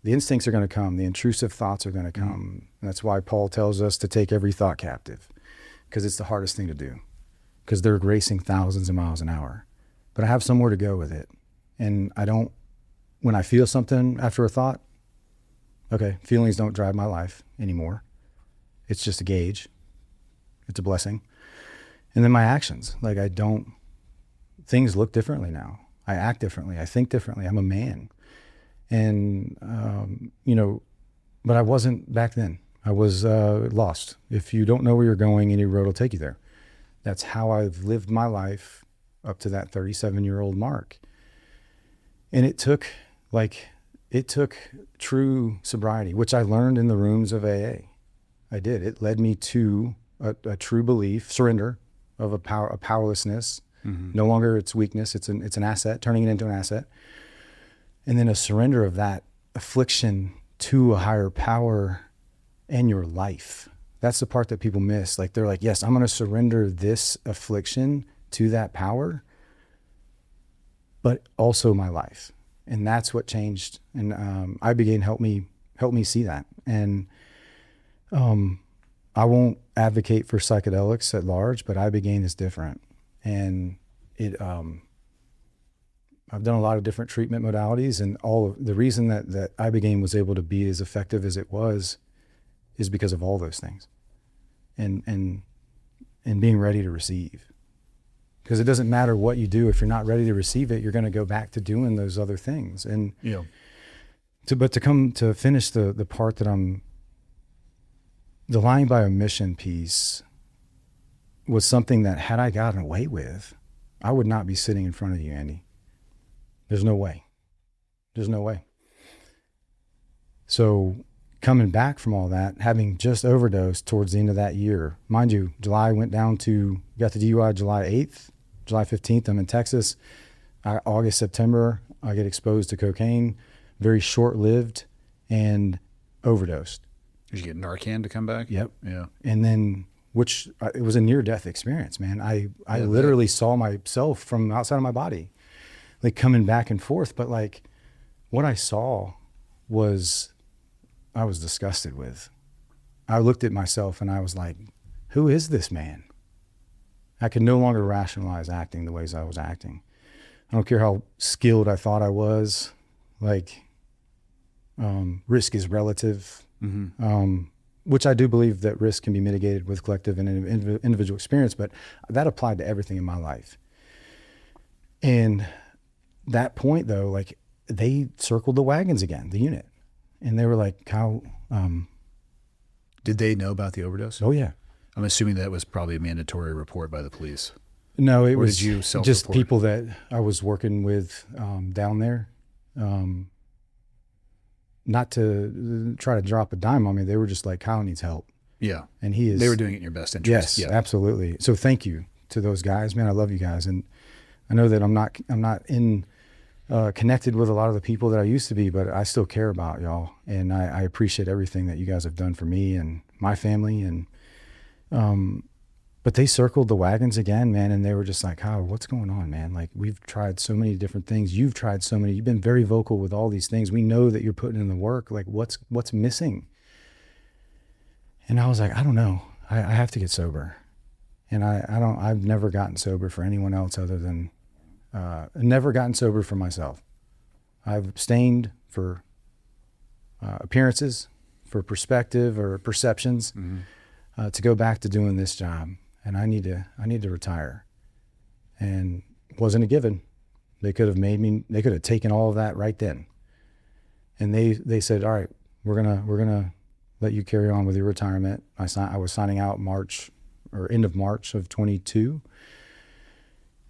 The instincts are going to come. The intrusive thoughts are going to come. And that's why Paul tells us to take every thought captive, because it's the hardest thing to do, because they're racing thousands of miles an hour. But I have somewhere to go with it. And when I feel something after a thought, okay, feelings don't drive my life anymore. It's just a gauge. It's a blessing. And then my actions, things look differently now. I act differently. I think differently. I'm a man. And, but I wasn't back then. I was lost. If you don't know where you're going, any road will take you there. That's how I've lived my life up to that 37-year-old mark. And it took true sobriety, which I learned in the rooms of AA. I did. It led me to a true belief, surrender of a powerlessness. Mm-hmm. No longer its weakness. It's an asset, turning it into an asset. And then a surrender of that affliction to a higher power and your life. That's the part that people miss. Like, they're like, yes, I'm going to surrender this affliction to that power, but also my life. And that's what changed. And Ibogaine helped me see that. And I won't advocate for psychedelics at large, but Ibogaine is different. And I've done a lot of different treatment modalities, and the reason that Ibogaine was able to be as effective as it was is because of all those things, and being ready to receive. Because it doesn't matter what you do, if you're not ready to receive it, you're going to go back to doing those other things. And to finish the part that the lying by omission piece was something that, had I gotten away with, I would not be sitting in front of you, Andy. There's no way. There's no way. So coming back from all that, having just overdosed towards the end of that year, mind you, July got the DUI July 8th, July 15th, I'm in Texas. August, September, I get exposed to cocaine, very short-lived, and overdosed. Did you get Narcan to come back? Yep. Yeah. And then, it was a near-death experience, man. I literally saw myself from outside of my body, like coming back and forth. But like, what I saw was, I was disgusted with. I looked at myself and I was like, who is this man? I could no longer rationalize acting the ways I was acting. I don't care how skilled I thought I was. Like, risk is relative, which I do believe that risk can be mitigated with collective and individual experience, but that applied to everything in my life. And that point though, like, they circled the wagons again, the unit. And they were like, Kyle, did they know about the overdose? oh yeah. I'm assuming that was probably a mandatory report by the police. No, it Or was did you just self-report? people that I was working with down there. Not to try to drop a dime on me. They were just like, Kyle needs help. Yeah. And he is. They were doing it in your best interest. Yes, Yeah. absolutely. So thank you to those guys, man. I love you guys. And I know that I'm not connected with a lot of the people that I used to be, but I still care about y'all. And I appreciate everything that you guys have done for me and my family. And, but they circled the wagons again, man. And they were just like, Kyle, what's going on, man? Like, we've tried so many different things. You've tried so many, you've been very vocal with all these things. We know that you're putting in the work. Like, what's missing? And I was like, I don't know. I have to get sober. And I've never gotten sober for anyone else other than, never gotten sober for myself. I've abstained for appearances, for perspective or perceptions, to go back to doing this job. And I need to retire. And it wasn't a given. They could have taken all of that right then. And they said, all right, we're gonna let you carry on with your retirement. I was signing out end of March of 22.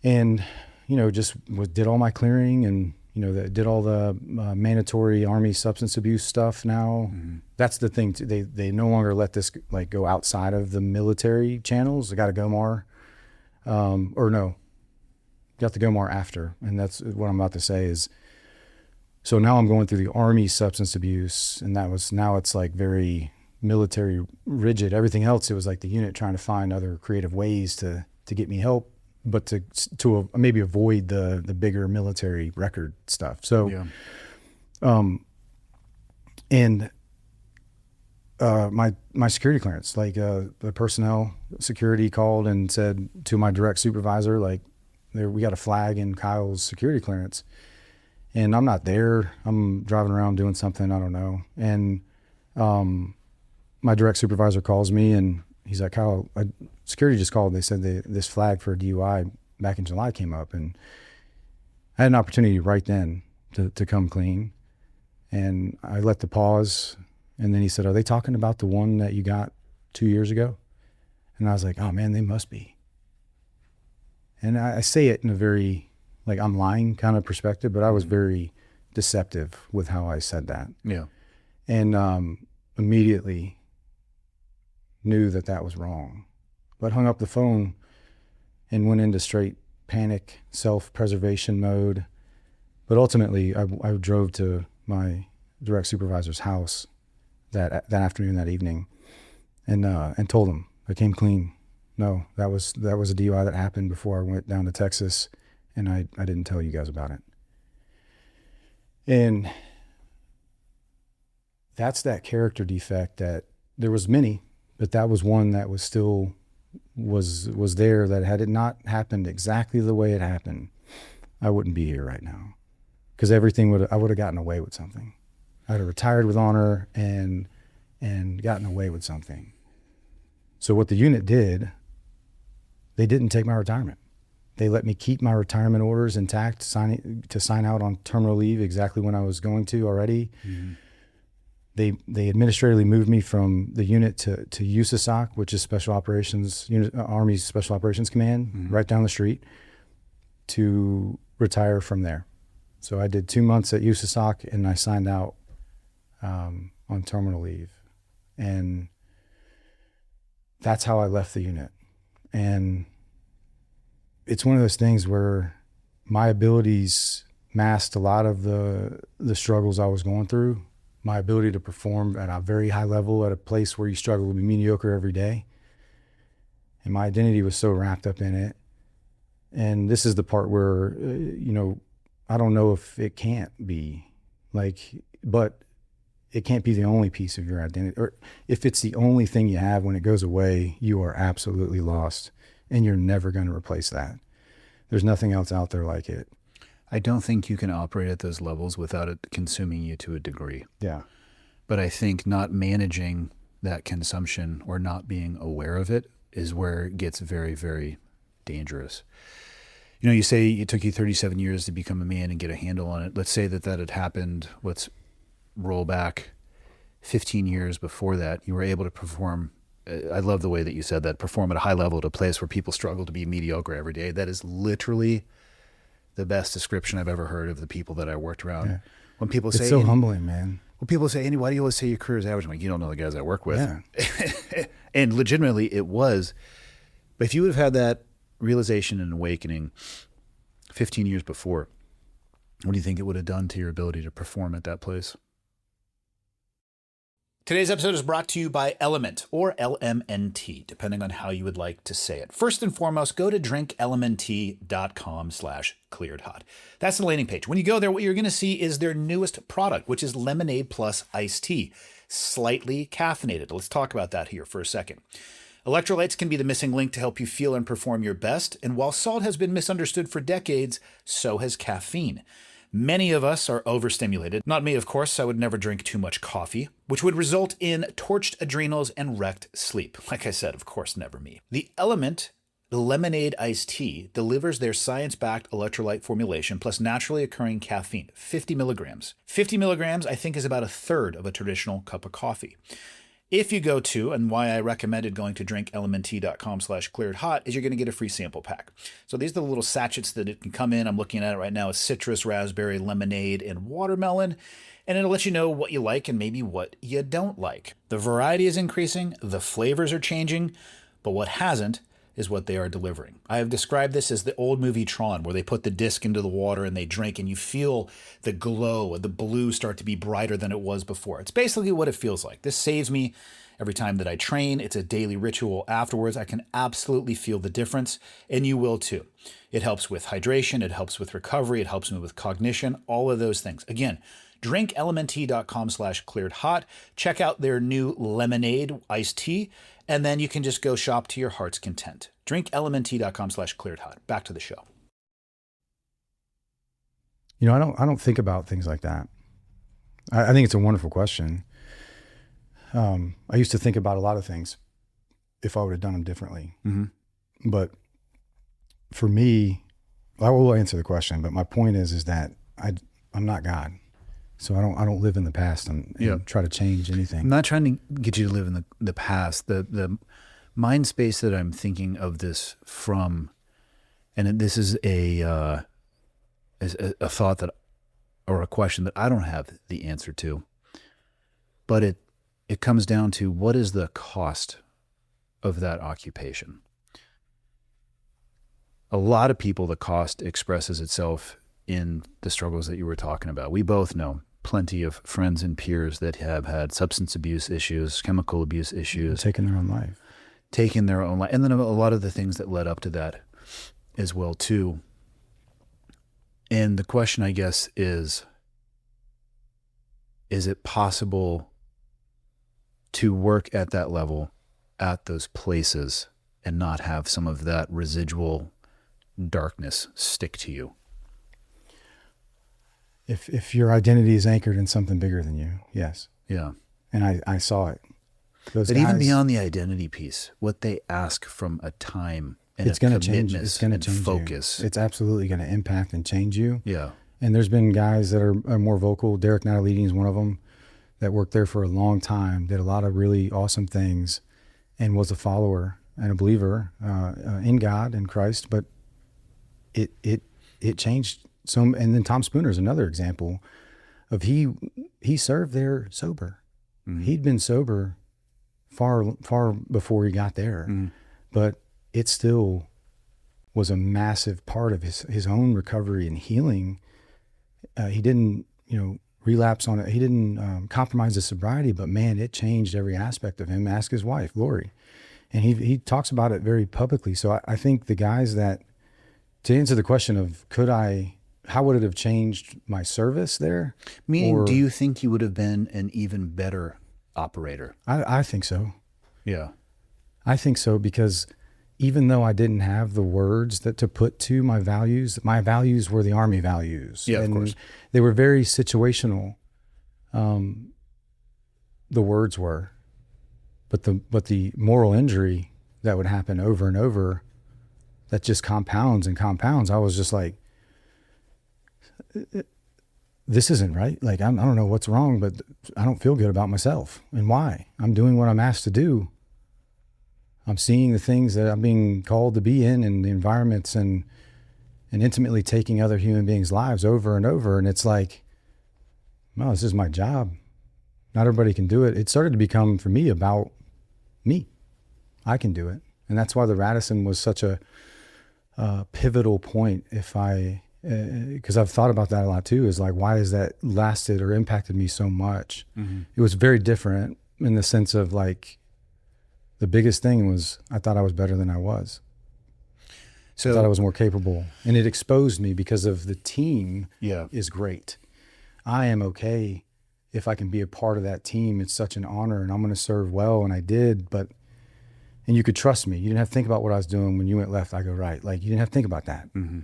And, just did all my clearing and, did all the mandatory Army substance abuse stuff now. That's the thing too. They no longer let this like go outside of the military channels. I got to go more, or no, got to go more after. And that's what I'm about to say is, so now I'm going through the Army substance abuse, and now it's like very military rigid. Everything else, it was like the unit trying to find other creative ways to get me help, but to maybe avoid the bigger military record stuff. So, yeah. And my security clearance, like the personnel security called and said to my direct supervisor, like, we got a flag in Kyle's security clearance. And I'm not there. I'm driving around doing something, I don't know. And my direct supervisor calls me and he's like, Kyle, security just called. They said this flag for a DUI back in July came up. And I had an opportunity right then to come clean. And I let the pause. And then he said, are they talking about the one that you got 2 years ago? And I was like, oh man, they must be. And I say it in a very, like, I'm lying kind of perspective, but I was very deceptive with how I said that. Yeah. And immediately knew that was wrong, but hung up the phone and went into straight panic, self-preservation mode. But ultimately, I drove to my direct supervisor's house that afternoon, that evening, and told him I came clean. No, that was a DUI that happened before I went down to Texas, and I didn't tell you guys about it. And that's that character defect that there was many, but that was one that was still was there, that had it not happened exactly the way it happened, I wouldn't be here right now. Because I would have gotten away with something. I'd have retired with honor and gotten away with something. So what the unit did, they didn't take my retirement. They let me keep my retirement orders intact, to sign out on terminal leave exactly when I was going to already. Mm-hmm. They administratively moved me from the unit to USASOC, which is Special Operations Unit, Army's Special Operations Command, mm-hmm. right down the street, to retire from there. So I did 2 months at USASOC, and I signed out on terminal leave, and that's how I left the unit. And it's one of those things where my abilities masked a lot of the struggles I was going through. My ability to perform at a very high level at a place where you struggle to be mediocre every day. And my identity was so wrapped up in it. And this is the part where, I don't know if it can't be but it can't be the only piece of your identity. Or if it's the only thing you have, when it goes away, you are absolutely lost and you're never going to replace that. There's nothing else out there like it. I don't think you can operate at those levels without it consuming you to a degree. Yeah. But I think not managing that consumption or not being aware of it is where it gets very, very dangerous. You say it took you 37 years to become a man and get a handle on it. Let's say that had happened. Let's roll back 15 years before that. You were able to perform. I love the way that you said that, perform at a high level at a place where people struggle to be mediocre every day. That is literally the best description I've ever heard of the people that I worked around. Yeah. When people say, it's so humbling, man. When people say, Andy, why do you always say your career is average? I'm like, you don't know the guys I work with. Yeah. And legitimately it was. But if you would have had that realization and awakening 15 years before, what do you think it would have done to your ability to perform at that place? Today's episode is brought to you by Element, or LMNT, depending on how you would like to say it. First and foremost, go to drinklmnt.com/clearedhot. That's the landing page. When you go there, what you're going to see is their newest product, which is lemonade plus iced tea, slightly caffeinated. Let's talk about that here for a second. Electrolytes can be the missing link to help you feel and perform your best. And while salt has been misunderstood for decades, so has caffeine. Many of us are overstimulated. Not me, of course. I would never drink too much coffee, which would result in torched adrenals and wrecked sleep. Like I said, of course, never me. The Element Lemonade Iced Tea delivers their science-backed electrolyte formulation plus naturally occurring caffeine, 50 milligrams. 50 milligrams, I think, is about a third of a traditional cup of coffee. If you go to, and why I recommended going to drinklmnt.com/clearedhot, is you're going to get a free sample pack. So these are the little sachets that it can come in. I'm looking at it right now. It's citrus, raspberry, lemonade, and watermelon. And it'll let you know what you like and maybe what you don't like. The variety is increasing. The flavors are changing. But what hasn't is what they are delivering. I have described this as the old movie Tron, where they put the disc into the water and they drink and you feel the glow of the blue start to be brighter than it was before. It's basically what it feels like. This saves me every time that I train. It's a daily ritual afterwards. I can absolutely feel the difference, and you will too. It helps with hydration. It helps with recovery. It helps me with cognition, all of those things. Again, drinklmnt.com/clearedhot. Check out their new lemonade iced tea, and then you can just go shop to your heart's content. drinklmnt.com/clearedhot. Back to the show. I don't think about things like that. I think it's a wonderful question. I used to think about a lot of things if I would have done them differently. Mm-hmm. But for me, I will answer the question, but my point is that I'm not God. So I don't live in the past and try to change anything. I'm not trying to get you to live in the past. The mind space that I'm thinking of this from, and this is a thought that, or a question that I don't have the answer to, but it comes down to, what is the cost of that occupation? A lot of people, the cost expresses itself in the struggles that you were talking about. We both know plenty of friends and peers that have had substance abuse issues, chemical abuse issues. Taking their own life. And then a lot of the things that led up to that as well too. And the question, I guess, is it possible to work at that level, at those places, and not have some of that residual darkness stick to you? If your identity is anchored in something bigger than you, yes. Yeah. And I saw it. But even beyond the identity piece, what they ask from a time and it's going to change. It's going to change focus. It's absolutely going to impact and change you. Yeah. And there's been guys that are more vocal. Derek Natalini is one of them, that worked there for a long time, did a lot of really awesome things, and was a follower and a believer in God and Christ. But it changed some. And then Tom Spooner is another example of he served there sober. Mm-hmm. He'd been sober far before he got there, but it still was a massive part of his own recovery and healing. He didn't, relapse on it. He didn't compromise his sobriety, but man, it changed every aspect of him. Ask his wife, Lori. And he talks about it very publicly. So I think the guys that, to answer the question of how would it have changed my service there? Meaning, do you think you would have been an even better operator? I think so. Yeah. I think so, because even though I didn't have the words to put to my values were the Army values. Yeah, and of course. They were very situational. The words were, but the moral injury that would happen over and over, that just compounds and compounds. I was just like, this isn't right. Like, I don't know what's wrong, but I don't feel good about myself. And why? I'm doing what I'm asked to do. I'm seeing the things that I'm being called to be in, and the environments, and intimately taking other human beings' lives over and over. And it's like, well, this is my job. Not everybody can do it. It started to become, for me, about me. I can do it. And that's why the Radisson was such a pivotal point. Because I've thought about that a lot too, is like, why has that lasted or impacted me so much? Mm-hmm. It was very different in the sense of, like, the biggest thing was I thought I was better than I was. So I thought I was more capable, and it exposed me because of the team. Yeah, is great. I am okay if I can be a part of that team. It's such an honor, and I'm going to serve well. And I did, and you could trust me. You didn't have to think about what I was doing. When you went left, I go right. Like, you didn't have to think about that. Mm-hmm.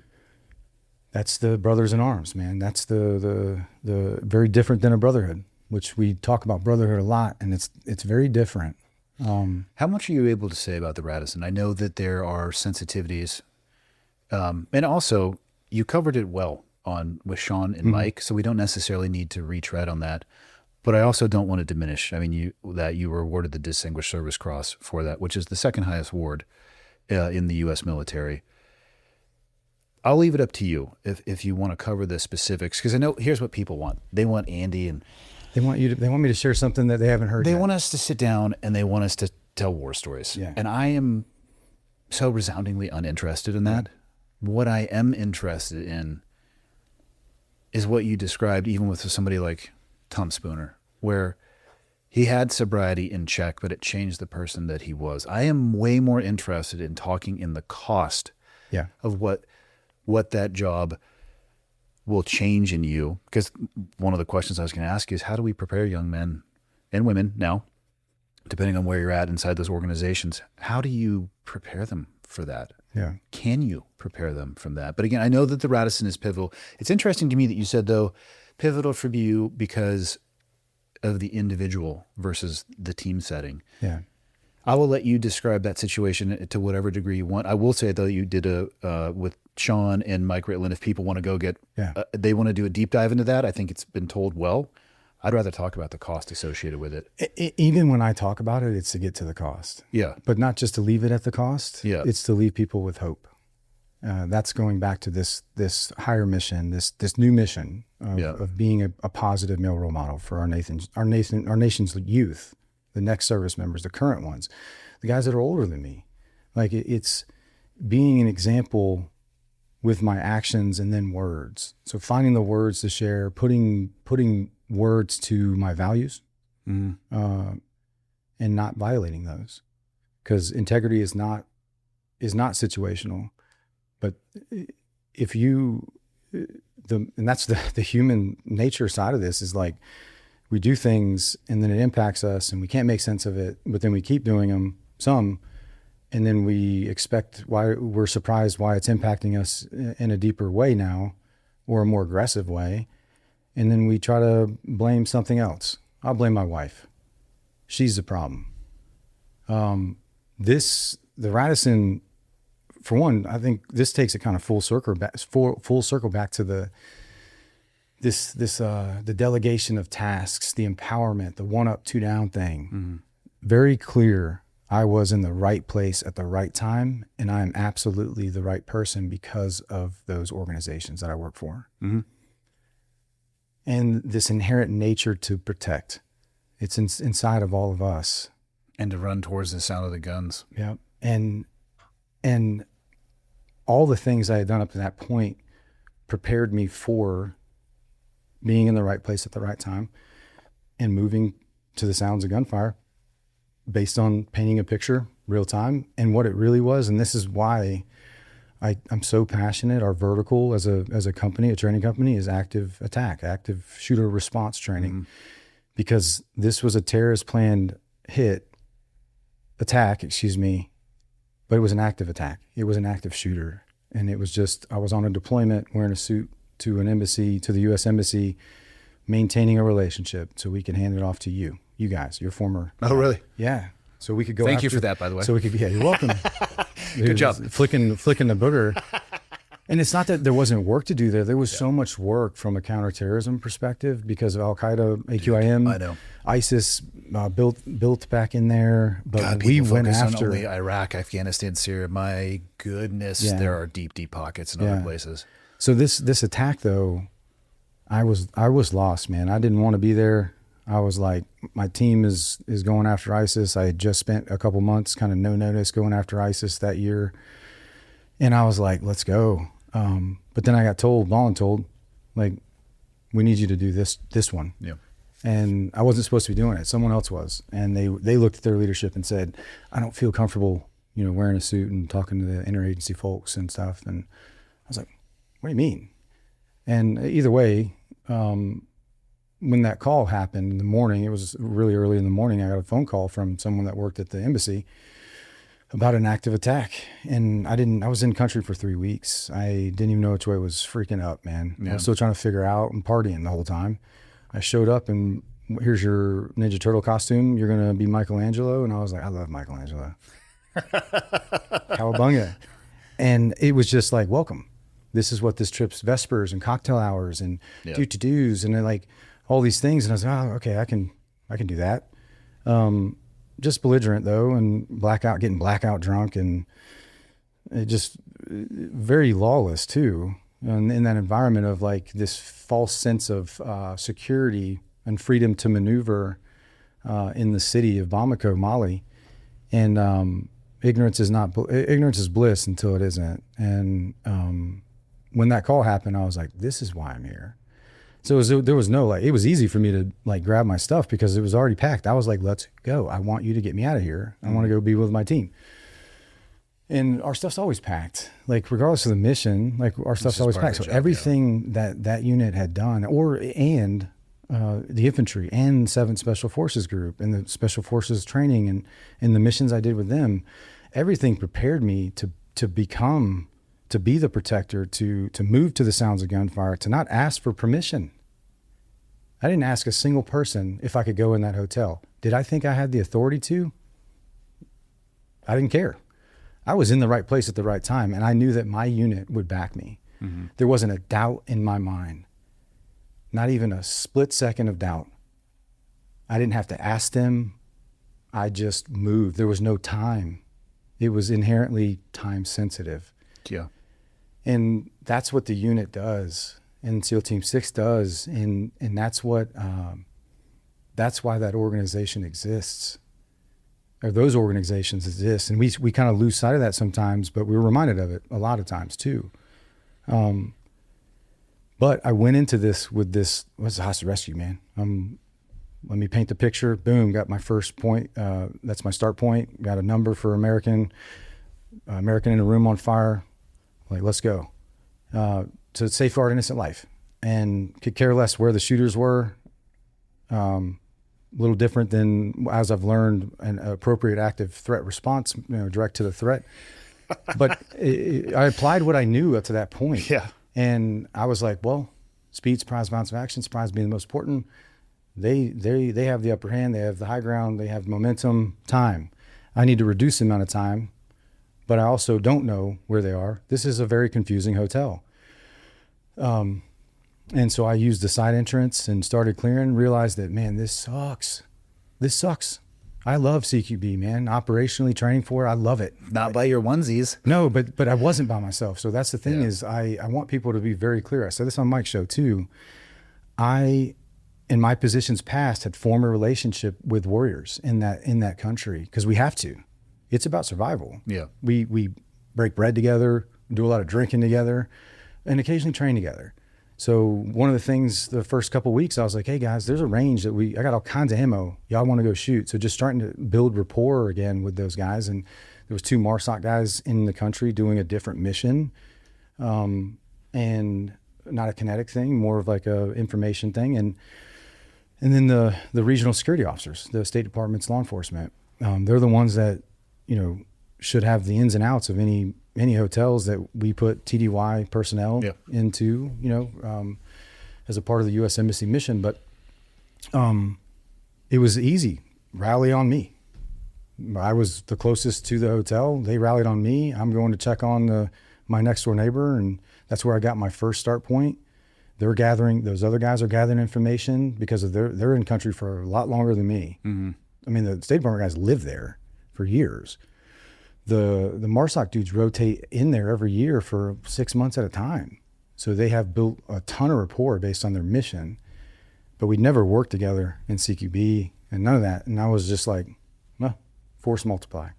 That's the brothers in arms, man. That's the very different than a brotherhood, which we talk about brotherhood a lot, and it's very different. How much are you able to say about the Radisson? I know that there are sensitivities, and also you covered it well with Sean and Mike, so we don't necessarily need to retread on that. But I also don't want to diminish. I mean, you were awarded the Distinguished Service Cross for that, which is the second highest award in the U.S. military. I'll leave it up to you if you want to cover the specifics, because I know here's what people want. They want Andy, and they want me to share something that they haven't heard They yet. want us to sit down, and they want us to tell war stories. Yeah. And I am so resoundingly uninterested in that. What I am interested in is what you described, even with somebody like Tom Spooner, where he had sobriety in check, but it changed the person that he was. I am way more interested in talking in the cost of what that job will change in you. Because one of the questions I was going to ask you is, how do we prepare young men and women now, depending on where you're at inside those organizations, how do you prepare them for that? Yeah. Can you prepare them from that? But again, I know that the Radisson is pivotal. It's interesting to me that you said, though, pivotal for you because of the individual versus the team setting. Yeah. I will let you describe that situation to whatever degree you want. I will say, though, you did with Sean and Mike Ritland. If people want to go they want to do a deep dive into that, I think it's been told well. I'd rather talk about the cost associated with it. Even when I talk about it, it's to get to the cost. Yeah. But not just to leave it at the cost. Yeah. It's to leave people with hope. That's going back to this higher mission, this new mission of being a positive male role model for our nation's youth, the next service members, the current ones, the guys that are older than me. Like, it's being an example with my actions and then words. So finding the words to share, putting words to my values, and not violating those, because integrity is not situational. But if you, and that's the human nature side of this, is like, we do things and then it impacts us and we can't make sense of it, but then we keep doing them and then we expect why we're surprised why it's impacting us in a deeper way now, or a more aggressive way. And then we try to blame something else. I'll blame my wife. She's the problem. The Radisson, for one, I think this takes it kind of full circle back to the delegation of tasks, the empowerment, the 1 up, 2 down thing. Mm-hmm. Very clear. I was in the right place at the right time, and I am absolutely the right person because of those organizations that I work for. Mm-hmm. And this inherent nature to protect. It's inside of all of us. And to run towards the sound of the guns. Yeah. And all the things I had done up to that point prepared me for being in the right place at the right time and moving to the sounds of gunfire based on painting a picture real time and what it really was. And this is why I'm so passionate. Our vertical as a company, a training company, is active attack, active shooter response training, because this was a terrorist planned attack, but it was an active attack. It was an active shooter. And it was just, I was on a deployment wearing a suit to an embassy, to the U.S. Embassy, maintaining a relationship so we can hand it off to you guys, your former. Oh, really? Yeah. So we could go. Thank you for that, by the way. So we could, yeah, you're welcome. Good job. Flicking the booger. And it's not that there wasn't work to do there. There was so much work from a counterterrorism perspective because of Al-Qaeda, AQIM, I know. ISIS built back in there. But God, we people went focus on after only Iraq, Afghanistan, Syria. My goodness, Yeah. there are deep, deep pockets in other places. So this attack though, I was lost, man. I didn't want to be there. I was like, my team is going after ISIS. I had just spent a couple months kind of no notice going after ISIS that year. And I was like, let's go. But then I got voluntold, like, we need you to do this one. Yeah. And I wasn't supposed to be doing it. Someone else was. And they looked at their leadership and said, I don't feel comfortable, wearing a suit and talking to the interagency folks and stuff. And I was like, what do you mean? And either way, when that call happened in the morning, it was really early in the morning, I got a phone call from someone that worked at the embassy about an active attack. And I was in country for 3 weeks. I didn't even know which way I was freaking up, man. Yeah. I was still trying to figure out and partying the whole time. I showed up and here's your Ninja Turtle costume. You're going to be Michelangelo. And I was like, I love Michelangelo. Cowabunga. And it was just like, welcome. This is what this trip's Vespers and cocktail hours and do-to-dos and like all these things. And I was like, oh, okay, I can do that. Just belligerent though, and getting blackout drunk, and it just very lawless too. And in that environment of like this false sense of security and freedom to maneuver in the city of Bamako, Mali. And ignorance is bliss until it isn't. And when that call happened, I was like, this is why I'm here. So there was no, like, it was easy for me to like grab my stuff because it was already packed. I was like, let's go. I want you to get me out of here. I want to go be with my team. And our stuff's always packed. Like, regardless of the mission, like our stuff's always packed. So everything that unit had done, and the infantry and 7th Special Forces Group and the Special Forces training and the missions I did with them, everything prepared me to be the protector, to move to the sounds of gunfire, to not ask for permission. I didn't ask a single person if I could go in that hotel. Did I think I had the authority to? I didn't care. I was in the right place at the right time, and I knew that my unit would back me. Mm-hmm. There wasn't a doubt in my mind, not even a split second of doubt. I didn't have to ask them. I just moved. There was no time. It was inherently time sensitive. Yeah. And that's what the unit does, and SEAL Team 6 does, and that's what that's why that organization exists, or those organizations exist. And we kind of lose sight of that sometimes, but we're reminded of it a lot of times too. But I went into this with this, what's a hostage rescue, man? Let me paint the picture. Boom, got my first point. That's my start point. Got a number for American in a room on fire. Like, let's go. To safeguard innocent life, and could care less where the shooters were. A little different than, as I've learned, an appropriate active threat response, direct to the threat. But I applied what I knew up to that point. Yeah. And I was like, well, speed, surprise, bounce of action, surprise being the most important. They have the upper hand. They have the high ground. They have momentum, time. I need to reduce the amount of time, but I also don't know where they are. This is a very confusing hotel. And so I used the side entrance and started clearing, realized that, man, this sucks. I love CQB, man. Operationally training for it, I love it. Not by your onesies. No, but I wasn't by myself. So that's the thing is I want people to be very clear. I said this on Mike's show too. I, in my positions past, had formed a relationship with warriors in that country, because we have to. It's about survival. Yeah. We break bread together. do a lot of drinking together, and occasionally train together. So one of the things, the first couple of weeks, I was like, hey guys, there's a range that I got all kinds of ammo. Y'all want to go shoot? So just starting to build rapport again with those guys. And there was 2 MARSOC guys in the country doing a different mission, and not a kinetic thing, more of like a information thing. And then the regional security officers, the State Department's law enforcement, they're the ones that, should have the ins and outs of any hotels that we put TDY personnel into, as a part of the U.S. Embassy mission. But it was easy. Rally on me. I was the closest to the hotel. They rallied on me. I'm going to check on my next door neighbor, and that's where I got my first start point. Those other guys are gathering information because they're in country for a lot longer than me. Mm-hmm. I mean, the State Department guys live there for years. The MARSOC dudes rotate in there every year for 6 months at a time. So they have built a ton of rapport based on their mission, but we'd never worked together in CQB and none of that. And I was just like, well, force multiply.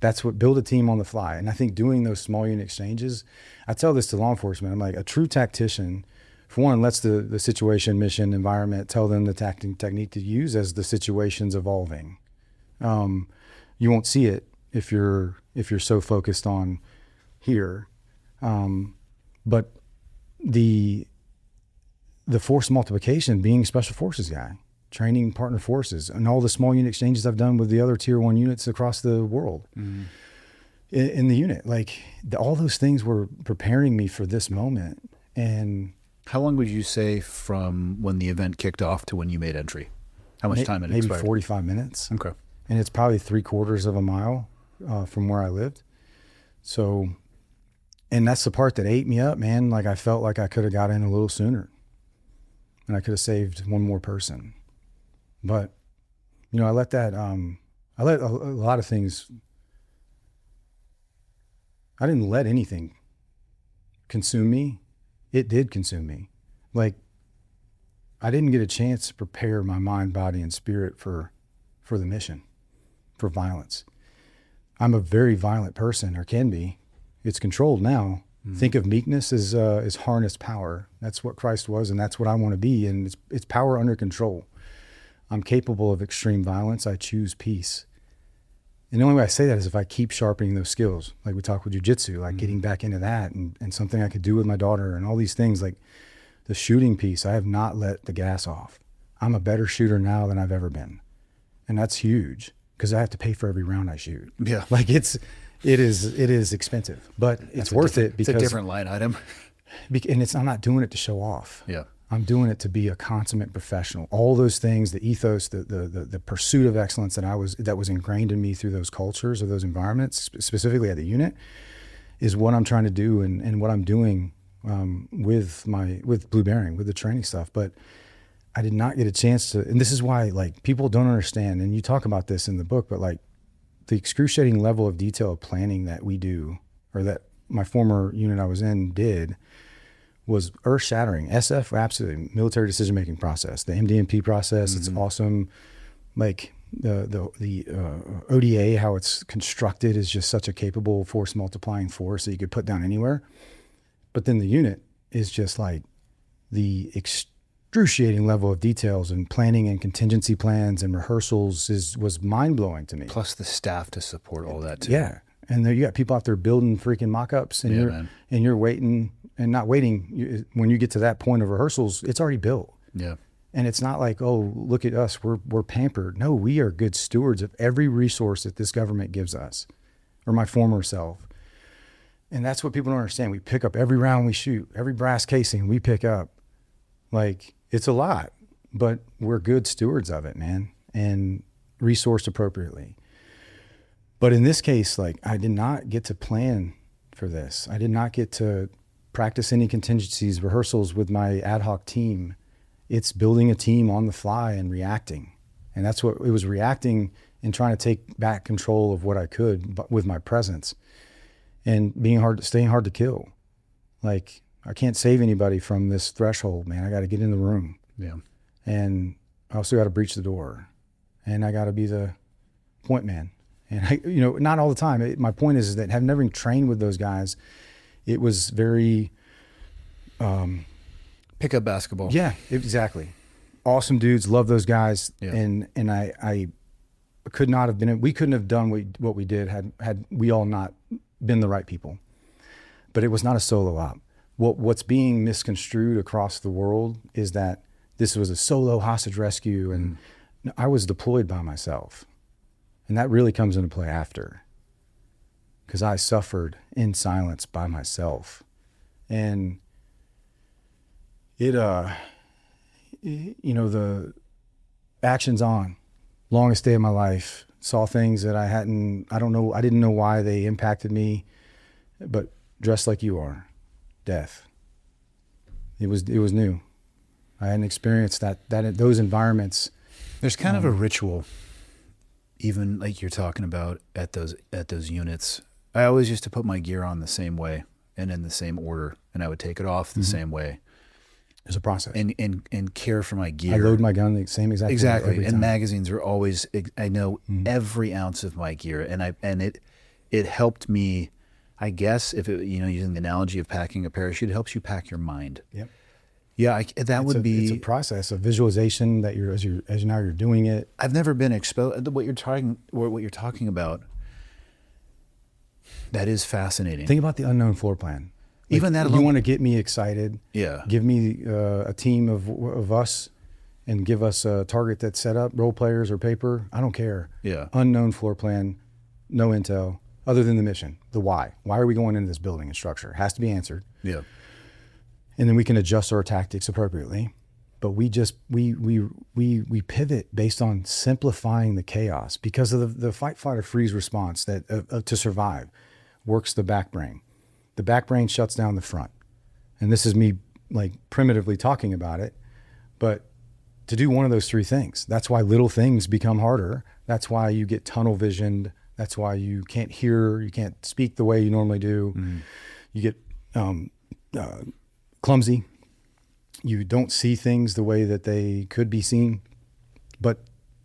That's what, build a team on the fly. And I think doing those small unit exchanges, I tell this to law enforcement, I'm like, a true tactician, for one, lets the situation, mission, environment tell them the technique to use as the situation's evolving. You won't see it if you're so focused on here. But the force multiplication, being a special forces guy, training partner forces, and all the small unit exchanges I've done with the other tier 1 units across the world in the unit, like all those things were preparing me for this moment. And how long would you say from when the event kicked off to when you made entry? How much time it maybe expired? 45 minutes. Okay. And it's probably 3/4 of a mile from where I lived. So, and that's the part that ate me up, man. Like I felt like I could have got in a little sooner and I could have saved one more person. But, I let that, I let a lot of things, I didn't let anything consume me. It did consume me. Like I didn't get a chance to prepare my mind, body, and spirit for the mission, for violence. I'm a very violent person, or can be. It's controlled now. Think of meekness as harnessed power. That's what Christ was, and that's what I want to be. And it's power under control. I'm capable of extreme violence. I choose peace. And the only way I say that is if I keep sharpening those skills, like we talk with jujitsu, like getting back into that, and something I could do with my daughter, and all these things, like the shooting piece. I have not let the gas off. I'm a better shooter now than I've ever been, and that's huge because I have to pay for every round I shoot. Yeah, like it is expensive, but it's worth it because it's a different line item. And I'm not doing it to show off. Yeah. I'm doing it to be a consummate professional. All those things, the ethos, the pursuit of excellence that was ingrained in me through those cultures or those environments, specifically at the unit, is what I'm trying to do and what I'm doing with Blu Bearing, with the training stuff. But I did not get a chance to, and this is why like people don't understand, and you talk about this in the book, but like the excruciating level of detail of planning that we do, or that my former unit I was in did, was earth-shattering. SF, absolutely, military decision-making process. The MDMP process, it's awesome. Like the ODA, how it's constructed is just such a capable force-multiplying force that you could put down anywhere. But then the unit is just like the excruciating level of details and planning and contingency plans and rehearsals was mind-blowing to me. Plus the staff to support all that too. Yeah. And there you got people out there building freaking mock-ups, and you're waiting and not waiting. When you get to that point of rehearsals, it's already built. Yeah. And it's not like, oh, look at us, we're pampered. No, we are good stewards of every resource that this government gives us, or my former self. And that's what people don't understand. We pick up every round we shoot, every brass casing we pick up. Like, it's a lot, but we're good stewards of it, man, and resourced appropriately. But in this case, like, I did not get to plan for this. I did not get to practice any contingencies, rehearsals with my ad hoc team. It's building a team on the fly and reacting. And that's what it was, reacting and trying to take back control of what I could with my presence, and staying hard to kill. Like, I can't save anybody from this threshold, man. I got to get in the room. Yeah. And I also got to breach the door, and I got to be the point man. And not all the time. My point is that having never trained with those guys It was very, Pickup basketball. yeah, exactly. Awesome dudes. Love those guys. Yeah. And I could not have been, we couldn't have done what we did had we all not been the right people. But it was not a solo op. What's being misconstrued across the world is that this was a solo hostage rescue, and I was deployed by myself. And that really comes into play after, because I suffered in silence by myself. And it, you know, the actions on, longest day of my life, saw things that I didn't know why they impacted me, but dressed like you are, death. It was new. I hadn't experienced those environments. There's kind of a ritual, even like you're talking about at those units. I always used to put my gear on the same way and in the same order, and I would take it off the same way. There's a process. And care for my gear. I load my gun the same exact way every And time. magazines are always. I know every ounce of my gear, and it helped me. I guess if it, using the analogy of packing a parachute, it helps you pack your mind. Yep. Yeah, it's a process of visualization that now you're doing it. I've never been exposed. What you're talking about. That is fascinating. Think about the unknown floor plan. Even that alone, you want to get me excited. Yeah. Give me a team of us, and give us a target that's set up, role players or paper. I don't care. Yeah. Unknown floor plan, no intel other than the mission, the why. Why are we going into this building and structure? It has to be answered. Yeah. And then we can adjust our tactics appropriately. But we pivot based on simplifying the chaos because of the fight, flight, or freeze response that to survive works the back brain. The back brain shuts down the front. And this is me like primitively talking about it, but to do one of those three things, that's why little things become harder. That's why you get tunnel visioned. That's why you can't hear, you can't speak the way you normally do. You get clumsy. You don't see things the way that they could be seen. But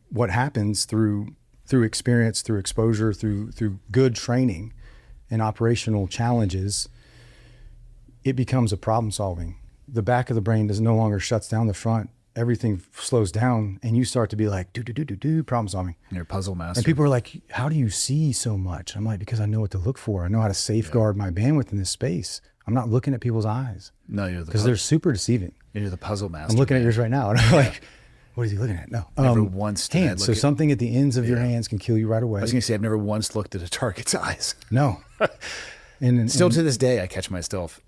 what happens through experience, through exposure, through good training and operational challenges, it becomes a problem solving. The back of the brain no longer shuts down the front. Everything slows down, and you start to be like, do, problem solving. You're a puzzle master. And people are like, how do you see so much? I'm like, because I know what to look for. I know how to safeguard my bandwidth in this space. I'm not looking at people's eyes. No, you're because they're super deceiving. You're the puzzle master. I'm looking at yours right now, and I'm like, what is he looking at? No, never once did hands. So something at the ends of your hands can kill you right away. I was gonna say I've never once looked at a target's eyes. No, and still to this day, I catch myself.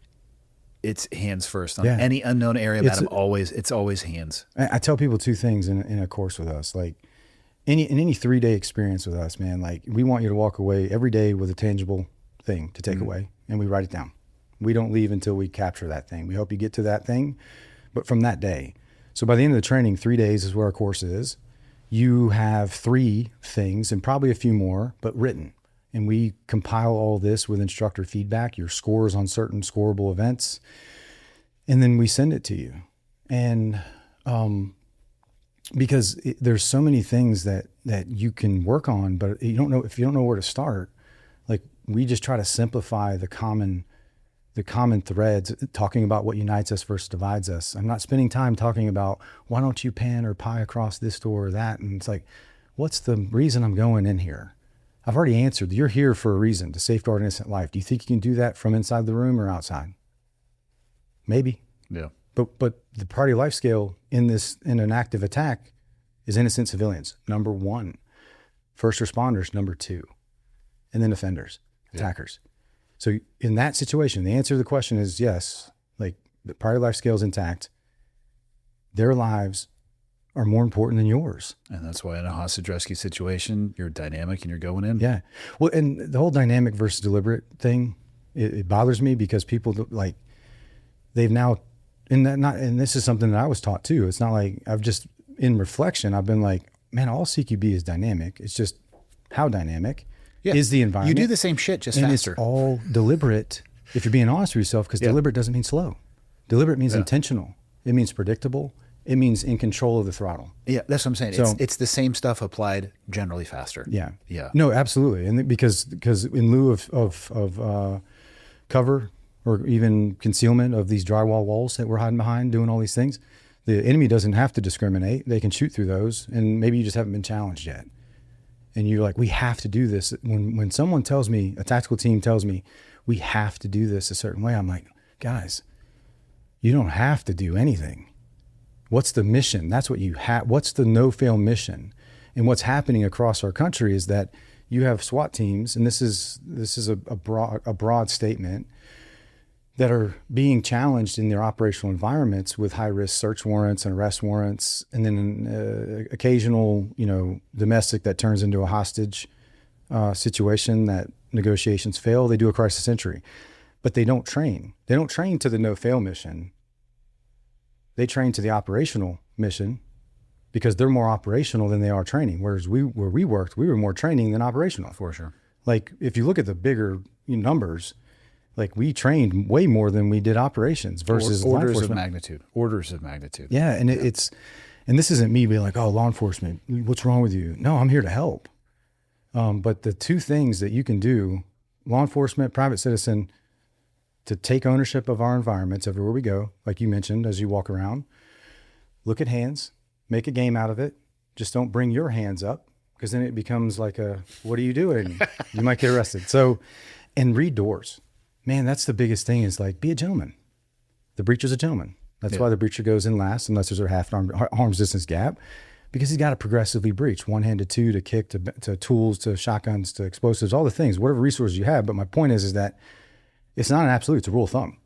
It's hands first on any unknown area. It's always hands. I tell people two things in a course with us. Like in any 3-day experience with us, man, like we want you to walk away every day with a tangible thing to take away, and we write it down. We don't leave until we capture that thing. We hope you get to that thing, but from that day. So by the end of the training, 3 days is where our course is. You have 3 things and probably a few more, but written. And we compile all this with instructor feedback, your scores on certain scoreable events, and then we send it to you. And because there's so many things that you can work on, but if you don't know where to start, like we just try to simplify the common threads, talking about what unites us versus divides us. I'm not spending time talking about why don't you pan or pie across this door or that. And it's like, what's the reason I'm going in here? I've already answered. You're here for a reason, to safeguard innocent life. Do you think you can do that from inside the room or outside? Maybe. Yeah. But the priority of life scale in an active attack is innocent civilians, number 1. First responders, number 2. And then offenders, attackers. So in that situation, the answer to the question is yes, like the priority life scale is intact. Their lives are more important than yours. And that's why in a hostage rescue situation, you're dynamic and you're going in. Yeah. Well, and the whole dynamic versus deliberate thing, it bothers me because people like, they've now, and this is something that I was taught too. It's not like in reflection, I've been like, man, all CQB is dynamic. It's just how dynamic is the environment. You do the same shit, just and faster. It's all deliberate if you're being honest with yourself, because deliberate doesn't mean slow. Deliberate means intentional. It means predictable. It means in control of the throttle. Yeah, that's what I'm saying. So, it's the same stuff applied generally faster. Yeah. Yeah. No, absolutely. And because in lieu of cover, or even concealment of these drywall walls that we're hiding behind, doing all these things. The enemy doesn't have to discriminate. They can shoot through those, and maybe you just haven't been challenged yet. And you're like, we have to do this. When someone tells me, a tactical team tells me, we have to do this a certain way, I'm like, guys, you don't have to do anything. What's the mission? That's what you have. What's the no-fail mission? And what's happening across our country is that you have SWAT teams, and this is a broad statement, that are being challenged in their operational environments with high-risk search warrants and arrest warrants, and then occasional, domestic that turns into a hostage situation that negotiations fail. They do a crisis entry, but they don't train. They don't train to the no-fail mission. They train to the operational mission because they're more operational than they are training. Whereas where we worked, we were more training than operational. For sure. Like if you look at the bigger numbers, like we trained way more than we did operations versus law orders of enforcement. magnitude. Yeah. And and this isn't me being like, oh, law enforcement, what's wrong with you? No, I'm here to help. But the two things that you can do, law enforcement, private citizen, to take ownership of our environments everywhere we go, like you mentioned, as you walk around, look at hands, make a game out of it. Just don't bring your hands up, because then it becomes like what are you doing? You might get arrested. So, and read doors. Man, that's the biggest thing, is like, be a gentleman. The breacher's a gentleman. That's why the breacher goes in last, unless there's a half arm's distance gap, because he's got to progressively breach, 1-handed, 2 to kick, to tools, to shotguns, to explosives, all the things, whatever resources you have. But my point is that it's not an absolute, it's a rule of thumb.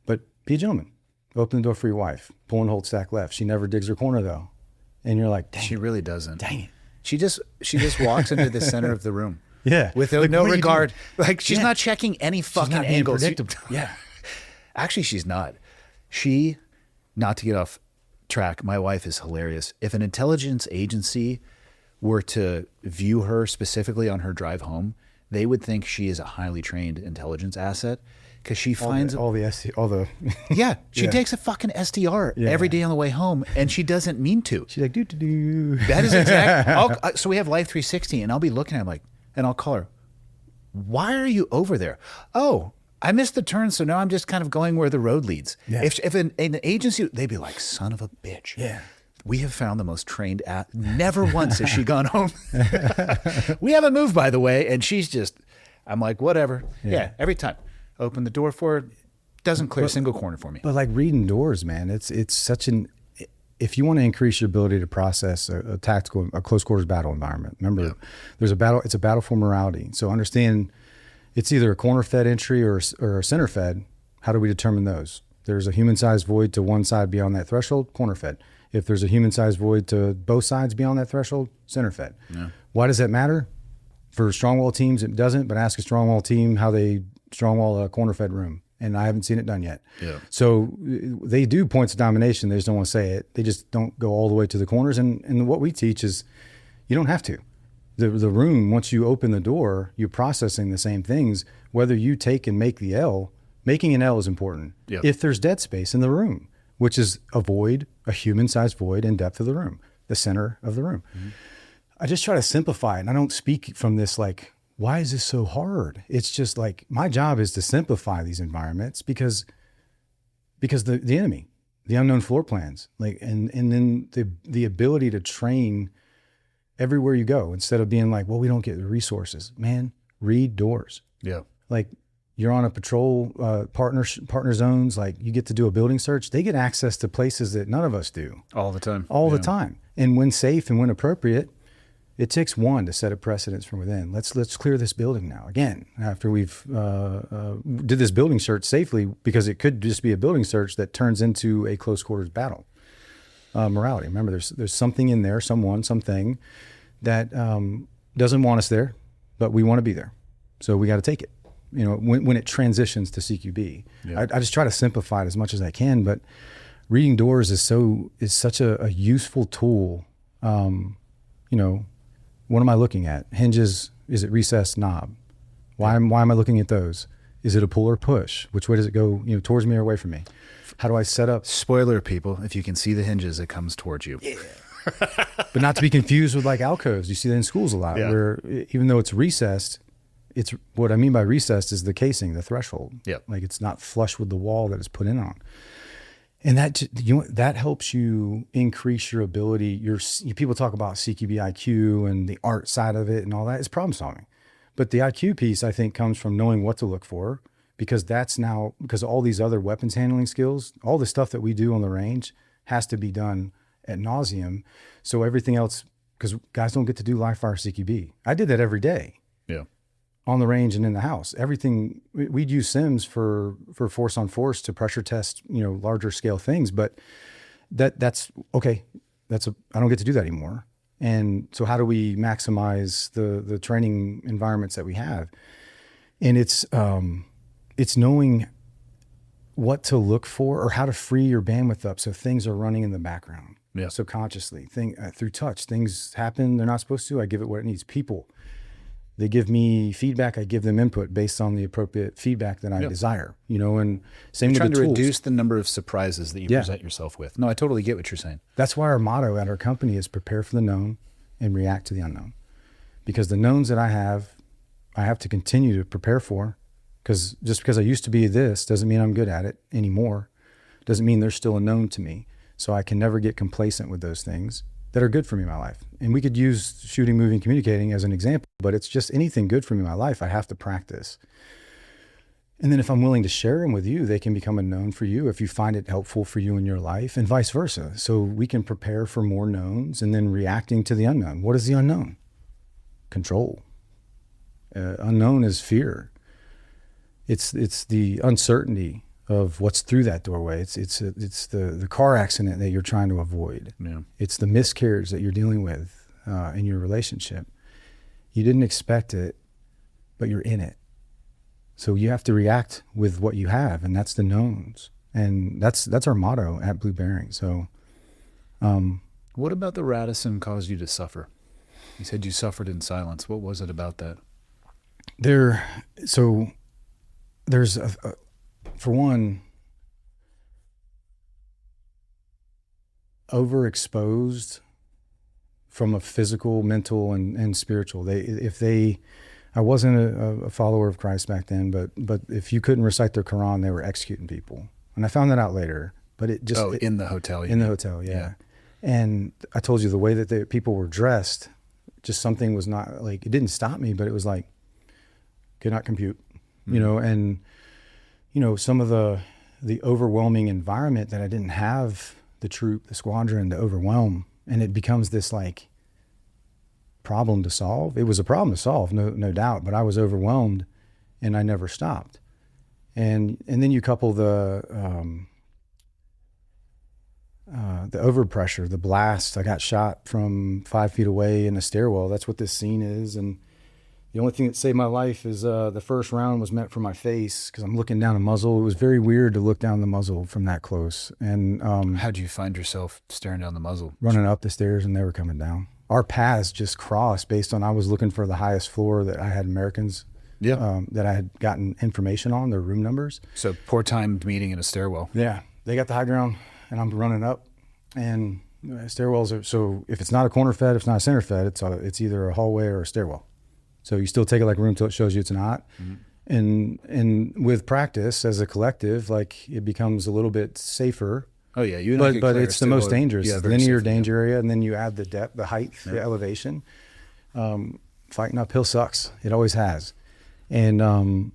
But be a gentleman. Open the door for your wife. Pull and hold, stack left. She never digs her corner though. And you're like, dang, she really doesn't. Dang it. She just walks into the center of the room. Yeah. With like, no regard. Like she's not checking any She's fucking not being angles. predictable. Yeah. Actually, she's not. She, not to get off track, my wife is hilarious. If an intelligence agency were to view her specifically on her drive home, they would think she is a highly trained intelligence asset, because she finds yeah, she takes a fucking SDR every day on the way home, and she doesn't mean to. She's like, do. That is exactly. So we have Life 360, and I'll be looking at him like, and I'll call her, why are you over there? Oh, I missed the turn, so now I'm just kind of going where the road leads. Yeah. If an agency, they'd be like, son of a bitch. Yeah. We have found the most trained never once has she gone home. We haven't moved, by the way, and she's just, I'm like, whatever. Yeah, every time. Open the door for her, doesn't clear a single corner for me. But like reading doors, man, it's such if you want to increase your ability to process a tactical, a close quarters battle environment, remember, there's a battle, it's a battle for morality. So understand, it's either a corner fed entry or a center fed. How do we determine those? There's a human sized void to one side beyond that threshold, corner fed. If there's a human sized void to both sides beyond that threshold, center fed. Yeah. Why does that matter? For strong wall teams, it doesn't, but ask a strong wall team how they strong wall a corner fed room. And I haven't seen it done yet. Yeah. So they do points of domination. They just don't want to say it. They just don't go all the way to the corners. And what we teach is you don't have to. The room, once you open the door, you're processing the same things. Whether you take and make the L, making an L is important. Yep. If there's dead space in the room, which is a void, a human-sized void in depth of the room, the center of the room. Mm-hmm. I just try to simplify it. And I don't speak from this like, why is this so hard? It's just like, my job is to simplify these environments because the enemy, the unknown floor plans, like, and then the ability to train everywhere you go, instead of being like, well, we don't get the resources, man, read doors. Yeah. Like you're on a patrol, partner zones, like you get to do a building search. They get access to places that none of us do. All the time. All the time. And when safe and when appropriate, it takes one to set a precedence from within. Let's clear this building now. Again, after we've did this building search safely, because it could just be a building search that turns into a close quarters battle. Morality. Remember, there's something in there, something that doesn't want us there, but we want to be there. So we got to take it. You know, when it transitions to CQB, I just try to simplify it as much as I can. But reading doors is such a useful tool. You know. What am I looking at? Hinges, is it recessed knob? Why am I looking at those? Is it a pull or push? Which way does it go, towards me or away from me? How do I set up? Spoiler, people, if you can see the hinges, it comes towards you. Yeah. But not to be confused with like alcoves. You see that in schools a lot, where even though it's recessed, It's what I mean by recessed is the casing, the threshold. Yeah. Like it's not flush with the wall that it's put in on. And that helps you increase your ability. People talk about CQB IQ and the art side of it and all that. It's problem solving. But the IQ piece, I think, comes from knowing what to look for, because because all these other weapons handling skills, all the stuff that we do on the range has to be done ad nauseum. So everything else, because guys don't get to do live fire CQB. I did that every day. Yeah. On the range and in the house. Everything, we'd use sims for force on force to pressure test, larger scale things, but that's okay. I don't get to do that anymore. And so how do we maximize the training environments that we have? And it's knowing what to look for or how to free your bandwidth up so things are running in the background. Yeah. Subconsciously, through touch, things happen. They're not supposed to. I give it what it needs. People, they give me feedback. I give them input based on the appropriate feedback that I desire, and same with the tools. Trying to reduce the number of surprises that you present yourself with. No, I totally get what you're saying. That's why our motto at our company is prepare for the known and react to the unknown, because the knowns that I have to continue to prepare for, because just because I used to be this doesn't mean I'm good at it anymore. Doesn't mean there's still a known to me. So I can never get complacent with those things that are good for me in my life. And we could use shooting, moving, communicating as an example, but it's just anything good for me in my life, I have to practice. And then if I'm willing to share them with you, they can become a known for you if you find it helpful for you in your life, and vice versa. So we can prepare for more knowns and then reacting to the unknown. What is the unknown? Control. Unknown is fear. It's the uncertainty of what's through that doorway. It's the car accident that you're trying to avoid. Yeah. It's the miscarriage that you're dealing with in your relationship. You didn't expect it, but you're in it. So you have to react with what you have, and that's the knowns. And that's our motto at Blu Bearing. So, what about the Radisson caused you to suffer? You said you suffered in silence. What was it about that? There's for one, overexposed from a physical, mental, and spiritual. I wasn't a follower of Christ back then, but if you couldn't recite the Quran, they were executing people. And I found that out later. But in the hotel. In the hotel, yeah. And I told you the way that the people were dressed, just something was not like, it didn't stop me, but it was like, could not compute, and some of the overwhelming environment that I didn't have the troop, the squadron to overwhelm, and it becomes this like problem to solve. It was a problem to solve, no doubt, but I was overwhelmed and I never stopped. And then you couple the overpressure, the blast. I got shot from 5 feet away in a stairwell. That's what this scene is. And the only thing that saved my life is the first round was meant for my face because I'm looking down a muzzle. It was very weird to look down the muzzle from that close. And how'd you find yourself staring down the muzzle? Running up the stairs and they were coming down. Our paths just crossed based on I was looking for the highest floor that I had Americans that I had gotten information on, their room numbers. So poor timed meeting in a stairwell. Yeah. They got the high ground and I'm running up, and stairwells are, so if it's not a corner fed, if it's not a center fed, it's either a hallway or a stairwell. So you still take it like a room till it shows you it's not. Mm-hmm. And with practice as a collective, like it becomes a little bit safer. Oh yeah, but it's the most dangerous, linear danger area, and then you add the depth, the height, the elevation. Fighting uphill sucks. It always has. And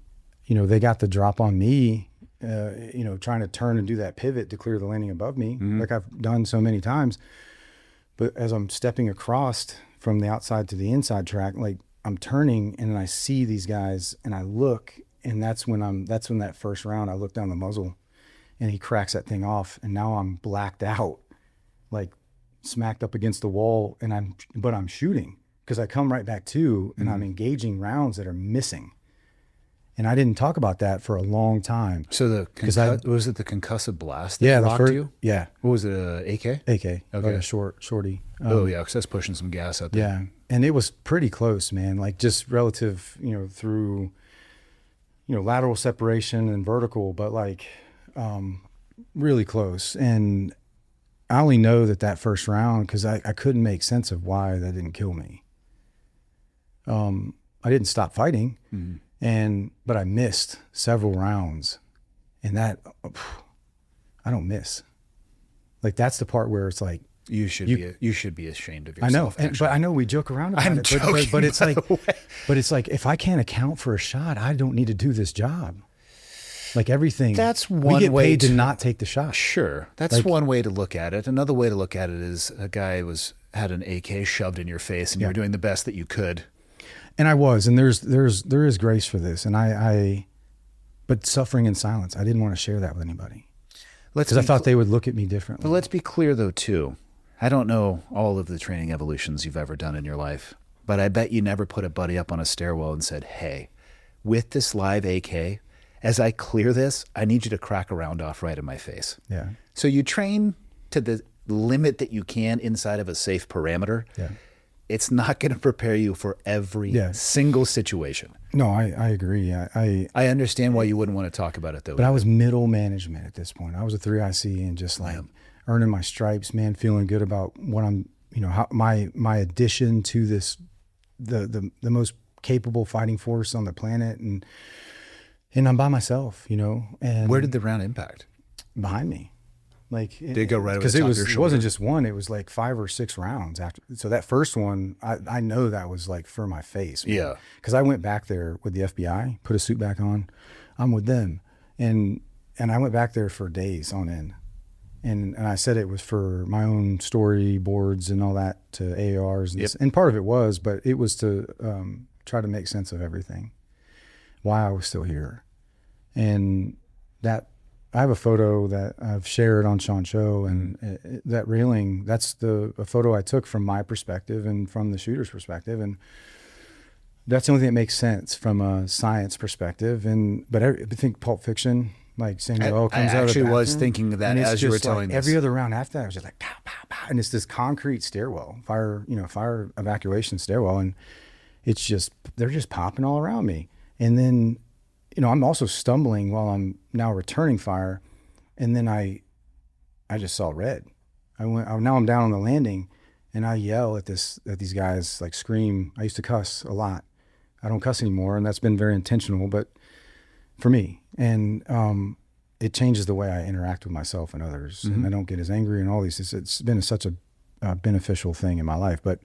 they got the drop on me, trying to turn and do that pivot to clear the landing above me, like I've done so many times. But as I'm stepping across from the outside to the inside track, like I'm turning and I see these guys and I look, and that's when that first round I look down the muzzle and he cracks that thing off, and now I'm blacked out, like smacked up against the wall, and I'm shooting because I come right back to, and I'm engaging rounds that are missing. And I didn't talk about that for a long time. So was it the concussive blast that rocked you? Yeah. What was it, AK? AK. Okay. Like a shorty. Because that's pushing some gas out there. Yeah. And it was pretty close, man. Like just relative, through, lateral separation and vertical, but like really close. And I only know that first round because I couldn't make sense of why that didn't kill me. didn't stop fighting, but I missed several rounds, and that I don't miss. Like that's the part where it's like you should be ashamed of yourself. I know, but I know we joke around about I'm it, joking, but it's like, if I can't account for a shot, I don't need to do this job. Like everything, that's one we get way paid to not take the shot. Sure, that's one way to look at it. Another way to look at it is a guy had an AK shoved in your face, and you were doing the best that you could. And I was, and there is grace for this, and but suffering in silence. I didn't want to share that with anybody because I thought they would look at me differently. But let's be clear though too. I don't know all of the training evolutions you've ever done in your life, but I bet you never put a buddy up on a stairwell and said, "Hey, with this live AK, as I clear this, I need you to crack a round off right in my face." Yeah. So you train to the limit that you can inside of a safe parameter. Yeah. It's not going to prepare you for every single situation. No, I agree. I understand why you wouldn't want to talk about it though. But I was middle management at this point. I was a 3IC and just like earning my stripes, man, feeling good about what I'm, how my addition to this, the most capable fighting force on the planet, and I'm by myself, And where did the round impact? Behind me. Like did it go right over the because top of your shoulder? It wasn't just one, it was like 5 or 6 rounds after. So that first one, I know that was like for my face. Man. Yeah. Because I went back there with the FBI, put a suit back on. I'm with them. And I went back there for days on end. And I said it was for my own storyboards and all that to ARs. And part of it was, but it was to try to make sense of everything. Why I was still here. And that, I have a photo that I've shared on Sean's show, and that railing, that's a photo I took from my perspective and from the shooter's perspective. And that's the only thing that makes sense from a science perspective. But I think Pulp Fiction, like Samuel L. comes out of the bathroom. I actually was thinking of that as you were telling this. Every other round after that, I was just like, pow, pow, pow. And it's this concrete stairwell, fire evacuation stairwell. And it's just, they're just popping all around me. And then, I'm also stumbling while I'm now returning fire. And then I just saw red. Now I'm down on the landing, and I yell at these guys, like scream. I used to cuss a lot. I don't cuss anymore, and that's been very intentional, but for me. And it changes the way I interact with myself and others. And I don't get as angry and all these. It's been such a beneficial thing in my life. But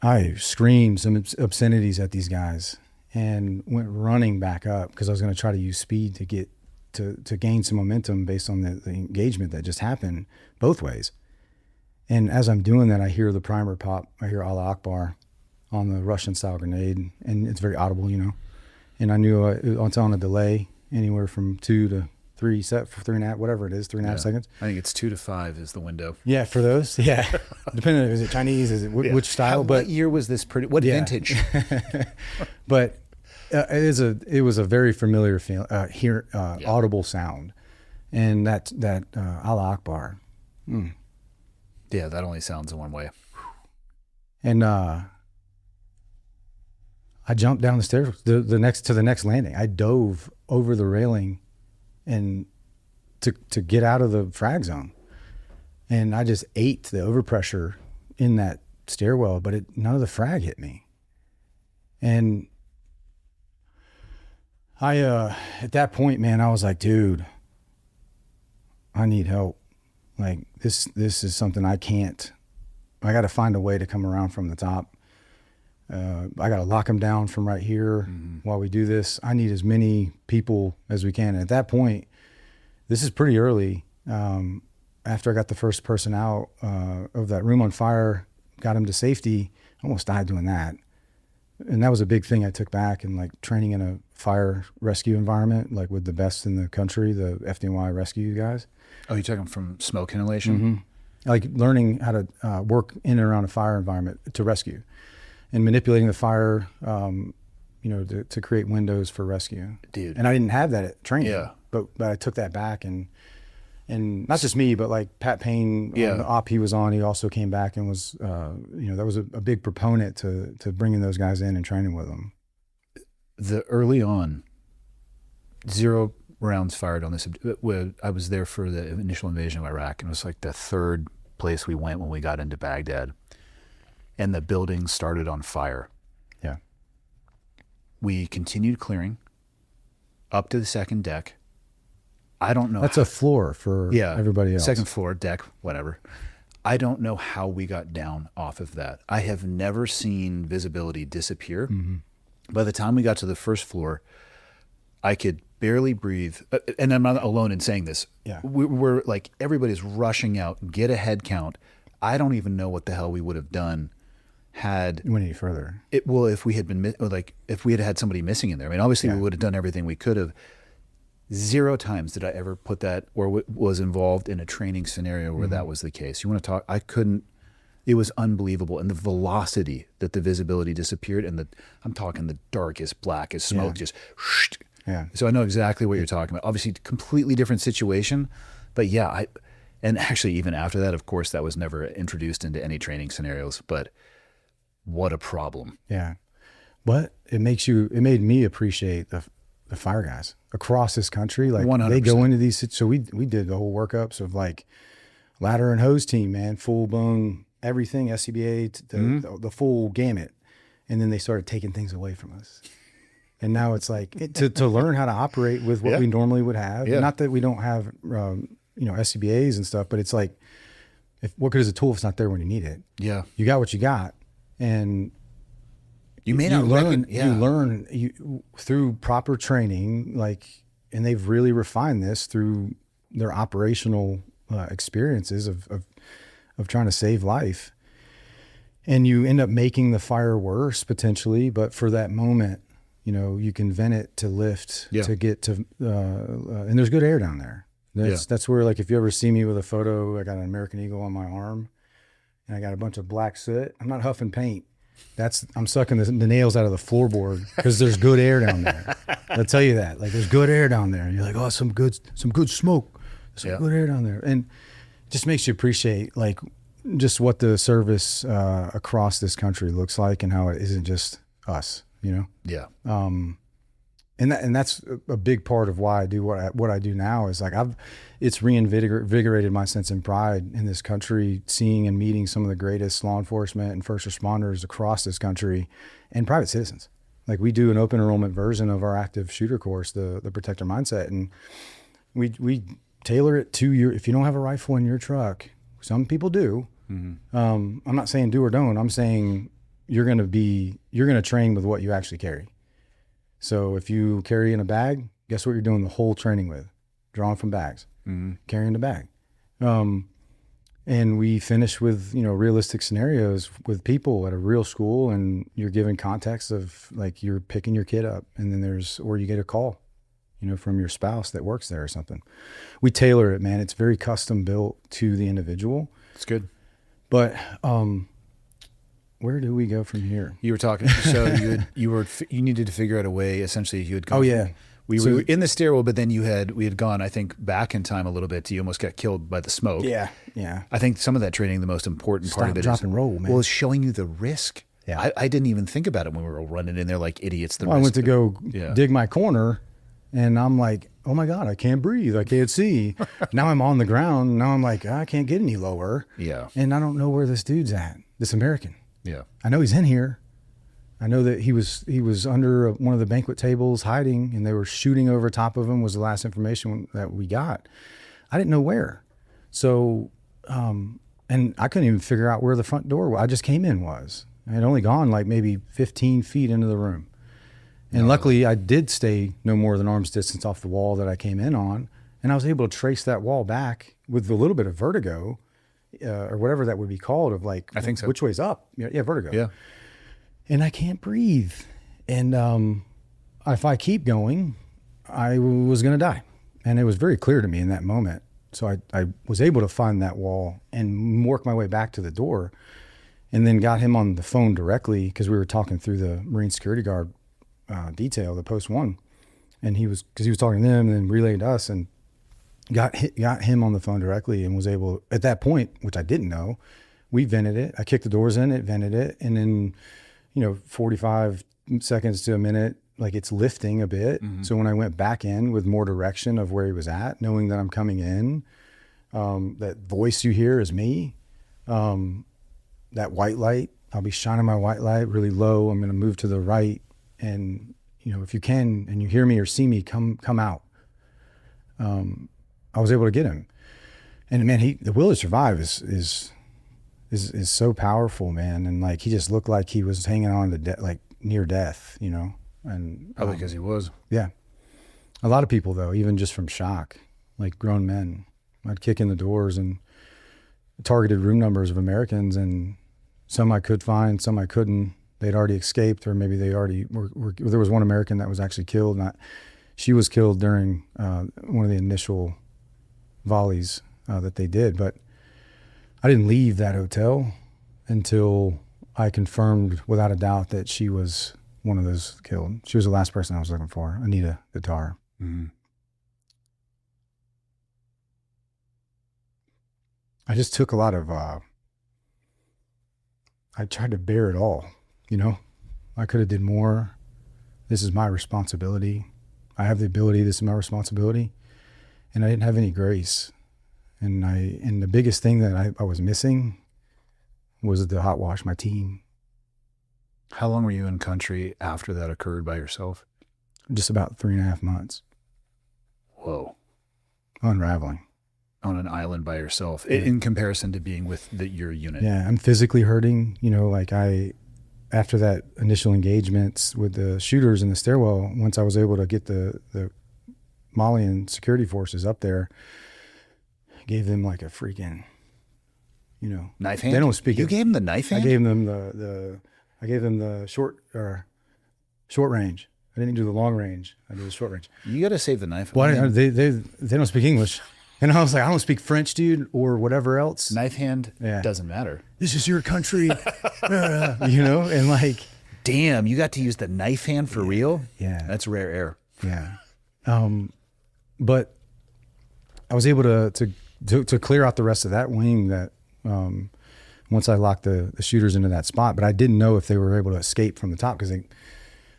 I screamed some obscenities at these guys and went running back up because I was going to try to use speed to get to gain some momentum based on the engagement that just happened both ways. And as I'm doing that, I hear the primer pop. I hear Allah Akbar on the Russian style grenade, and it's very audible, And I knew it's on a delay anywhere from 2 to 3 set for 3.5, whatever it is, 3.5 seconds. I think it's 2 to 5 is the window. Yeah, for those. Yeah, depending on, is it Chinese? Is it which style? What year was this? What vintage? But it was a very familiar feel, audible sound, and that Allah Akbar. Yeah, that only sounds in one way. And I jumped down the stairs to the next landing. I dove over the railing, and to get out of the frag zone, and I just ate the overpressure in that stairwell, but none of the frag hit me. And I at that point, man, I was like, dude, I need help. Like this is something I got to find a way to come around from the top. I got to lock them down from right here while we do this. I need as many people as we can. And at that point, this is pretty early. After I got the first person out of that room on fire, got him to safety, I almost died doing that. And that was a big thing I took back, and like training in a fire rescue environment, like with the best in the country, the FDNY rescue guys. Oh, you're talking from smoke inhalation? Like learning how to work in and around a fire environment to rescue, and manipulating the fire, to create windows for rescue. Dude. And I didn't have that at training. Yeah. But I took that back, and not just me, but like Pat Payne, the op he was on, he also came back and was, that was a big proponent to bringing those guys in and training with them. The early on, 0 rounds fired on this. I was there for the initial invasion of Iraq, and it was like the 3rd place we went when we got into Baghdad, and the building started on fire. Yeah. We continued clearing up to the second deck. I don't know. That's a floor for everybody else. Second floor, deck, whatever. I don't know how we got down off of that. I have never seen visibility disappear. Mm-hmm. By the time we got to the first floor, I could barely breathe. And I'm not alone in saying this. Yeah. We're like, everybody's rushing out, get a head count. I don't even know what the hell we would have done had You went any further. if we had been if we had had somebody missing in there. I mean, obviously we would have done everything we could have. 0 times did I ever put that or was involved in a training scenario where that was the case. You want to talk? I couldn't. It was unbelievable, and the velocity that the visibility disappeared, and I'm talking the darkest, blackest smoke just. Yeah. So I know exactly what you're talking about. Obviously, completely different situation, but yeah, and actually even after that, of course, that was never introduced into any training scenarios. But what a problem! Yeah, but it made me appreciate the fire guys across this country. Like 100%. They go into these. So we did the whole workups of like ladder and hose team, man, full blown everything, SCBA, the full gamut, and then they started taking things away from us. And now it's like to learn how to operate with what we normally would have. Yeah. Not that we don't have, SCBAs and stuff, but it's like, what good is a tool if it's not there when you need it? Yeah, You got what you got, and you may not learn. yeah. You learn through proper training, and they've really refined this through their operational experiences of trying to save life. And you end up making the fire worse potentially, but for that moment, you can vent it to lift to get to, and there's good air down there. That's where, like, if you ever see me with a photo, I got an American Eagle on my arm and I got a bunch of black soot. I'm not huffing paint. I'm sucking the nails out of the floorboard because there's good air down there. I'll tell you that. Like, there's good air down there. You're like, oh, some good smoke. Some good air down there. And it just makes you appreciate, like, just what the service across this country looks like and how it isn't just us. Yeah. And that's a big part of why I do what I do now is like it's reinvigorated my sense and pride in this country, seeing and meeting some of the greatest law enforcement and first responders across this country and private citizens. Like, we do an open enrollment version of our active shooter course, the Protector Mindset, and we tailor it to if you don't have a rifle in your truck, some people do. Mm-hmm. I'm not saying do or don't. I'm saying you're going to train with what you actually carry. So if you carry in a bag, guess what you're doing the whole training with? Drawing from bags, carrying the bag. And we finish with, realistic scenarios with people at a real school, and you're giving context of, like, you're picking your kid up and then or you get a call, from your spouse that works there or something. We tailor it, man. It's very custom built to the individual. It's good. But, where do we go from here? You were talking, so you needed to figure out a way. Essentially, you had gone. Oh yeah, we were in the stairwell, but then we had gone, I think, back in time a little bit. You almost got killed by the smoke. Yeah. I think some of that training, the most important part of it drop, and roll, man. Well, is showing you the risk. Yeah, I didn't even think about it when we were running in there like idiots. I went to go dig my corner, and I'm like, oh my God, I can't breathe. I can't see. Now I'm on the ground. Now I'm like, I can't get any lower. Yeah, and I don't know where this dude's at. This American. Yeah, I know he's in here. I know that he was under one of the banquet tables hiding, and they were shooting over top of him, was the last information that we got. I didn't know where. So, and I couldn't even figure out where the front door I just came in was. I had only gone like maybe 15 feet into the room. And luckily I did stay no more than arm's distance off the wall that I came in on. And I was able to trace that wall back with a little bit of vertigo, or whatever that would be called, of like, I think so. Which way's up? Yeah, vertigo. Yeah. And I can't breathe. And if I keep going, I was going to die. And it was very clear to me in that moment. So I was able to find that wall and work my way back to the door, and then got him on the phone directly, because we were talking through the Marine security guard detail, the post one. And he was talking to them and then relayed to us, and got him on the phone directly, and was able, at that point, which I didn't know, we vented it. I kicked the doors in, it vented it. And then, 45 seconds to a minute, like, it's lifting a bit. Mm-hmm. So when I went back in with more direction of where he was at, knowing that I'm coming in, that voice you hear is me, that white light, I'll be shining my white light really low. I'm going to move to the right. And if you can and you hear me or see me, come out. I was able to get him, and man, the will to survive is so powerful, man. And like, he just looked like he was hanging on to like near death, and Probably because he was. yeah. A lot of people though, even just from shock, like grown men, I'd kick in the doors and targeted room numbers of Americans, and some I could find, some I couldn't. They'd already escaped, or maybe they already were. There was one American that was actually killed. She was killed during one of the initial volleys that they did. But I didn't leave that hotel until I confirmed without a doubt that she was one of those killed. She was the last person I was looking for, Anita Guitar. Mm-hmm. I just took a lot of, I tried to bear it all, I could have did more. This is my responsibility. I have the ability, this is my responsibility. And I didn't have any grace. And the biggest thing that I was missing was the hot wash, my team. How long were you in country after that occurred by yourself? Just about 3.5 months. Whoa. Unraveling. On an island by yourself, in comparison to being with your unit. Yeah, I'm physically hurting. After that initial engagements with the shooters in the stairwell, once I was able to get the Malian security forces up there, I gave them like a freaking, Knife hand? They don't speak. You gave them the knife hand? I gave them the short range. I didn't do the long range. I did the short range. You got to save the knife. Well, they don't speak English. And I was like, I don't speak French, dude, or whatever else. Knife hand doesn't matter. This is your country, and like, damn, you got to use the knife hand for real? Yeah. That's rare air. Yeah. But I was able to clear out the rest of that wing that, once I locked the shooters into that spot, but I didn't know if they were able to escape from the top because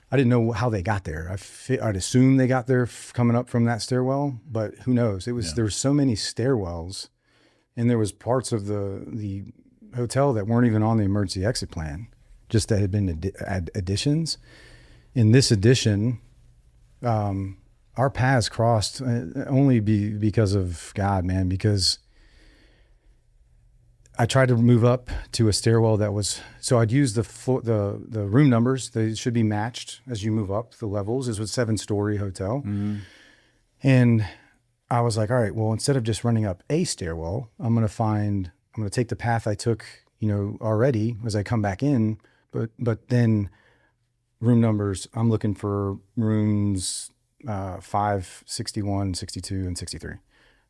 I didn't know how they got there. I'd assume they got there coming up from that stairwell, but who knows? There were so many stairwells, and there was parts of the hotel that weren't even on the emergency exit plan, just that had been additions. In this addition, our paths crossed only because of God, man, because I tried to move up to a stairwell that was, so I'd use the room numbers. They should be matched as you move up the levels. This was a 7-story hotel. Mm-hmm. And I was like, all right, well, instead of just running up a stairwell, I'm going to take the path I took, already as I come back in, but then room numbers, I'm looking for rooms 5, 61, 62, and 63.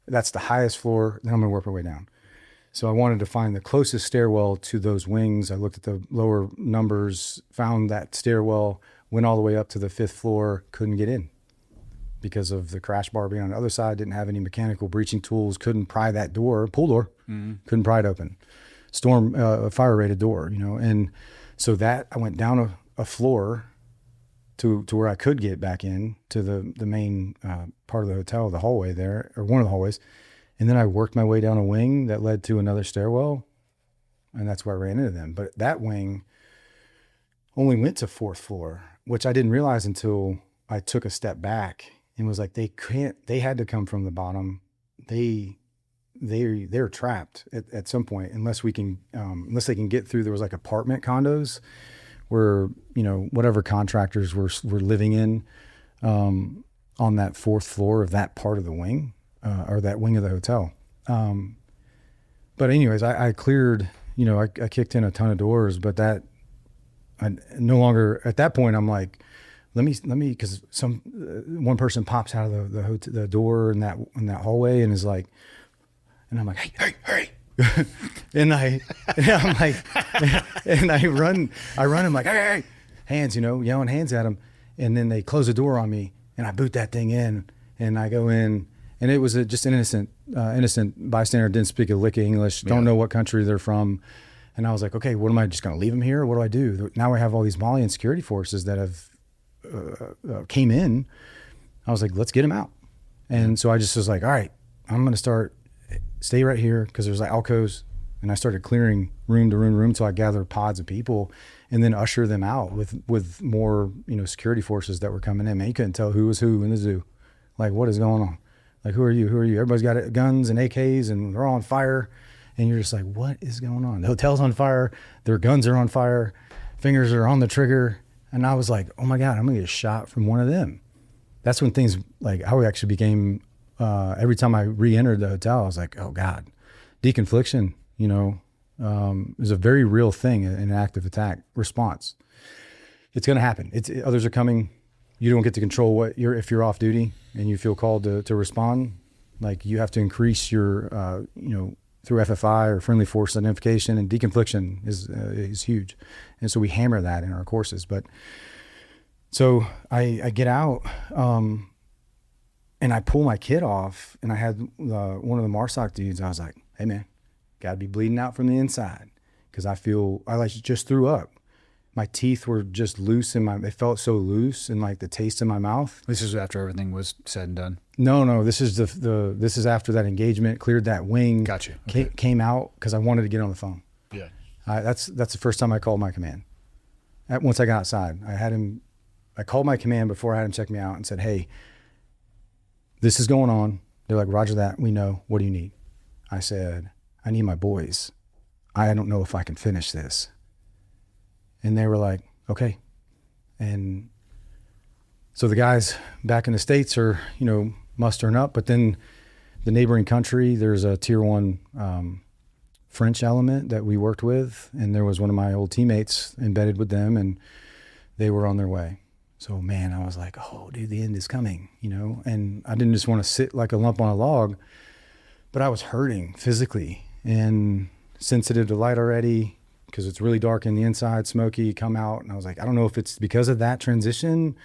That's the highest floor. Then I'm going to work my way down. So I wanted to find the closest stairwell to those wings. I looked at the lower numbers, found that stairwell, went all the way up to the 5th floor, couldn't get in because of the crash bar being on the other side, didn't have any mechanical breaching tools, couldn't pry that door, pull door, couldn't pry it open. Fire rated door, and so that I went down a floor to where I could get back in to the main part of the hotel, the hallway there, or one of the hallways. And then I worked my way down a wing that led to another stairwell, and that's where I ran into them. But that wing only went to 4th floor, which I didn't realize until I took a step back and was like, they had to come from the bottom. They're trapped at some point unless they can get through. There was like apartment condos where, whatever contractors were living in on that 4th floor of that part of the wing. Or that wing of the hotel. But anyways, I cleared, I kicked in a ton of doors, but that I no longer, at that point, I'm like, let me, cause one person pops out of the door in that hallway and is like, and I'm like, hey, hurry. and I'm like, and I run, I'm like, hey, hands, yelling hands at them. And then they close the door on me and I boot that thing in and I go in. And it was just an innocent bystander, didn't speak a lick of English, don't know what country they're from. And I was like, okay, what am I just going to leave them here? What do I do? Now I have all these Malian security forces that have came in. I was like, let's get them out. And so I just was like, all right, I'm going to stay right here because there's like alcoves And I started clearing room to room till I gathered pods of people and then usher them out with more, security forces that were coming in. Man, you couldn't tell who was who in the zoo. Like, what is going on? Like, who are you? Who are you? Everybody's got guns and AKs and they're all on fire. And you're just like, what is going on? The hotel's on fire. Their guns are on fire. Fingers are on the trigger. And I was like, oh my God, I'm going to get shot from one of them. That's when things, like, I actually became, every time I re-entered the hotel, I was like, oh God, deconfliction, is a very real thing in an active attack response. It's going to happen. Others are coming. You don't get to control if you're off duty and you feel called to respond. Like, you have to increase your, through FFI or friendly force identification, and deconfliction is huge. And so we hammer that in our courses. But so I get out, and I pull my kit off, and I had one of the MARSOC dudes. I was like, hey man, got to be bleeding out from the inside, because I just threw up. My teeth were just loose they felt so loose, and like the taste in my mouth. This is after everything was said and done. No, this is this is after that engagement, cleared that wing. Got you. Okay. Came out because I wanted to get on the phone. Yeah. That's the first time I called my command. Once I got outside, I called my command before I had him check me out and said, hey, this is going on. They're like, roger that. We know. What do you need? I said, I need my boys. I don't know if I can finish this. And they were like, okay. And so the guys back in the States are, mustering up, but then the neighboring country, there's a tier 1 French element that we worked with. And there was one of my old teammates embedded with them, and they were on their way. So man, I was like, oh dude, the end is coming, and I didn't just want to sit like a lump on a log, but I was hurting physically and sensitive to light already, because it's really dark in the inside, smoky, come out. And I was like, I don't know if it's because of that transition,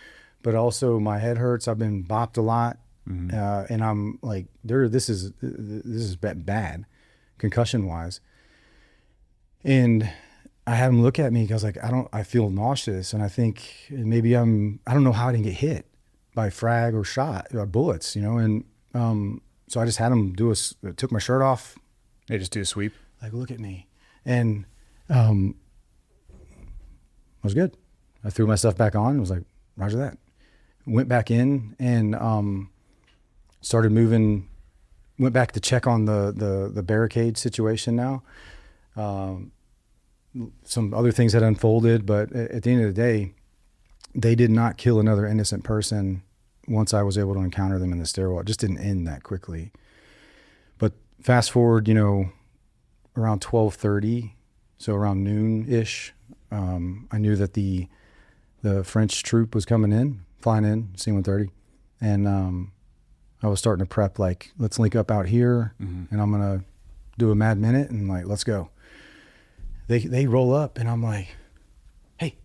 but also my head hurts. I've been bopped a lot. Mm-hmm. And I'm like, this is bad, concussion wise. And I had him look at me, because like, I feel nauseous. And I think maybe I don't know how I didn't get hit by frag or shot or bullets, and, so I just had him took my shirt off. They just do a sweep. Like, look at me. And, I was good. I threw my stuff back on and was like, roger that. Went back in and started moving, went back to check on the barricade situation now. Some other things had unfolded, but at the end of the day, they did not kill another innocent person once I was able to encounter them in the stairwell. It just didn't end that quickly. But fast forward, around 12:30, so around noon-ish, I knew that the French troop was flying in, C-130, and I was starting to prep, like, let's link up out here, mm-hmm. and I'm gonna do a mad minute, and like, let's go. They roll up, and I'm like, hey,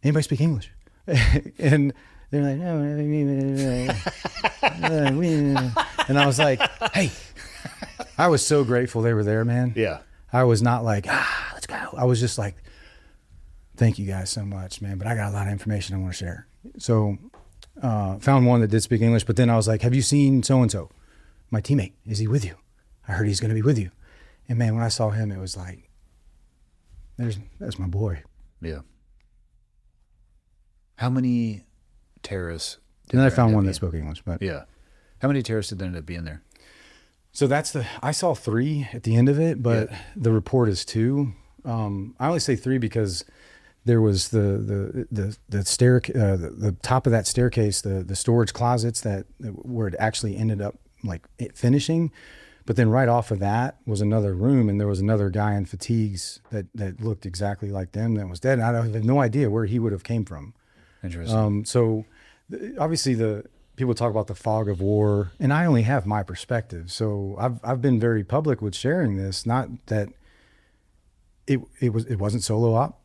anybody speak English? And they're like, no, and I was like, hey. I was so grateful they were there, man. Yeah. I was not like, let's go. I was just like, thank you guys so much, man. But I got a lot of information I want to share. So found one that did speak English, but then I was like, have you seen so-and-so? My teammate, is he with you? I heard he's going to be with you. And man, when I saw him, it was like, that's my boy. Yeah. How many terrorists? And then I found one that spoke English, but yeah. How many terrorists did there end up being there? So I saw 3 at the end of it, but the report is 2. I only say 3 because there was the top of that staircase, the storage closets where it actually ended up like finishing. But then right off of that was another room, and there was another guy in fatigues that looked exactly like them that was dead. And I have no idea where he would have came from. Interesting. So obviously people talk about the fog of war, and I only have my perspective. So I've been very public with sharing this, not that it wasn't solo op.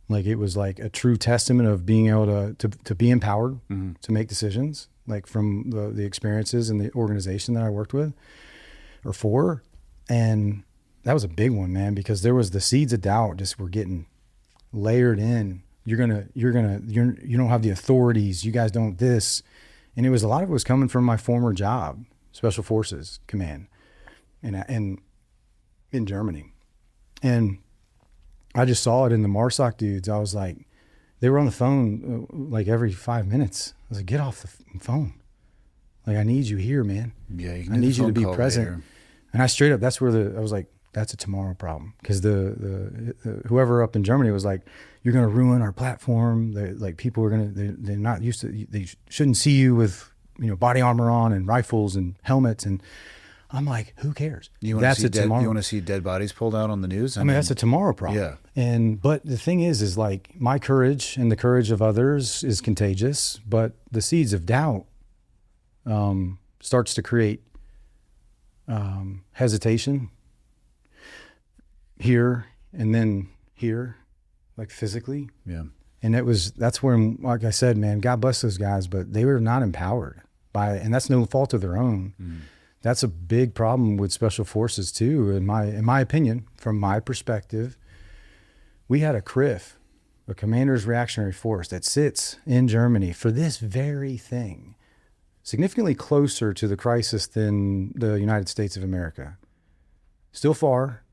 Like, it was like a true testament of being able to be empowered, mm-hmm. to make decisions, like from the experiences and the organization that I worked with or for. And that was a big one, man, because there was the seeds of doubt just were getting layered in. You don't have the authorities. You guys don't this. And a lot of it was coming from my former job, Special Forces Command. in Germany. And I just saw it in the MARSOC dudes. I was like, they were on the phone like every 5 minutes. I was like, get off the phone. Like, I need you here, man. Yeah, I need you to be present. Later. And I straight up, that's where I was like, that's a tomorrow problem. Because the whoever up in Germany was like, you're going to ruin our platform. Like, people are they're not used to, they shouldn't see you with, body armor on and rifles and helmets. And I'm like, who cares? You want to see dead bodies pulled out on the news? I mean, that's a tomorrow problem. Yeah. But the thing is like, my courage and the courage of others is contagious, but the seeds of doubt starts to create hesitation here and then here, like physically. Yeah. And that's where, like I said, man, God bless those guys, but they were not empowered by it. And that's no fault of their own. That's a big problem with special forces too. In my opinion, from my perspective, we had a CRIF, a Commander's Reactionary Force, that sits in Germany for this very thing, significantly closer to the crisis than the United States of America. Still far,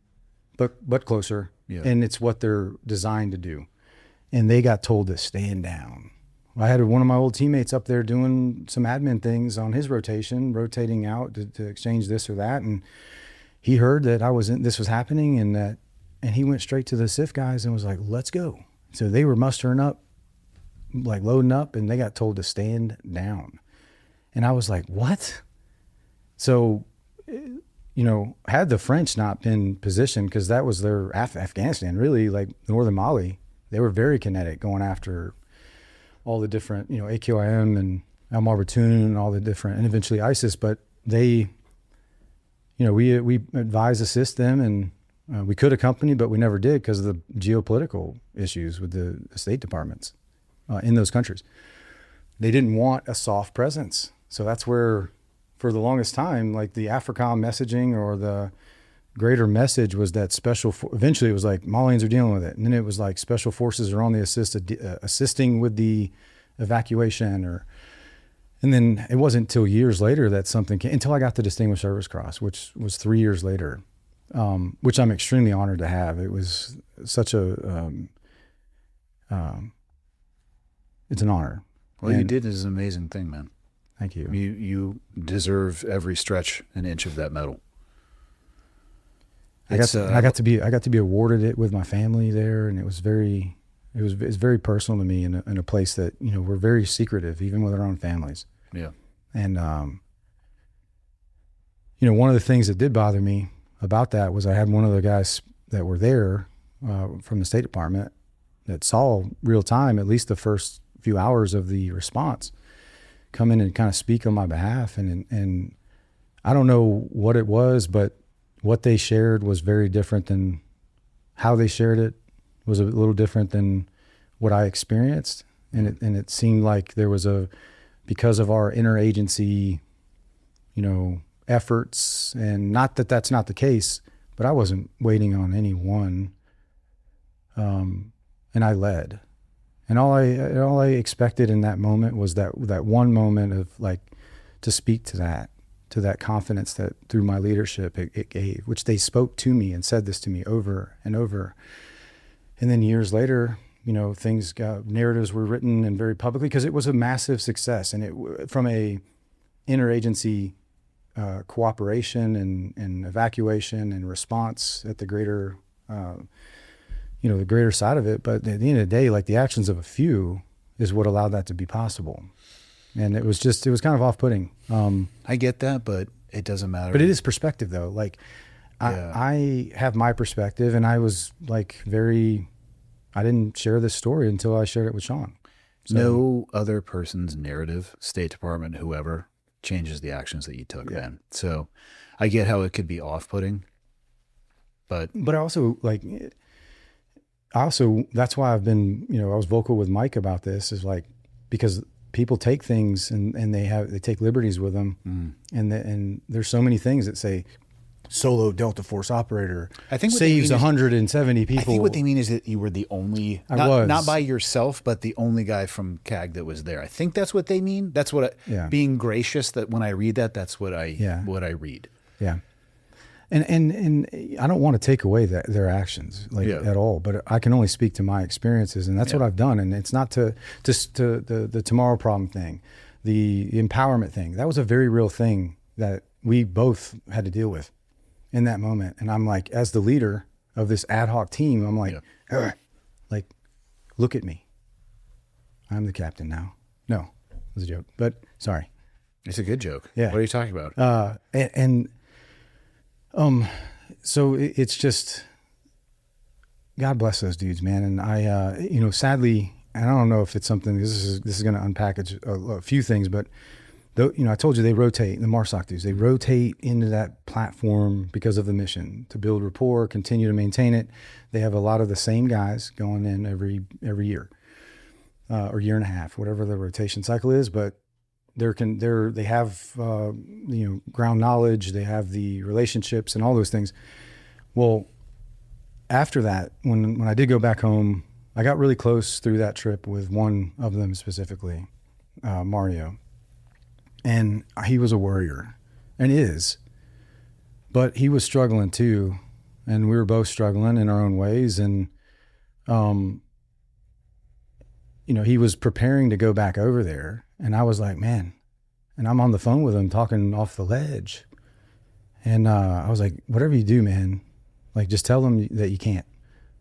but closer. Yeah. And it's what they're designed to do. And they got told to stand down. I had one of my old teammates up there doing some admin things on his rotation, rotating out to exchange this or that. And he heard that this was happening and he went straight to the SIF guys and was like, let's go. So they were mustering up, like loading up, and they got told to stand down. And I was like, what? So, had the French not been positioned, because that was their Afghanistan, really, like northern Mali, they were very kinetic going after all the different, AQIM and Al Marbatun and all the different, and eventually ISIS. But they, we assist them, and we could accompany, but we never did because of the geopolitical issues with the State Departments in those countries. They didn't want a soft presence. So that's where, for the longest time, like the AFRICOM messaging or the greater message was that eventually it was like Malians are dealing with it. And then it was like special forces are on the assisting with the evacuation and then it wasn't until years later that something came, until I got the Distinguished Service Cross, which was 3 years later, which I'm extremely honored to have. It was such it's an honor. What you did is an amazing thing, man. Thank you. You deserve every stretch and inch of that medal. I got to be awarded it with my family there, and it's very personal to me in a place that we're very secretive, even with our own families. Yeah. And one of the things that did bother me about that was I had one of the guys that were there from the State Department that saw real time, at least the first few hours of the response, come in and kind of speak on my behalf, and I don't know what it was, but what they shared was very different than how they shared it. Was a little different than what I experienced. And it seemed like there was because of our interagency, efforts, and not that that's not the case, but I wasn't waiting on anyone. And I led. And all I expected in that moment was that one moment of like, to speak to that confidence that through my leadership it gave, which they spoke to me and said this to me over and over. And then years later, narratives were written and very publicly, because it was a massive success. And it, from a interagency cooperation and evacuation and response at the greater, the greater side of it. But at the end of the day, like the actions of a few is what allowed that to be possible. And it was kind of off-putting. I get that, but it doesn't matter. But it is perspective, though. Like, yeah. I have my perspective, and I was like I didn't share this story until I shared it with Sean. So, no other person's narrative, State Department, whoever, changes the actions that you took, man. So I get how it could be off-putting, but I also that's why I've been, I was vocal with Mike about this, is like, because people take things and they take liberties with them. And there's so many things that say solo Delta Force operator, I think saves 170 people. I think what they mean is that you were the only, not by yourself, but the only guy from CAG that was there. I think that's what they mean. That's what being gracious, that when I read that, that's what I read. Yeah. And I don't want to take away their actions at all, but I can only speak to my experiences, and that's what I've done. And it's not to the tomorrow problem thing, the empowerment thing. That was a very real thing that we both had to deal with in that moment. And I'm like, as the leader of this ad hoc team, I'm like, like, look at me. I'm the captain now. No, it was a joke, but sorry. It's a good joke. Yeah. What are you talking about? So it's just, God bless those dudes, man. And I, sadly, and I don't know if it's something, this is going to unpackage a few things, but I told you they rotate, the MARSOC dudes, they rotate into that platform because of the mission to build rapport, continue to maintain it. They have a lot of the same guys going in every year, or year and a half, whatever the rotation cycle is, but they have ground knowledge, they have the relationships and all those things. Well, after that, when I did go back home, I got really close through that trip with one of them specifically, Mario, and he was a warrior and is, but he was struggling too, and we were both struggling in our own ways. And he was preparing to go back over there. And I was like, man, and I'm on the phone with him talking off the ledge. And I was like, whatever you do, man, like, just tell them that you can't.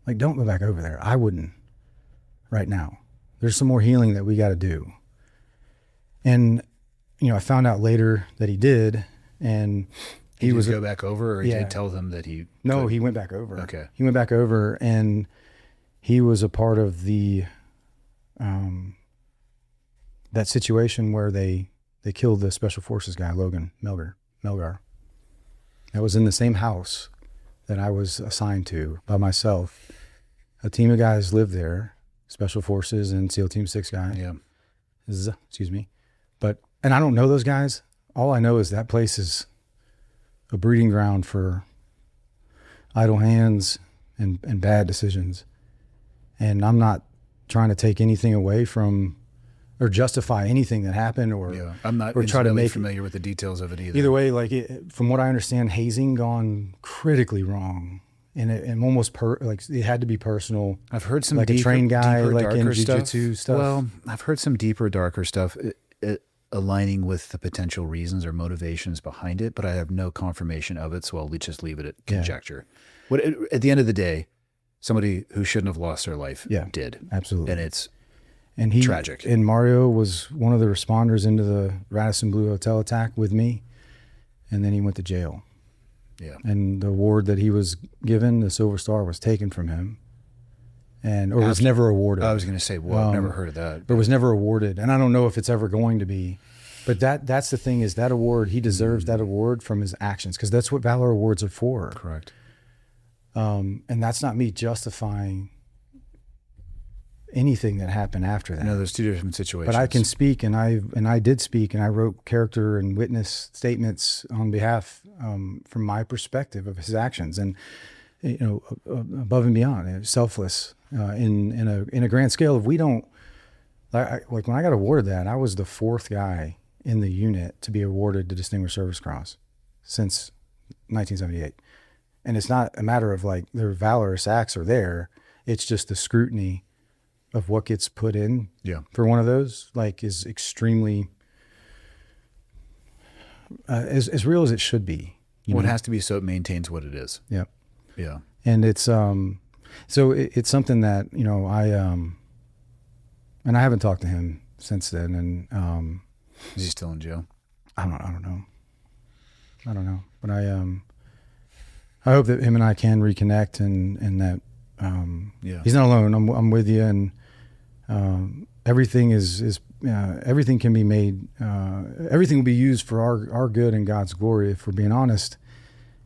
Like, don't go back over there. I wouldn't right now. There's some more healing that we got to do. And, I found out later that he did. And he was go back over, or did he tell them that he... No, he went back over. Okay. He went back over, and he was a part of the... that situation where they killed the special forces guy, Logan Melgar. That was in the same house that I was assigned to by myself. A team of guys lived there, special forces and SEAL Team 6 guy. Yeah. Excuse me. And I don't know those guys. All I know is that place is a breeding ground for idle hands and bad decisions. And I'm not trying to take anything away from or justify anything that happened, or I'm not try to make familiar with the details of it either. Either way, from what I understand, hazing gone critically wrong, and almost it had to be personal. I've heard some like deeper, a trained guy, deeper, like in darker jiu-jitsu stuff. Well, I've heard some deeper, darker stuff aligning with the potential reasons or motivations behind it, but I have no confirmation of it, so I'll just leave it at conjecture. At the end of the day, somebody who shouldn't have lost their life did. Absolutely. And it's tragic. And Mario was one of the responders into the Radisson Blu hotel attack with me, and then he went to jail. Yeah. And the award that he was given, the Silver Star, was taken from him, was never awarded. I was going to say, I've never heard of that. But it was never awarded, and I don't know if it's ever going to be. But that's the thing, is that award, he deserves that award from his actions, because that's what Valor Awards are for. Correct. And that's not me justifying anything that happened after that. No, there's two different situations. But I can speak, and I did speak, and I wrote character and witness statements on behalf, from my perspective of his actions, and above and beyond, selfless, in a grand scale. If we don't, like when I got awarded that, I was the fourth guy in the unit to be awarded the Distinguished Service Cross since 1978. And it's not a matter of like their valorous acts are there. It's just the scrutiny of what gets put in for one of those, is extremely as real as it should be. It has to be, so it maintains what it is. Yep. Yeah. And it's so it's something that and I haven't talked to him since then. And is he still in jail? I don't know. But I hope that him and I can reconnect, and that he's not alone. I'm with you, and everything everything can be made. Everything will be used for our good and God's glory. If we're being honest,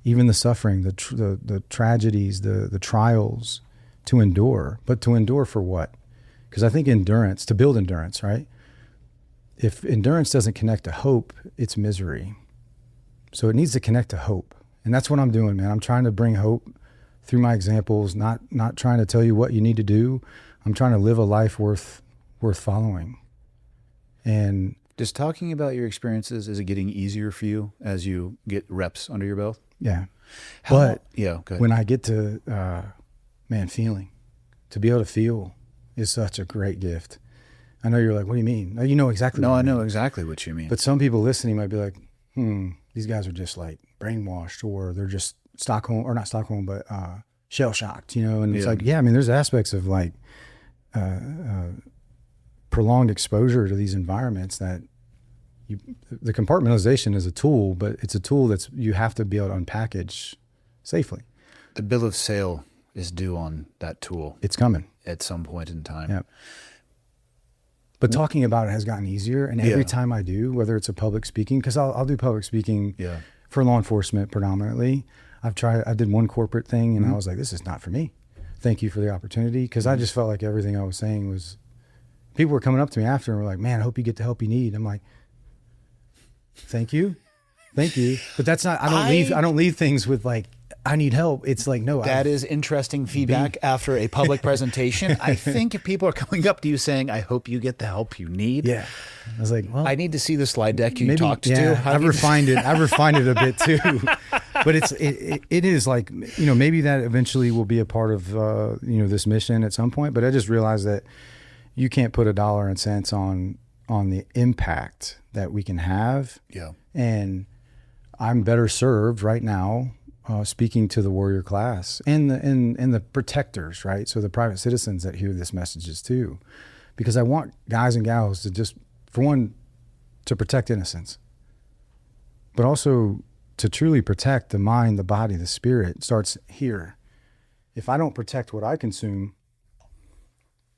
even the suffering, the tragedies, the trials, to endure. But to endure for what? Because I think to build endurance, right? If endurance doesn't connect to hope, it's misery. So it needs to connect to hope. And that's what I'm doing, man. I'm trying to bring hope through my examples, not trying to tell you what you need to do. I'm trying to live a life worth following. And Just talking about your experiences, is it getting easier for you as you get reps under your belt? Yeah. Go ahead. When I get to, feeling, to be able to feel is such a great gift. I know you're like, what do you mean? You know exactly. No, what I mean. know exactly what you mean. But some people listening might be like, these guys are just like brainwashed, or they're just shell shocked, And it's like, there's aspects of like prolonged exposure to these environments that the compartmentalization is a tool, but it's a tool you have to be able to unpackage safely. The bill of sale is due on that tool. It's coming at some point in time. Yeah. But talking about it has gotten easier, and every time I do, whether it's a public speaking, because I'll do public speaking for law enforcement predominantly. I did one corporate thing, and I was like, this is not for me. Thank you for the opportunity, because I just felt like everything I was saying was, people were coming up to me after and were like, man, I hope you get the help you need. I'm like, thank you. But that's not, I don't leave things with like, I need help. It's like, no. That is interesting feedback after a public presentation. I think if people are coming up to you saying, I hope you get the help you need. Yeah. I was like, well, I need to see the slide deck you talked to. I've refined it a bit too. But it is like, maybe that eventually will be a part of, this mission at some point. But I just realized that you can't put a dollar and cents on the impact that we can have. Yeah. And I'm better served right now speaking to the warrior class and the protectors, right? So the private citizens that hear this messages too, because I want guys and gals to just, for one, to protect innocence, but also to truly protect the mind, the body, the spirit. It starts here. If I don't protect what I consume,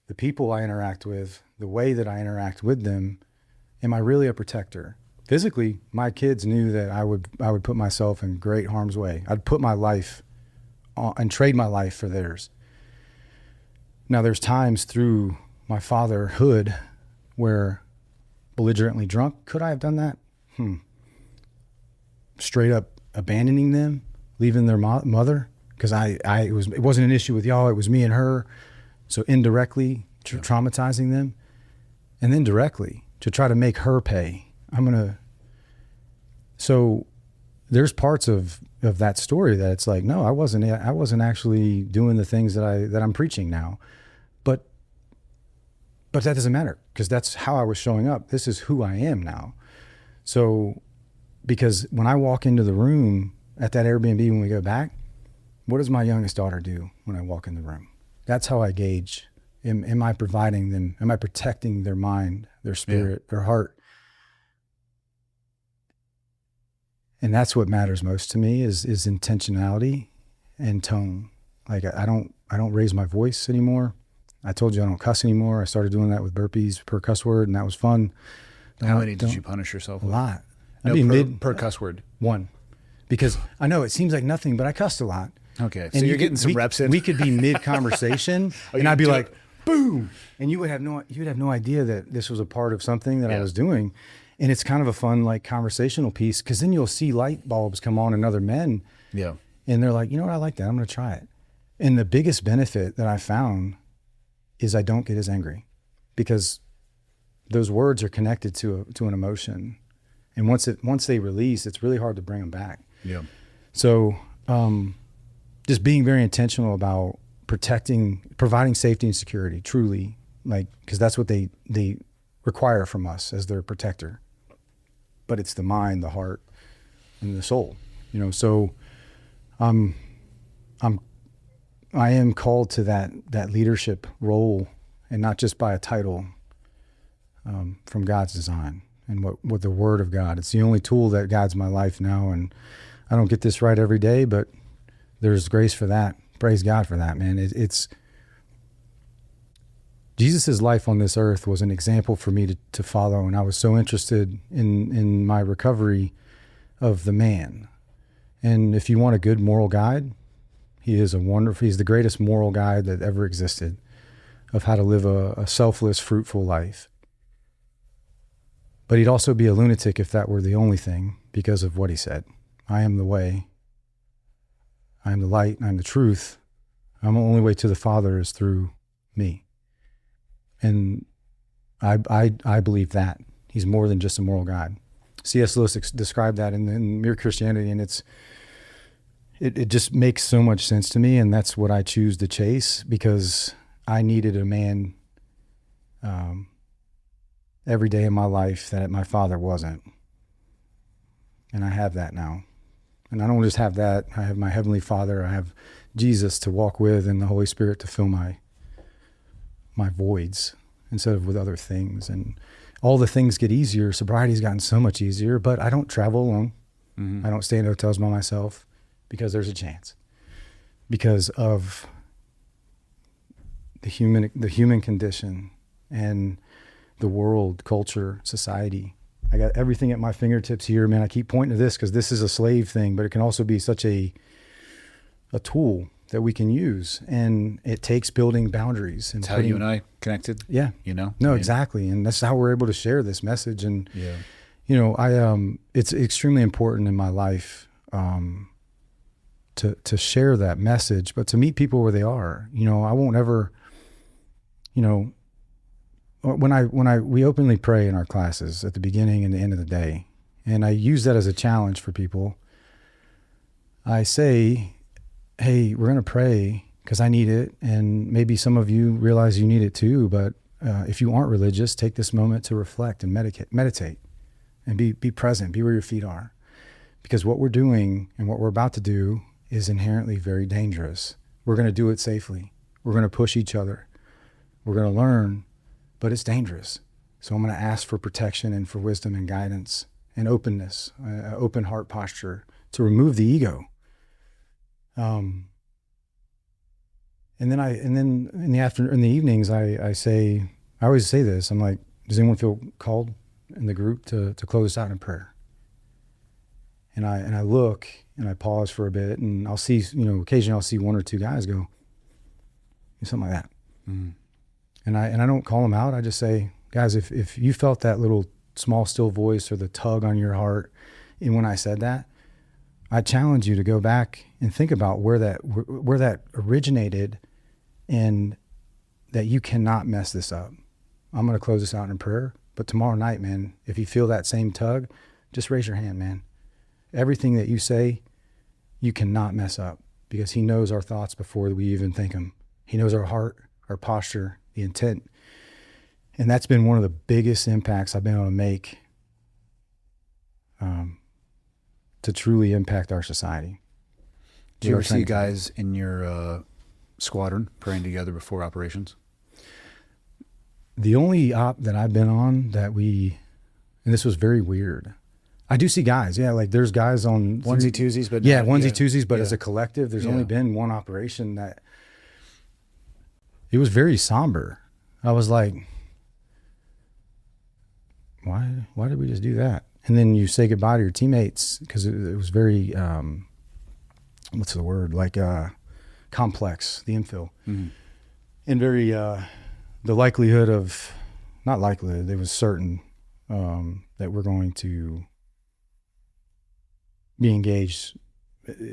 the people I interact with, the way that I interact with them, am I really a protector? Physically, my kids knew that I would put myself in great harm's way. I'd put my life on, and trade my life for theirs. Now, there's times through my fatherhood where belligerently drunk, could I have done that? Straight up abandoning them, leaving their mother, because it wasn't an issue with y'all, it was me and her. So indirectly traumatizing them, and then directly to try to make her pay. So there's parts of that story that it's like, no, I wasn't actually doing the things that I'm preaching now, but that doesn't matter, because that's how I was showing up. This is who I am now. So, because when I walk into the room at that Airbnb, when we go back, what does my youngest daughter do when I walk in the room? That's how I gauge, am I providing them? Am I protecting their mind, their spirit, their heart? And that's what matters most to me is intentionality and tone. Like I don't raise my voice anymore. I told you I don't cuss anymore. I started doing that with burpees per cuss word, and that was fun. How many did you punish yourself with? A lot. No, per cuss word. One. Because I know it seems like nothing, but I cussed a lot. Okay, so you're getting some reps in. We could be mid-conversation, and I'd be like, boom, and you'd have no idea that this was a part of something that I was doing. And it's kind of a fun, like, conversational piece, because then you'll see light bulbs come on in other men. Yeah. And they're like, you know what, I like that. I'm going to try it. And the biggest benefit that I found is I don't get as angry, because those words are connected to an emotion. And once they release, it's really hard to bring them back. Yeah. So just being very intentional about providing safety and security, truly, like, because that's what they require from us as their protector. But it's the mind, the heart, and the soul, so I am called to that leadership role, and not just by a title, from God's design and what the Word of God. It's the only tool that guides my life now, and I don't get this right every day, but there's grace for that. Praise God for that, man. It's Jesus's life on this earth was an example for me to follow, and I was so interested in my recovery of the man. And if you want a good moral guide, he's the greatest moral guide that ever existed of how to live a selfless, fruitful life. But he'd also be a lunatic if that were the only thing, because of what he said. I am the way, I am the light, I am the truth. The only way to the Father is through me. And I believe that. He's more than just a moral guide. C.S. Lewis described that in Mere Christianity, and it just makes so much sense to me, and that's what I choose to chase, because I needed a man every day of my life that my father wasn't. And I have that now. And I don't just have that. I have my Heavenly Father. I have Jesus to walk with, and the Holy Spirit to fill my voids instead of with other things. And all the things get easier. Sobriety's gotten so much easier, but I don't travel alone. Mm-hmm. I don't stay in hotels by myself, because there's a chance. Because of the human condition and the world, culture, society. I got everything at my fingertips here, man. I keep pointing to this because this is a slave thing, but it can also be such a tool that we can use, and it takes building boundaries. And it's how you and I connected. Yeah, No, exactly, and that's how we're able to share this message. And it's extremely important in my life to share that message, but to meet people where they are. I won't ever, we openly pray in our classes at the beginning and the end of the day, and I use that as a challenge for people. I say, hey, we're going to pray because I need it, and maybe some of you realize you need it too, but if you aren't religious, take this moment to reflect and meditate and be present, be where your feet are, because what we're doing and what we're about to do is inherently very dangerous. We're going to do it safely. We're going to push each other. We're going to learn, but it's dangerous. So I'm going to ask for protection and for wisdom and guidance and openness, open heart posture to remove the ego. And then in the evenings, I always say this. I'm like, does anyone feel called in the group to close us out in prayer? And I look and I pause for a bit, and I'll see, occasionally I'll see one or two guys go, something like that. Mm. And I don't call them out. I just say, guys, if you felt that little small, still voice or the tug on your heart, and when I said that, I challenge you to go back and think about where that originated, and that you cannot mess this up. I'm going to close this out in prayer, but tomorrow night, man, if you feel that same tug, just raise your hand, man. Everything that you say, you cannot mess up, because he knows our thoughts before we even think them. He knows our heart, our posture, the intent. And that's been one of the biggest impacts I've been able to make to truly impact our society. Do you ever see guys in your squadron praying together before operations? The only op that I've been on and this was very weird. I do see guys, like there's guys on onesie twosies, but twosies, but as a collective, there's only been one operation that it was very somber. I was like, why did we just do that? And then you say goodbye to your teammates, because it was very, what's the word? Like complex, the infill. Mm-hmm. And very, the likelihood of, not likelihood, it was certain that we're going to be engaged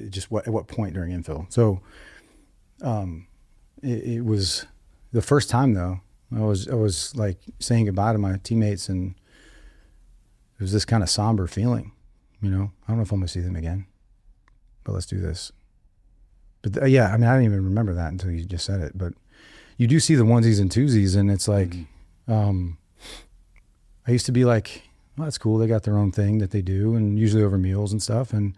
just at what point during infill. So it was the first time though, I was like saying goodbye to my teammates, and it was this kind of somber feeling, I don't know if I'm gonna see them again, but let's do this. But I didn't even remember that until you just said it, but you do see the onesies and twosies, and it's like, I used to be like, well, that's cool. They got their own thing that they do, and usually over meals and stuff. And,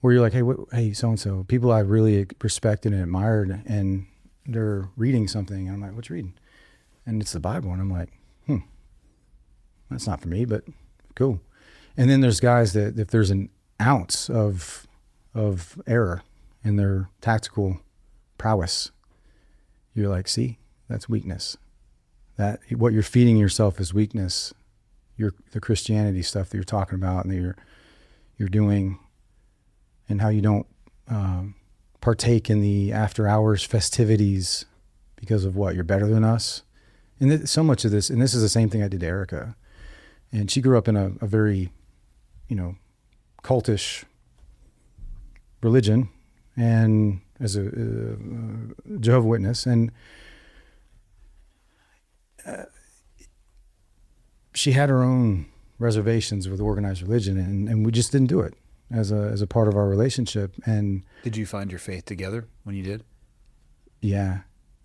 where you're like, hey, so-and-so, people I really respected and admired, and they're reading something. And I'm like, what you reading? And it's the Bible. And I'm like, that's not for me, but cool. And then there's guys that if there's an ounce of error in their tactical prowess, you're like, see, that's weakness. That what you're feeding yourself is weakness. The Christianity stuff that you're talking about and that you're doing, and how you don't partake in the after hours festivities because of what, you're better than us. And so much of this, and this is the same thing I did to Erica, and she grew up in a very, cultish religion, and as a Jehovah's Witness, and she had her own reservations with organized religion, and we just didn't do it as a part of our relationship. And Did you find your faith together when you did? yeah,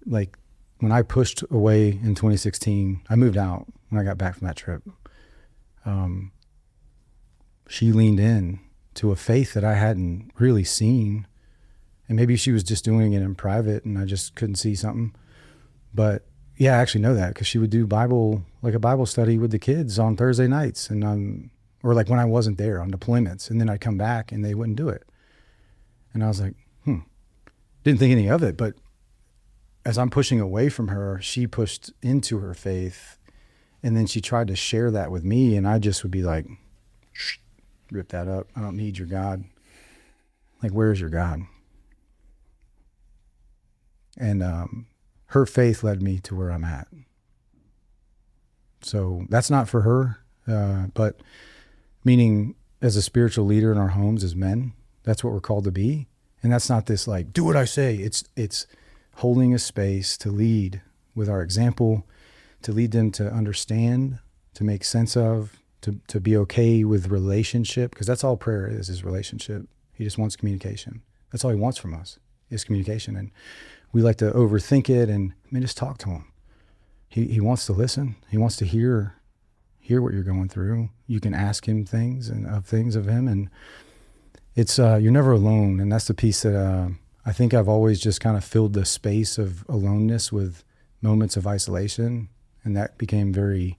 like when I pushed away in 2016, I moved out when I got back from that trip. She leaned in to a faith that I hadn't really seen. And maybe she was just doing it in private and I just couldn't see something. But yeah, I actually know that because she would do a Bible study with the kids on Thursday nights, and or like when I wasn't there on deployments, and then I'd come back and they wouldn't do it. And I was like, didn't think anything of it. But as I'm pushing away from her, she pushed into her faith, and then she tried to share that with me, and I just would be like, shh, rip that up. I don't need your God. Like, where's your God? And her faith led me to where I'm at. So that's not for her, but meaning as a spiritual leader in our homes as men, that's what we're called to be. And that's not this like, do what I say. It's holding a space to lead with our example, to lead them to understand, to make sense of, to be okay with relationship, because that's all prayer is relationship. He just wants communication. That's all he wants from us is communication. And we like to overthink it, and just talk to him. He wants to listen. He wants to hear what you're going through. You can ask him things of him, and it's you're never alone. And that's the piece that I think I've always just kind of filled the space of aloneness with moments of isolation, and that became very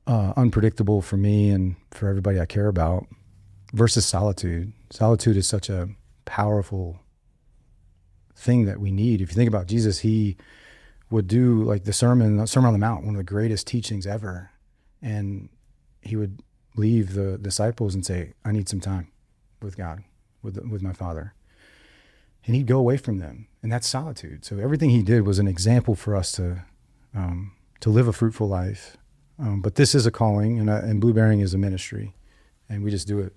unpredictable for me and for everybody I care about, versus solitude. Solitude is such a powerful thing that we need. If you think about Jesus, he would do like the Sermon on the Mount, one of the greatest teachings ever. And he would leave the disciples and say, I need some time with God, with my Father. And he'd go away from them. And that's solitude. So everything he did was an example for us to live a fruitful life. But this is a calling, and Blu Bearing is a ministry. And we just do it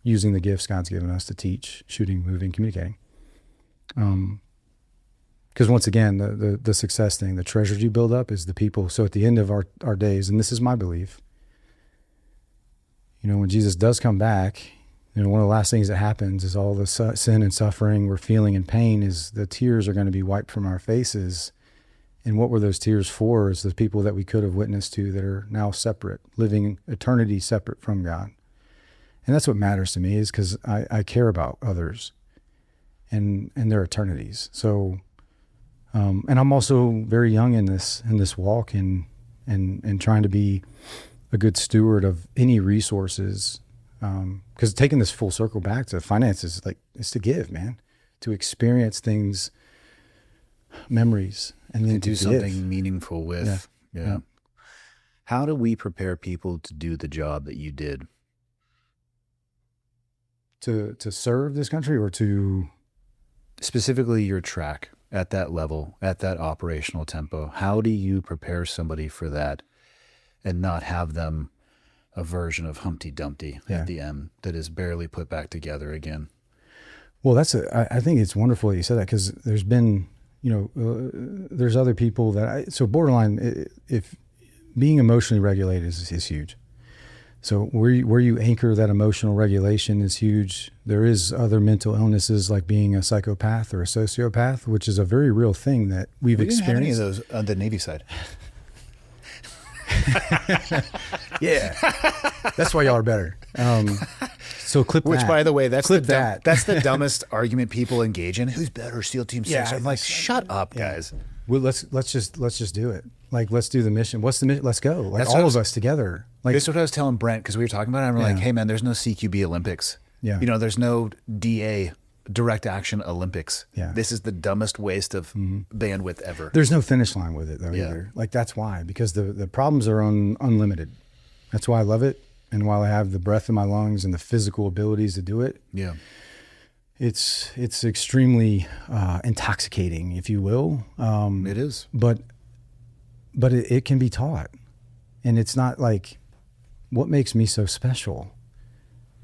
using the gifts God's given us to teach, shooting, moving, communicating. Because once again, the success thing, the treasures you build up is the people. So at the end of our days, and this is my belief, when Jesus does come back, one of the last things that happens is all the sin and suffering we're feeling and pain is the tears are going to be wiped from our faces. And what were those tears for? Is the people that we could have witnessed to that are now separate, living eternity separate from God. And that's what matters to me, is because I care about others and their eternities. So, and I'm also very young in this walk and trying to be a good steward of any resources. Because taking this full circle back to finances, it's to give, man, to experience things, memories, and then to do give. something meaningful with. Yeah. How do we prepare people to do the job that you did? To serve this country, or to Specifically your track at that level, at that operational tempo. How do you prepare somebody for that and not have them a version of Humpty Dumpty at the end that is barely put back together again? Well, I think it's wonderful that you said that, because there's been, there's other people so borderline, if being emotionally regulated is huge. So where you anchor that emotional regulation is huge. There is other mental illnesses like being a psychopath or a sociopath, which is a very real thing that we've experienced. Didn't have any of those on the Navy side. Yeah, that's why y'all are better. So clip Which, that. by the way, that's that. That's the dumbest argument people engage in. Who's better, SEAL Team 6? Yeah, I'm like, shut up, guys. Well, let's just do it. Let's do the mission. What's the mission? Let's go. That's all of us together. This is what I was telling Brent, because we were talking about it. And we're like, hey, man, there's no CQB Olympics. Yeah. There's no DA, direct action Olympics. Yeah. This is the dumbest waste of bandwidth ever. There's no finish line with it, though, either. That's why, because the problems are unlimited. That's why I love it. And while I have the breath in my lungs and the physical abilities to do it, it's extremely intoxicating, if you will. It is. But it can be taught. And it's not like, what makes me so special?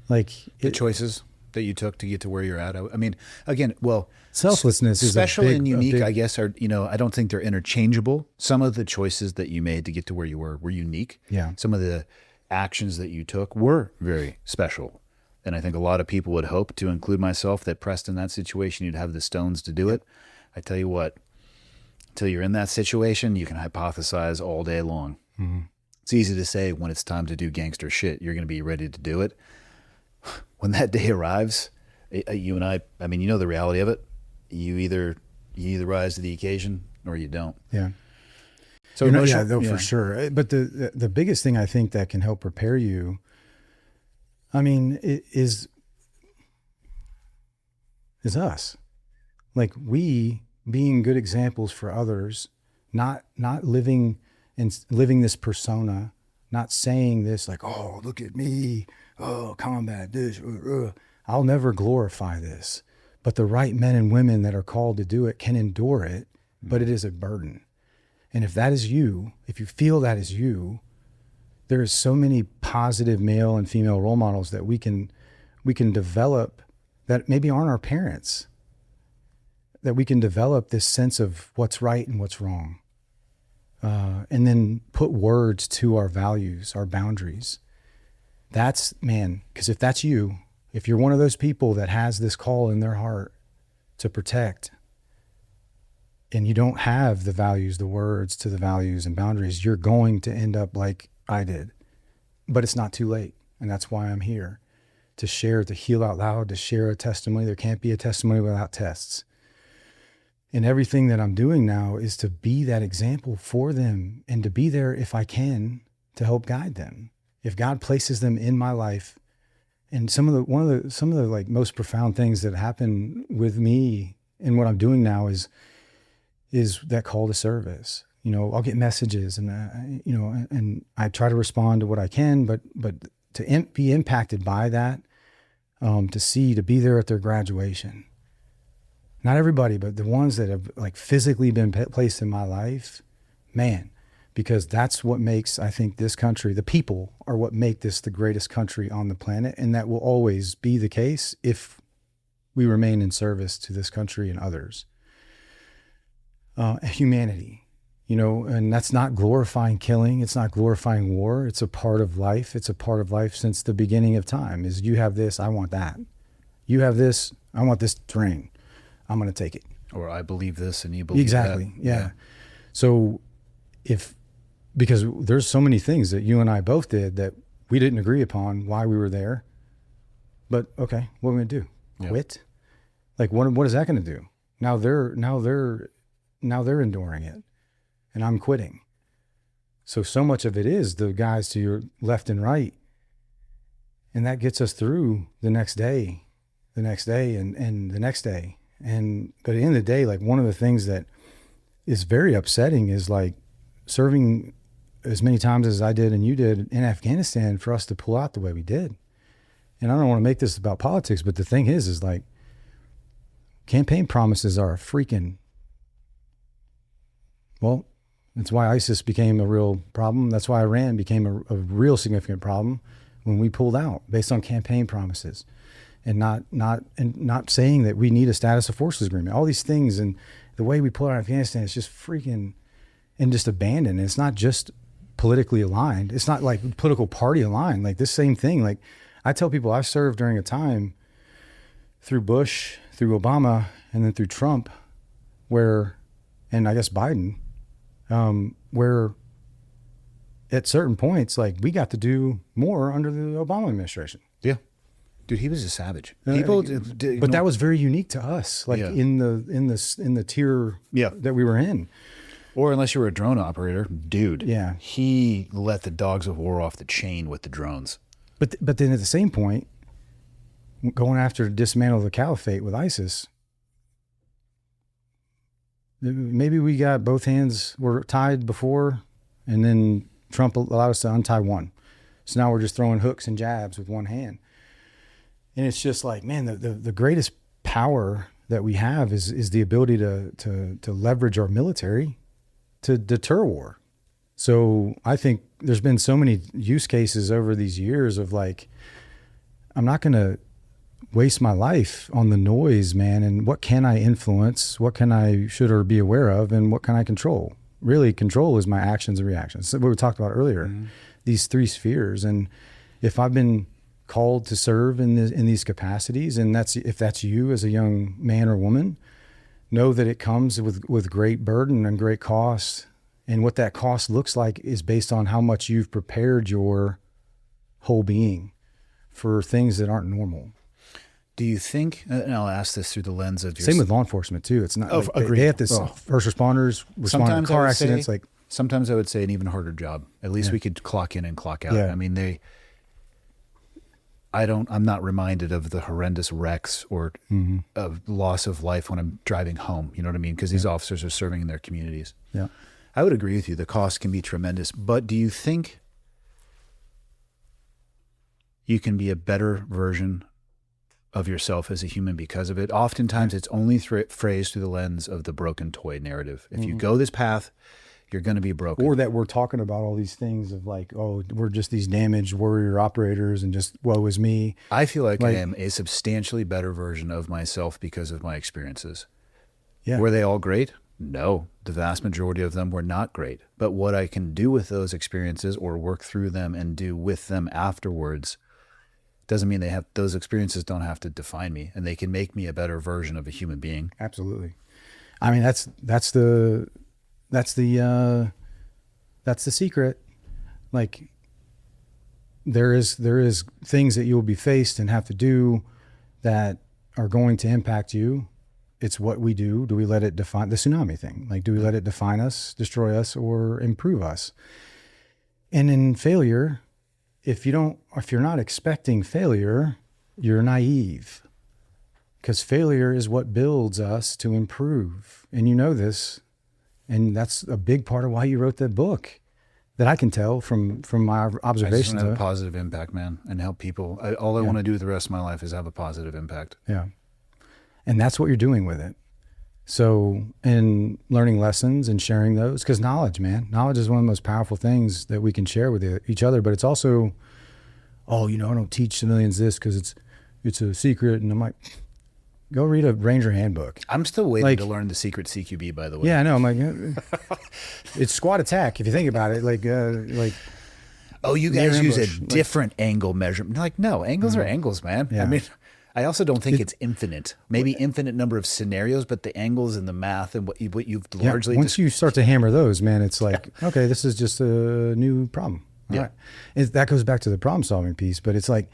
The choices. that you took to get to where you're at? I mean, again, well, selflessness is special and unique, big, I guess, are, I don't think they're interchangeable. Some of the choices that you made to get to where you were unique. Yeah. Some of the actions that you took were very special. And I think a lot of people would hope, to include myself, that pressed in that situation, you'd have the stones to do it. I tell you what, until you're in that situation, you can hypothesize all day long. Mm-hmm. It's easy to say when it's time to do gangster shit, you're going to be ready to do it. When that day arrives, you and I mean, you know the reality of it. You either rise to the occasion or you don't. Yeah. So for sure. But the biggest thing I think that can help prepare you, I mean, is us. Like, we being good examples for others, not living this persona, not saying this like, oh, look at me, oh, combat this. I'll never glorify this. But the right men and women that are called to do it can endure it, but it is a burden. And if that is you, if you feel that is you, there is so many positive male and female role models that we can develop that maybe aren't our parents, that we can develop this sense of what's right and what's wrong. And then put words to our values, our boundaries. Because if that's you, if you're one of those people that has this call in their heart to protect, and you don't have the values, the words to the values and boundaries, you're going to end up like I did. But it's not too late. And that's why I'm here, to share, to heal out loud, to share a testimony. There can't be a testimony without tests. And everything that I'm doing now is to be that example for them, and to be there if I can to help guide them. If God places them in my life. And some of the like most profound things that happen with me and what I'm doing now is that call to service. I'll get messages and and I try to respond to what I can, but to be impacted by that, to be there at their graduation. Not everybody, but the ones that have like physically been placed in my life, man, because that's what makes, I think, this country, the people are what make this the greatest country on the planet. And that will always be the case if we remain in service to this country and others. Humanity, and that's not glorifying killing. It's not glorifying war. It's a part of life. It's a part of life since the beginning of time. Is you have this, I want that. You have this, I want this terrain. I'm going to take it. Or I believe this and you believe exactly. that. Yeah. So because there's so many things that you and I both did that we didn't agree upon why we were there, but okay, what are we going to do? Yeah. Quit? Like, what is that going to do? Now they're enduring it and I'm quitting. So much of it is the guys to your left and right. And that gets us through the next day, and the next day. But at the end of the day, like, one of the things that is very upsetting is like serving as many times as I did and you did in Afghanistan, for us to pull out the way we did. And I don't want to make this about politics, but the thing is like, campaign promises are a freaking, well, that's why ISIS became a real problem. That's why Iran became a real significant problem when we pulled out based on campaign promises. And not saying that we need a status of forces agreement. All these things, and the way we pull out of Afghanistan is just freaking and just abandoned. And it's not just politically aligned. It's not like political party aligned. Like this same thing. Like I tell people, I served during a time through Bush, through Obama, and then through Trump, and I guess Biden, where at certain points, like we got to do more under the Obama administration. Yeah. Dude, he was a savage. But that was very unique to us, like in the tier that we were in. Or unless you were a drone operator, dude. Yeah, he let the dogs of war off the chain with the drones. But then at the same point, going after dismantle the caliphate with ISIS, maybe we got both hands were tied before, and then Trump allowed us to untie one. So now we're just throwing hooks and jabs with one hand. And it's just like, man, the greatest power that we have is the ability to leverage our military to deter war. So I think there's been so many use cases over these years of like, I'm not going to waste my life on the noise, man. And what can I influence? What can I, should or be aware of? And what can I control? Really, control is my actions and reactions. So what we talked about earlier, these three spheres. And if I've been called to serve in these capacities, and if that's you as a young man or woman, know that it comes with great burden and great cost. And what that cost looks like is based on how much you've prepared your whole being for things that aren't normal. Do you think, and I'll ask this through the lens of your... Same with law enforcement too. It's not, agreed. They have to, first responders respond to car accidents. Sometimes I would say an even harder job. At least we could clock in and clock out. Yeah. I mean, I'm not reminded of the horrendous wrecks or of loss of life when I'm driving home. You know what I mean? Because these officers are serving in their communities. Yeah. I would agree with you. The cost can be tremendous. But do you think you can be a better version of yourself as a human because of it? Oftentimes it's only phrased through the lens of the broken toy narrative. If you go this path, you're going to be broken. Or that we're talking about all these things of like, oh, we're just these damaged warrior operators and just woe is me. I feel like I am a substantially better version of myself because of my experiences. Yeah. Were they all great? No, the vast majority of them were not great. But what I can do with those experiences or work through them and do with them afterwards doesn't mean those experiences don't have to define me, and they can make me a better version of a human being. Absolutely. I mean, that's the secret. Like there is things that you will be faced and have to do that are going to impact you. It's what we do. Do we let it define the tsunami thing? Like, do we let it define us, destroy us, or improve us? And in failure, if you're not expecting failure, you're naive, because failure is what builds us to improve. And you know this, and that's a big part of why you wrote that book, that I can tell from my observations. I just want to have a positive impact, man, and help people. All I want to do the rest of my life is have a positive impact. Yeah. And that's what you're doing with it. So, in learning lessons and sharing those, because knowledge is one of the most powerful things that we can share with each other. But it's also, I don't teach civilians this because it's a secret. And I'm like, go read a Ranger handbook. I'm still waiting to learn the secret CQB, by the way. Yeah, I know. I'm like, it's squad attack. If you think about it, oh, you guys use a different angle measurement. Like, no, angles are angles, man. Yeah. I mean, I also don't think it's infinite. Maybe infinite number of scenarios, but the angles and the math and what you've largely... Once you start to hammer those, man, it's like, okay, this is just a new problem. All right. That goes back to the problem solving piece, but it's like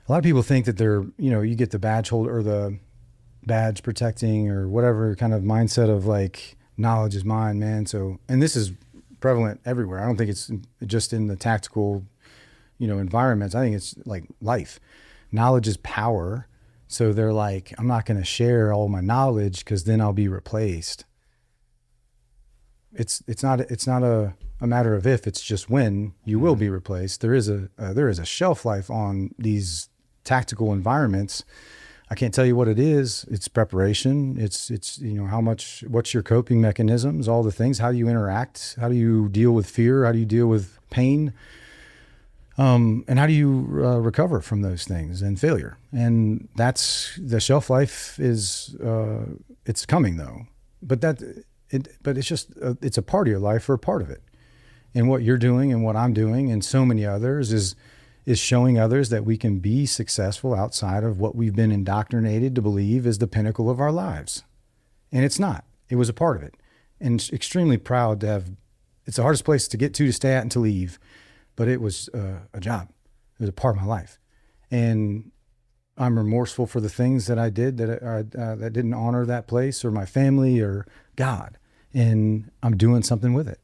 a lot of people think that they're, you get the badge holder or the badge protecting or whatever kind of mindset of like, knowledge is mine, man. So, and this is prevalent everywhere. I don't think it's just in the tactical, environments. I think it's like life. Knowledge is power. So they're like, I'm not going to share all my knowledge because then I'll be replaced. It's not a matter of if, it's just when you will be replaced. There is a shelf life on these tactical environments. I can't tell you what it is. It's preparation. It's what's your coping mechanisms, all the things. How do you interact? How do you deal with fear? How do you deal with pain? And how do you recover from those things and failure? And that's the shelf life is, it's coming though, but it's just, it's a part of your life or a part of it. And what you're doing and what I'm doing and so many others is showing others that we can be successful outside of what we've been indoctrinated to believe is the pinnacle of our lives. And it's not. It was a part of it. And extremely proud to have, it's the hardest place to get to stay at and to leave. But it was a job. It was a part of my life. And I'm remorseful for the things that I did that didn't honor that place or my family or God. And I'm doing something with it.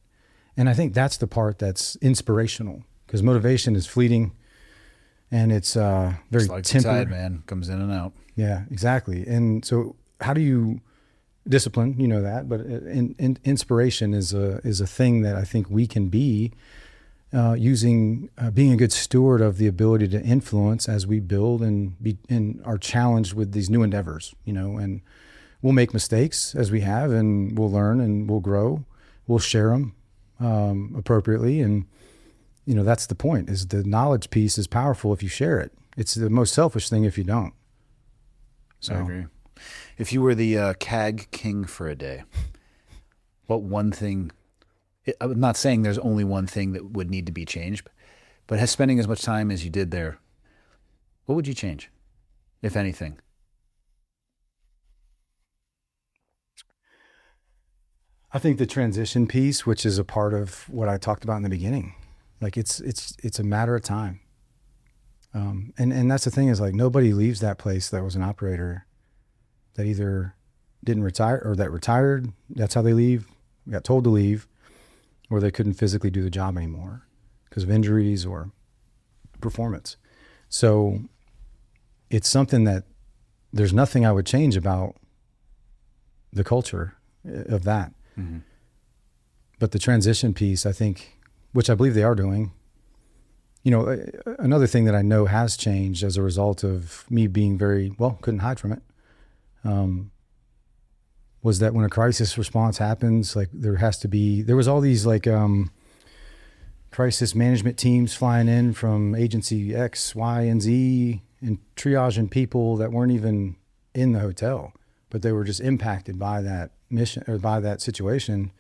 And I think that's the part that's inspirational, because motivation is fleeting and it's very like temporary. The tide, man, comes in and out. Yeah, exactly. And so how do you discipline, that, but inspiration is a thing that I think we can be using being a good steward of the ability to influence as we build and are challenged with these new endeavors, and we'll make mistakes as we have, and we'll learn and we'll grow. We'll share them appropriately. And, that's the point, is the knowledge piece is powerful if you share it. It's the most selfish thing if you don't. So I agree. If you were the CAG king for a day, what one thing, I'm not saying there's only one thing that would need to be changed, but spending as much time as you did there, what would you change, if anything? I think the transition piece, which is a part of what I talked about in the beginning, like it's a matter of time. And that's the thing is like nobody leaves that place that was an operator that either didn't retire or that retired. That's how they leave, got told to leave, or they couldn't physically do the job anymore because of injuries or performance. So it's something that there's nothing I would change about the culture of that. Mm-hmm. But the transition piece, I think, which I believe they are doing, you know, another thing that I know has changed as a result of me being couldn't hide from it, was that when a crisis response happens, like there was all these like crisis management teams flying in from agency X, Y, and Z and triaging people that weren't even in the hotel, but they were just impacted by that mission or by that situation,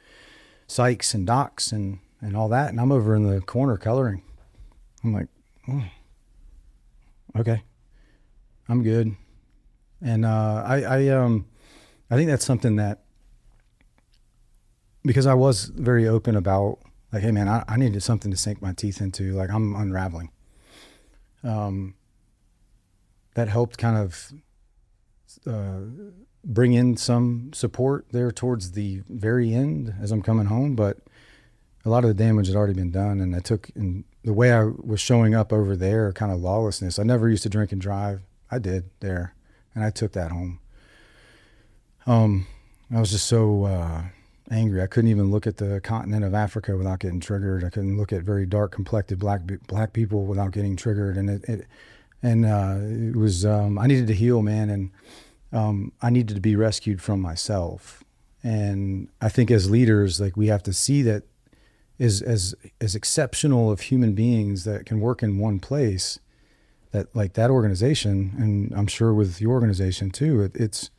psychs and docs and all that. And I'm over in the corner coloring. I'm like, oh, okay, I'm good. And I think that's something that, because I was very open about like, hey man, I needed something to sink my teeth into. Like I'm unraveling. That helped kind of bring in some support there towards the very end as I'm coming home. But a lot of the damage had already been done. And the way I was showing up over there, kind of lawlessness. I never used to drink and drive. I did there. And I took that home. I was just so angry. I couldn't even look at the continent of Africa without getting triggered. I couldn't look at very dark complected black people without getting triggered. And it was, I needed to heal, man. And I needed to be rescued from myself. And I think as leaders, like we have to see that as exceptional of human beings that can work in one place, that like that organization, and I'm sure with your organization too, it's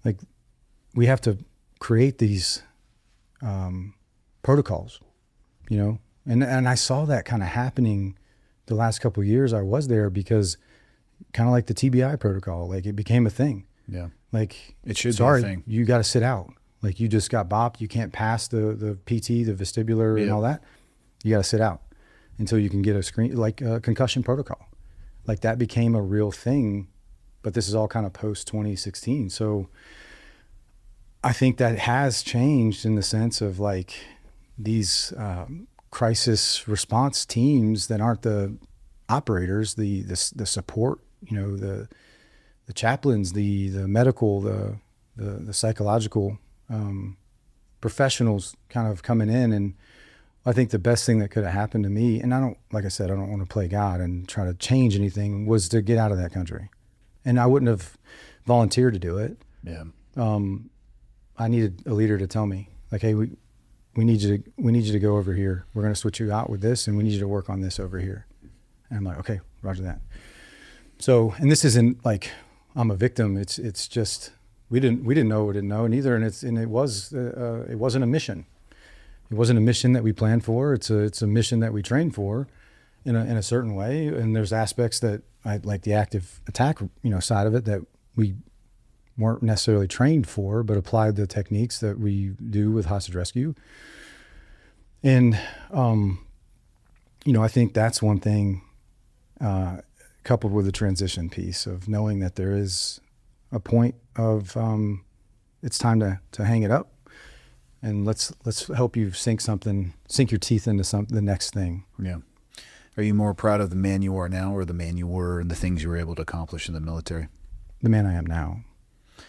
like we have to create these protocols, you know, and I saw that kind of happening the last couple of years I was there, because kind of like the TBI protocol, like it became a thing. Yeah. Like it should be a thing. You got to sit out. Like you just got bopped. You can't pass the PT, the vestibular and all that. You got to sit out until you can get a screen, like a concussion protocol. Like that became a real thing, but this is all kind of post 2016. So I think that has changed in the sense of like these crisis response teams that aren't the operators, the support, you know, the chaplains, the medical, the psychological professionals kind of coming in. And I think the best thing that could have happened to me, and like I said, I don't want to play God and try to change anything, was to get out of that country. And I wouldn't have volunteered to do it. Yeah. I needed a leader to tell me, like, hey, we need you to go over here. We're going to switch you out with this, and we need you to work on this over here. And I'm like, okay, roger that. So, and this isn't like I'm a victim. It's just we didn't know we didn't know neither, and it wasn't a mission. It wasn't a mission that we planned for. It's a mission that we trained for, in a certain way. And there's aspects that I like the active attack, you know, side of it that we weren't necessarily trained for, but applied the techniques that we do with hostage rescue. And, you know, I think that's one thing, coupled with the transition piece of knowing that there is a point of, it's time to hang it up, and let's help you sink your teeth into the next thing. Yeah. Are you more proud of the man you are now, or the man you were and the things you were able to accomplish in the military? The man I am now.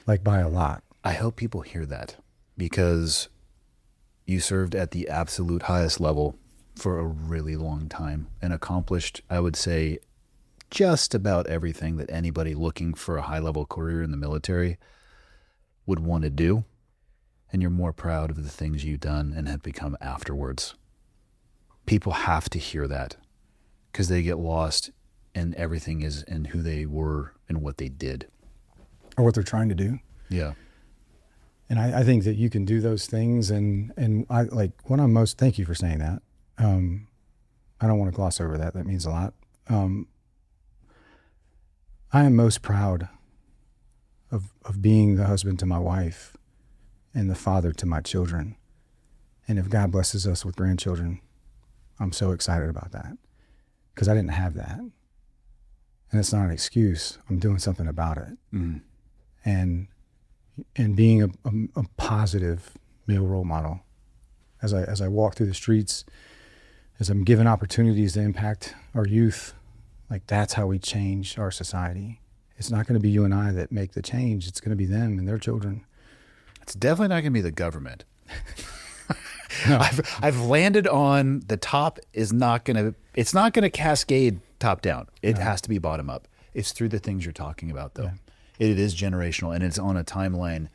Like by a lot. I hope people hear that, because you served at the absolute highest level for a really long time and accomplished, I would say, just about everything that anybody looking for a high-level career in the military would want to do. And you're more proud of the things you've done and have become afterwards. People have to hear that, because they get lost and everything is in who they were and what they did. Or what they're trying to do. Yeah. And I think that you can do those things. And I like what I'm most, thank you for saying that. I don't want to gloss over that. That means a lot. I am most proud of being the husband to my wife and the father to my children. And if God blesses us with grandchildren, I'm so excited about that, because I didn't have that. And it's not an excuse. I'm doing something about it. Mm. And being a positive male role model as I walk through the streets, as I'm given opportunities to impact our youth, like that's how we change our society. It's not going to be you and I that make the change. It's going to be them and their children. It's definitely not going to be the government. No. I've landed on the top is not going to, it's not going to cascade top down. It has to be bottom up. It's through the things you're talking about though. Yeah. It is generational and it's on a timeline.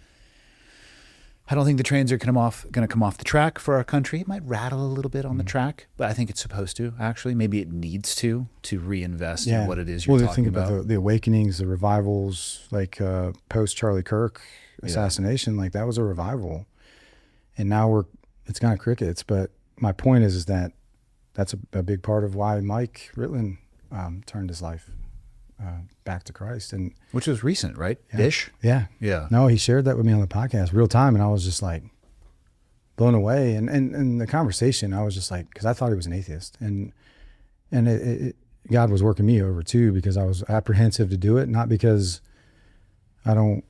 I don't think the trains are going to come off the track for our country. It might rattle a little bit on the track, but I think it's supposed to actually. Maybe it needs to reinvest in what it is you're talking about. The awakenings, the revivals, like post Charlie Kirk assassination, like that was a revival. And now it's kind of crickets. But my point is that that's a big part of why Mike Ritland turned his life back to Christ, and which was recent, right? Yeah. Ish. Yeah. No, he shared that with me on the podcast, real time, and I was just like blown away. And the conversation, I was just like, because I thought he was an atheist, and God was working me over too, because I was apprehensive to do it, not because I don't.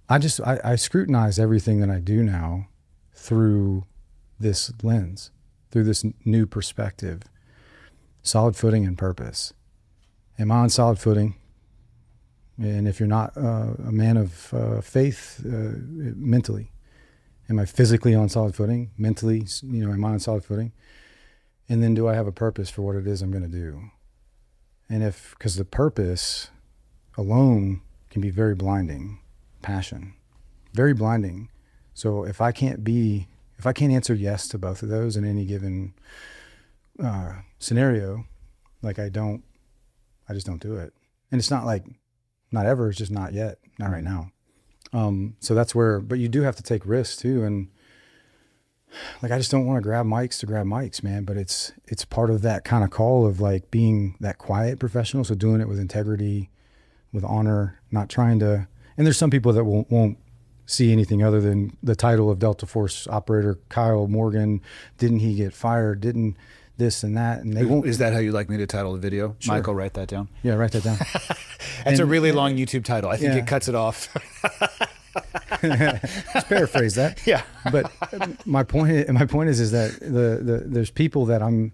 I scrutinize everything that I do now through this lens, through this new perspective, solid footing and purpose. Am I on solid footing? And if you're not a man of faith, mentally, am I physically on solid footing? Mentally, am I on solid footing? And then do I have a purpose for what it is I'm going to do? And because the purpose alone can be very blinding, passion, very blinding. So if I can't answer yes to both of those in any given scenario, like I just don't do it. And it's not like, not ever, it's just not yet, not right now. So that's where, but you do have to take risks too. And like, I just don't want to grab mics, man. But it's part of that kind of call of like being that quiet professional. So doing it with integrity, with honor, not trying to, and there's some people that won't see anything other than the title of Delta Force operator Kyle Morgan. Didn't he get fired? Didn't this and that, and they won't. Is that how you'd like me to title the video? Sure. Michael, write that down. Yeah, write that down. That's a really long YouTube title. I think it cuts it off. Just paraphrase that. Yeah. But my point is that there's people that I'm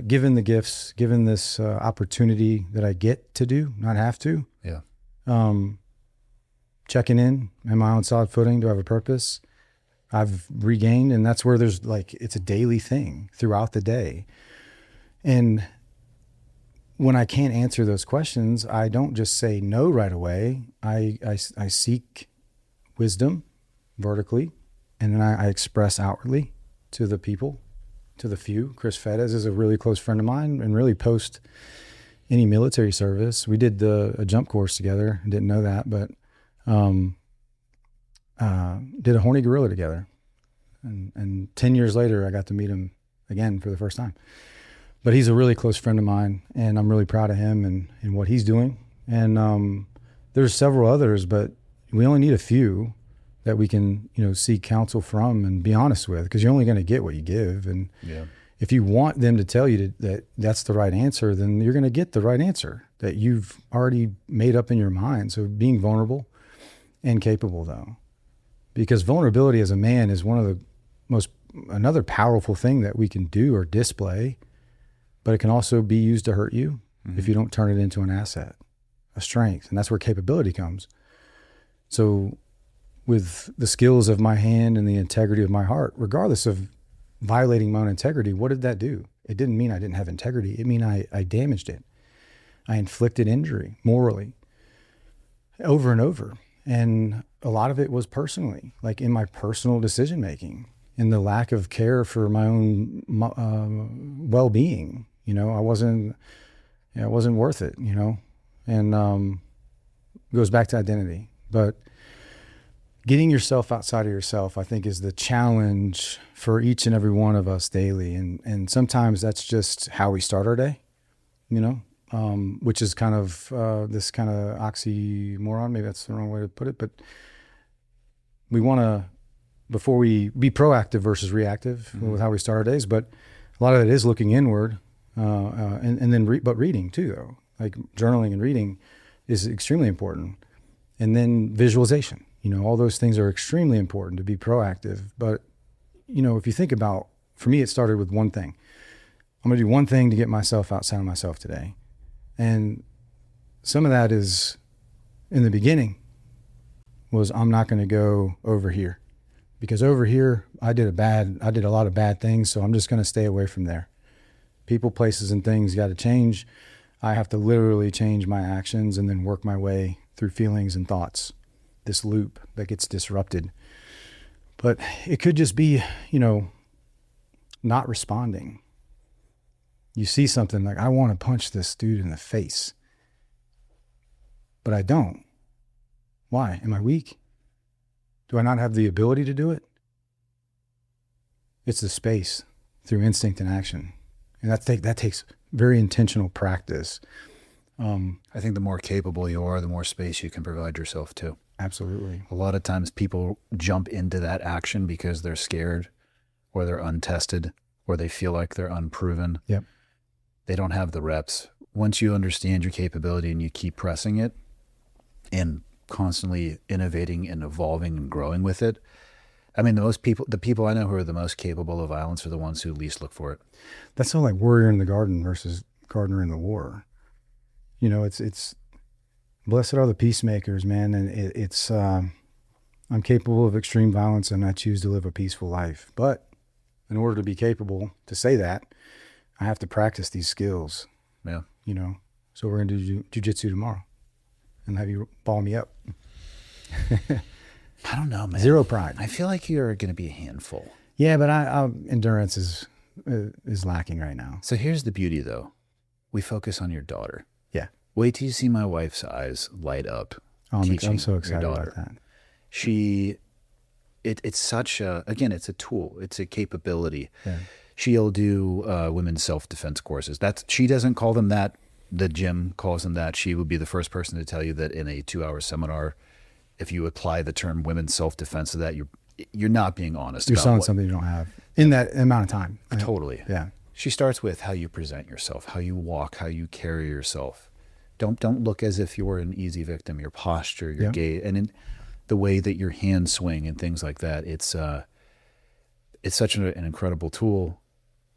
given the gifts, given this opportunity that I get to do, not have to. Yeah. Checking in. Am I on solid footing? Do I have a purpose? I've regained, and that's where there's like, it's a daily thing throughout the day. And when I can't answer those questions, I don't just say no right away. I seek wisdom vertically, and then I express outwardly to the people, to the few. Chris Fedez is a really close friend of mine, and really post any military service. We did a jump course together. I didn't know that, but did a horny gorilla together, and 10 years later I got to meet him again for the first time. But he's a really close friend of mine, and I'm really proud of him and what he's doing. And there's several others, but we only need a few that we can seek counsel from and be honest with, because you're only going to get what you give. And if you want them to tell you that that's the right answer, then you're going to get the right answer that you've already made up in your mind. So being vulnerable and capable, though. Because vulnerability as a man is one of the another powerful thing that we can do or display, but it can also be used to hurt you if you don't turn it into an asset, a strength. And that's where capability comes. So with the skills of my hand and the integrity of my heart, regardless of violating my own integrity, what did that do? It didn't mean I didn't have integrity. It mean I damaged it. I inflicted injury morally over and over. And a lot of it was personally, like in my personal decision-making, in the lack of care for my own well-being. I wasn't yeah, it wasn't worth it, you know, and it goes back to identity. But getting yourself outside of yourself, I think, is the challenge for each and every one of us daily. And sometimes that's just how we start our day, you know, which is kind of this kind of oxymoron. Maybe that's the wrong way to put it. But we want to, before we be proactive versus reactive with how we start our days. But a lot of it is looking inward and then reading too, though. Like journaling and reading is extremely important. And then visualization. You know, all those things are extremely important to be proactive. But, you know, if you think about, for me, it started with one thing. I'm going to do one thing to get myself outside of myself today. And some of that is, in the beginning, was I'm not going to go over here. Because over here, I did a lot of bad things, so I'm just going to stay away from there. People, places, and things got to change. I have to literally change my actions and then work my way through feelings and thoughts. This loop that gets disrupted. But it could just be, you know, not responding. You see something like, I want to punch this dude in the face, but I don't. Why? Am I weak? Do I not have the ability to do it? It's the space through instinct and action. And that takes very intentional practice. I think the more capable you are, the more space you can provide yourself to. Absolutely. A lot of times people jump into that action because they're scared or they're untested or they feel like they're unproven. Yep. They don't have the reps. Once you understand your capability and you keep pressing it and constantly innovating and evolving and growing with it, I mean, the people I know who are the most capable of violence are the ones who least look for it. That's so like warrior in the garden versus gardener in the war. You know, it's blessed are the peacemakers, man. And it's I'm capable of extreme violence and I choose to live a peaceful life. But in order to be capable to say that, I have to practice these skills. Yeah. You know, so we're going to do jujitsu tomorrow and have you ball me up. I don't know, man. Zero pride. I feel like you're going to be a handful. Yeah, but endurance is lacking right now. So here's the beauty, though. We focus on your daughter. Yeah. Wait till you see my wife's eyes light up. Oh, teaching I'm so excited your about that. It's such a, again, it's a tool. It's a capability. Yeah. She'll do women's self-defense courses. She doesn't call them that. The gym calls them that. She would be the first person to tell you that in a 2-hour seminar, if you apply the term women's self-defense to that, you're not being honest. You're about selling something you don't have in that amount of time. Totally. Yeah. She starts with how you present yourself, how you walk, how you carry yourself. Don't look as if you're an easy victim. Your posture, your gait, and in the way that your hands swing and things like that. It's such an incredible tool.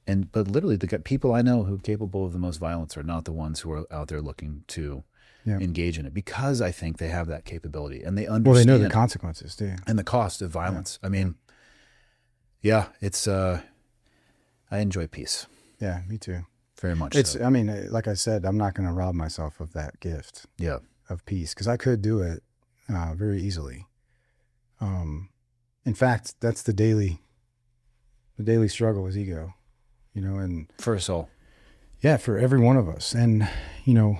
But literally, the people I know who are capable of the most violence are not the ones who are out there looking to engage in it, because I think they have that capability and they understand. Well, they know the consequences too, and the cost of violence. Yeah. I mean, it's. I enjoy peace. Yeah, me too. Very much. I mean, like I said, I'm not going to rob myself of that gift. Yeah. Of peace, because I could do it very easily. In fact, that's the daily struggle is ego. You know, and for us all. Yeah, for every one of us. And, you know,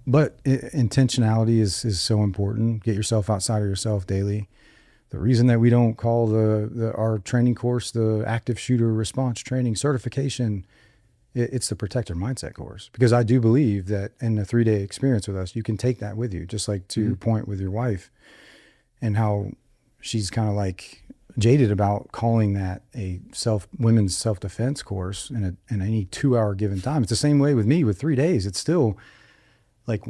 but intentionality is so important. Get yourself outside of yourself daily. The reason that we don't call our training course the active shooter response training certification, it's the protector mindset course. Because I do believe that in a 3-day experience with us, you can take that with you, just like to your point with your wife and how she's kind of like jaded about calling that a women's self-defense course in any 2-hour given time. It's the same way with me with 3 days. It's still like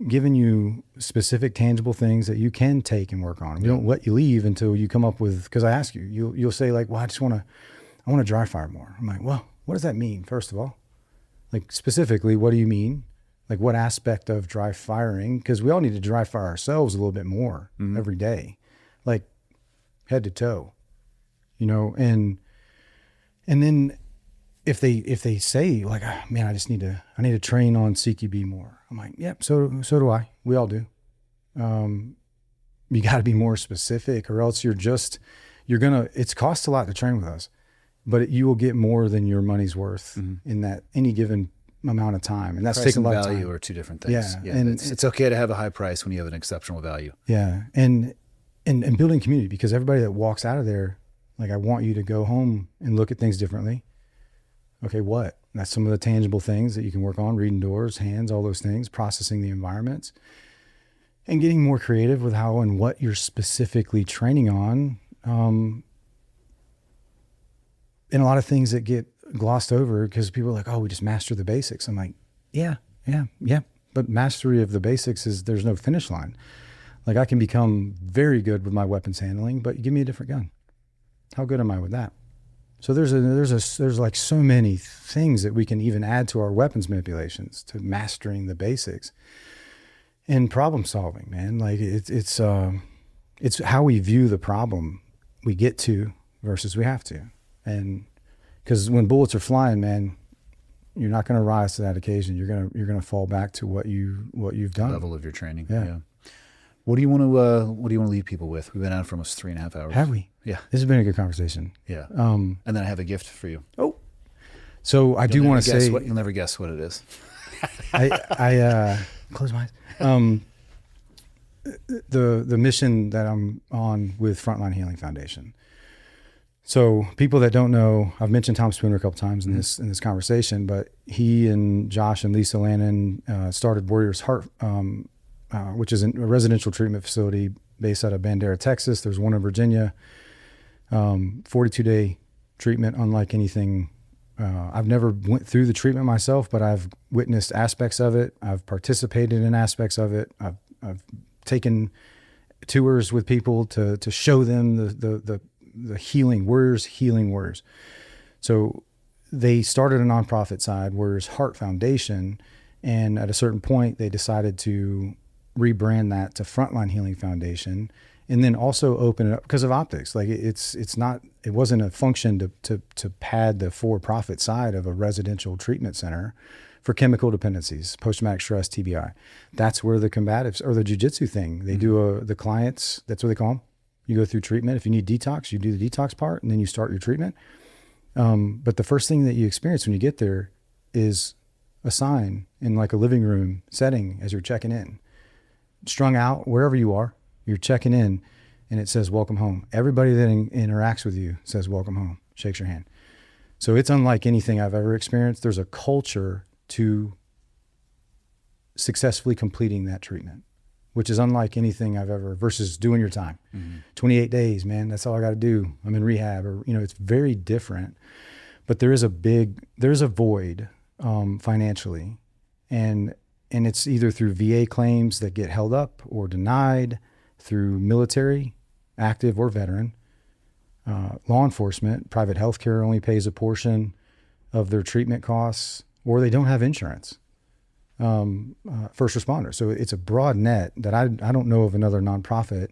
giving you specific tangible things that you can take and work on. We don't let you leave until you come up with, because I ask you'll say like, well, I want to dry fire more. I'm like, well, what does that mean? First of all, like specifically, what do you mean? Like what aspect of dry firing? Because we all need to dry fire ourselves a little bit more every day. Like head to toe, you know, and then if they say like, oh, man, I need to train on CQB more. I'm like, yep. So do I. We all do. You got to be more specific, or else it costs a lot to train with us, but you will get more than your money's worth in that any given amount of time, and that's Price taking and a lot of value time. are two different things. Yeah, And and it's okay to have a high price when you have an exceptional value. Yeah, and building community, because everybody that walks out of there, like, I want you to go home and look at things differently. Okay, what? That's some of the tangible things that you can work on: reading doors, hands, all those things, processing the environments, and getting more creative with how and what you're specifically training on. And a lot of things that get glossed over because people are like, oh, we just master the basics. I'm like, yeah. But mastery of the basics is, there's no finish line. Like, I can become very good with my weapons handling, but you give me a different gun. How good am I with that? So there's like so many things that we can even add to our weapons manipulations to mastering the basics and problem solving, man. Like, it's how we view the problem we get to versus we have to. And because when bullets are flying, man, you're not going to rise to that occasion. You're going to fall back to what you've done. Level of your training. Yeah. What do you want to leave people with? We've been out for almost 3.5 hours. Have we? Yeah. This has been a good conversation. Yeah. And then I have a gift for you. Oh, so I do want to say, you'll never guess what it is. I close my eyes. The mission that I'm on with Frontline Healing Foundation. So people that don't know, I've mentioned Tom Spooner a couple times in this conversation, but he and Josh and Lisa Lannon started Warriors Heart, which is a residential treatment facility based out of Bandera, Texas. There's one in Virginia. 42-day treatment, unlike anything. I've never went through the treatment myself, but I've witnessed aspects of it. I've participated in aspects of it. I've taken tours with people to show them the healing, Warriors Healing Warriors. So they started a nonprofit side, Warriors Heart Foundation, and at a certain point they decided to rebrand that to Frontline Healing Foundation, and then also open it up because of optics. Like, it wasn't a function to pad the for-profit side of a residential treatment center for chemical dependencies, post-traumatic stress, TBI. That's where the combatives, or the jiu-jitsu thing, they do the clients, that's what they call them. You go through treatment. If you need detox, you do the detox part, and then you start your treatment. But the first thing that you experience when you get there is a sign in like a living room setting as you're checking in. Strung out, wherever you are, you're checking in, and it says, welcome home. Everybody that interacts with you says, welcome home, shakes your hand. So it's unlike anything I've ever experienced. There's a culture to successfully completing that treatment, which is unlike anything I've ever, versus doing your time. 28 days, man, that's all I got to do. I'm in rehab, or, it's very different, but there's a void financially. And it's either through VA claims that get held up or denied, through military, active or veteran, law enforcement, private healthcare only pays a portion of their treatment costs, or they don't have insurance. First responders. So it's a broad net that I don't know of another nonprofit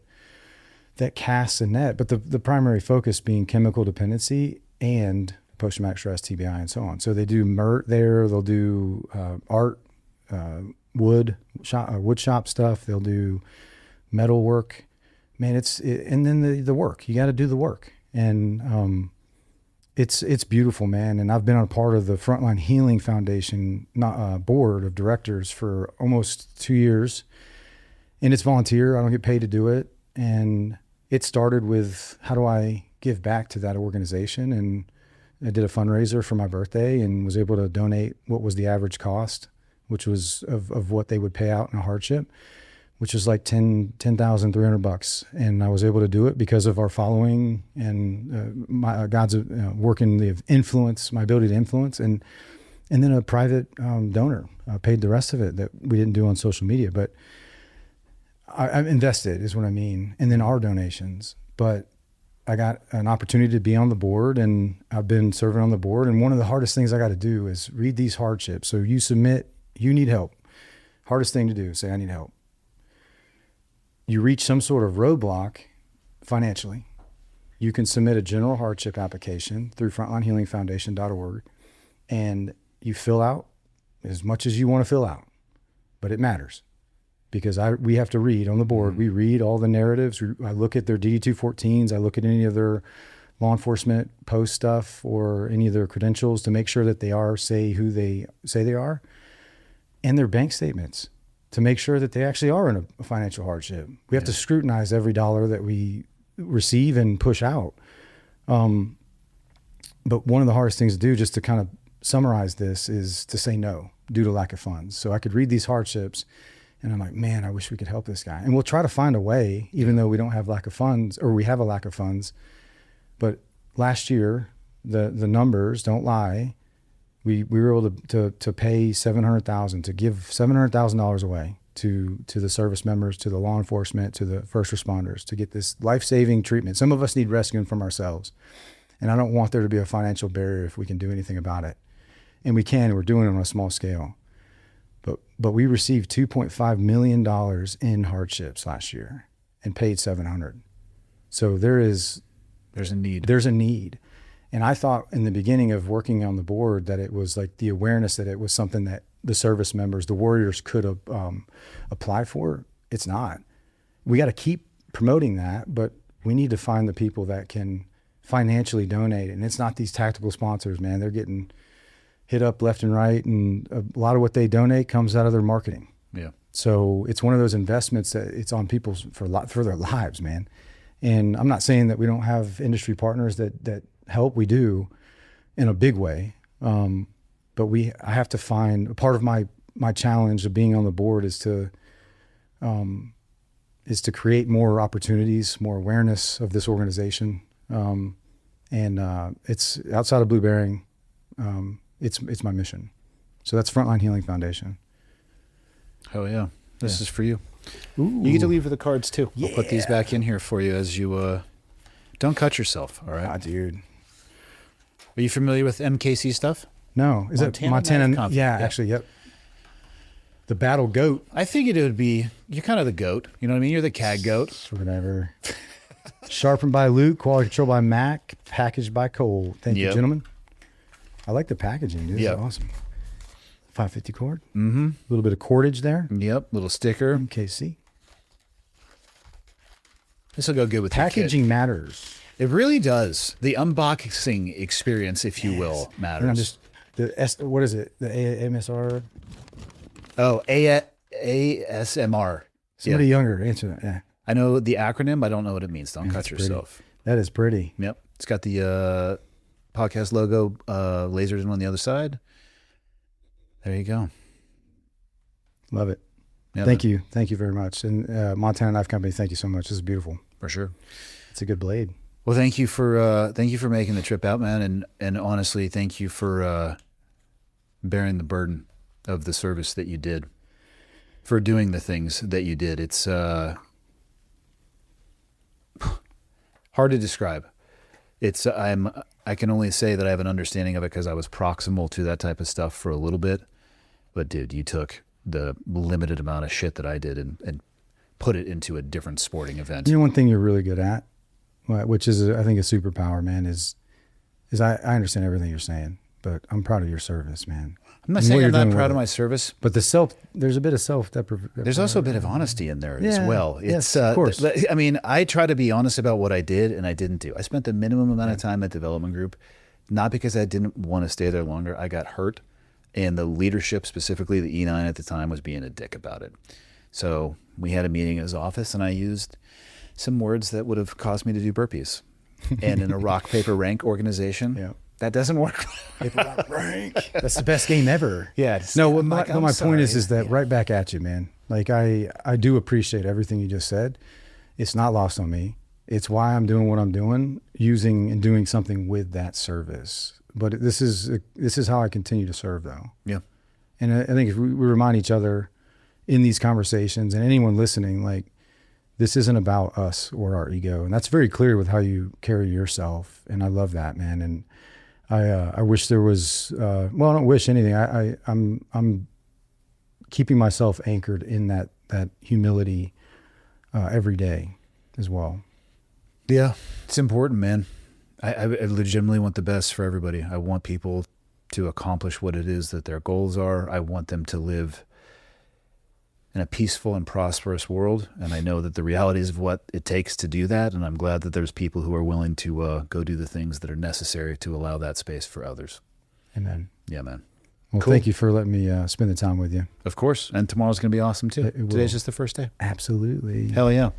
that casts a net, but the primary focus being chemical dependency and post-traumatic stress, TBI, and so on. So they do MERT there. They'll do art, wood shop stuff. They'll do metal work. Man, and then the work. You got to do the work, and it's beautiful, man. And I've been on a part of the Frontline Healing Foundation board of directors for almost 2 years, and it's volunteer. I don't get paid to do it, and it started with, how do I give back to that organization? And I did a fundraiser for my birthday and was able to donate what was the average cost, which was of what they would pay out in a hardship, which is like $10,300. And I was able to do it because of our following and God's working the influence, my ability to influence, and then a private donor paid the rest of it that we didn't do on social media. But I'm invested is what I mean. And then our donations. But I got an opportunity to be on the board, and I've been serving on the board. And one of the hardest things I got to do is read these hardships. So you submit, you need help. Hardest thing to do, say, I need help. You reach some sort of roadblock financially. You can submit a general hardship application through frontlinehealingfoundation.org, and you fill out as much as you want to fill out, but it matters because we have to read on the board. We read all the narratives. I look at their DD-214s. I look at any of their law enforcement post stuff or any of their credentials to make sure that they are who they say they are, and their bank statements to make sure that they actually are in a financial hardship. We have to scrutinize every dollar that we receive and push out. But one of the hardest things to do, just to kind of summarize this, is to say no due to lack of funds. So I could read these hardships and I'm like, man, I wish we could help this guy. And we'll try to find a way, even though we don't have lack of funds, or we have a lack of funds. But last year, the numbers don't lie. We were able to pay $700,000, to give $700,000 away to the service members, to the law enforcement, to the first responders, to get this life-saving treatment. Some of us need rescuing from ourselves. And I don't want there to be a financial barrier if we can do anything about it. And we can, we're doing it on a small scale. But we received $2.5 million in hardships last year and paid $700,000. So there's a need. And I thought in the beginning of working on the board that it was like the awareness that it was something that the service members, the warriors, could apply for. It's not. We got to keep promoting that, but we need to find the people that can financially donate. And it's not these tactical sponsors, man. They're getting hit up left and right, and a lot of what they donate comes out of their marketing. Yeah. So it's one of those investments that it's on people's for their lives, man. And I'm not saying that we don't have industry partners that help. We do, in a big way. But I have to find, a part of my challenge of being on the board is to create more opportunities, more awareness of this organization. It's outside of Blu Bearing. It's my mission. So that's Frontline Healing Foundation. Oh yeah. This is for you. Ooh. You get to leave with the cards too. Yeah. I'll put these back in here for you as you, don't cut yourself. All right. Ah, dude. Are you familiar with MKC stuff? No. Is it Montana? Yeah, actually, yep. The battle goat. I figured it would be, you're kind of the goat. You know what I mean? You're the CAG goat. Whatever. Sharpened by Luke, quality control by Mac, packaged by Cole. Thank you, gentlemen. I like the packaging. This is awesome. 550 cord. Mm-hmm. A little bit of cordage there. Yep. Little sticker. MKC. This will go good with packaging. Matters. It really does. The unboxing experience, if you will, matters. What is it? The AMSR? Oh, ASMR. Somebody younger answer that. Yeah. I know the acronym. I don't know what it means. Don't cut yourself. That is pretty. Yep. It's got the podcast logo lasered in on the other side. There you go. Love it. Yep. Thank you. Thank you very much. And Montana Knife Company, thank you so much. This is beautiful. For sure. It's a good blade. Well, thank you for making the trip out, man. And honestly, thank you for bearing the burden of the service that you did, for doing the things that you did. It's hard to describe. I can only say that I have an understanding of it because I was proximal to that type of stuff for a little bit. But dude, you took the limited amount of shit that I did and put it into a different sporting event. You know, one thing you're really good at, which is I think a superpower, man, is I understand everything you're saying, but I'm proud of your service, man. I'm not saying I'm not proud of my service, but there's a bit of self-deprecation. There's also a bit of honesty in there as well. Yes, of course. I mean, I try to be honest about what I did and I didn't do. I spent the minimum amount of time at development group, not because I didn't want to stay there longer. I got hurt, and the leadership, specifically the E9 at the time, was being a dick about it. So we had a meeting in his office, and I used some words that would have caused me to do burpees. And in a rock, paper, rank organization, that doesn't work. Paper, rock, rank. That's the best game ever. Yeah. No, my point is that right back at you, man. Like I do appreciate everything you just said. It's not lost on me. It's why I'm doing what I'm doing, using and doing something with that service. But this is how I continue to serve, though. Yeah. And I think if we remind each other in these conversations, and anyone listening, like, this isn't about us or our ego. And that's very clear with how you carry yourself. And I love that, man. And I wish there was, well, I don't wish anything. I'm keeping myself anchored in that humility every day as well. Yeah, it's important, man. I legitimately want the best for everybody. I want people to accomplish what it is that their goals are. I want them to live in a peaceful and prosperous world. And I know that the realities of what it takes to do that. And I'm glad that there's people who are willing to go do the things that are necessary to allow that space for others. Amen. Yeah, man. Well, Cool. thank you for letting me spend the time with you. Of course. And tomorrow's going to be awesome too. It will. Today's just the first day. Absolutely. Hell yeah.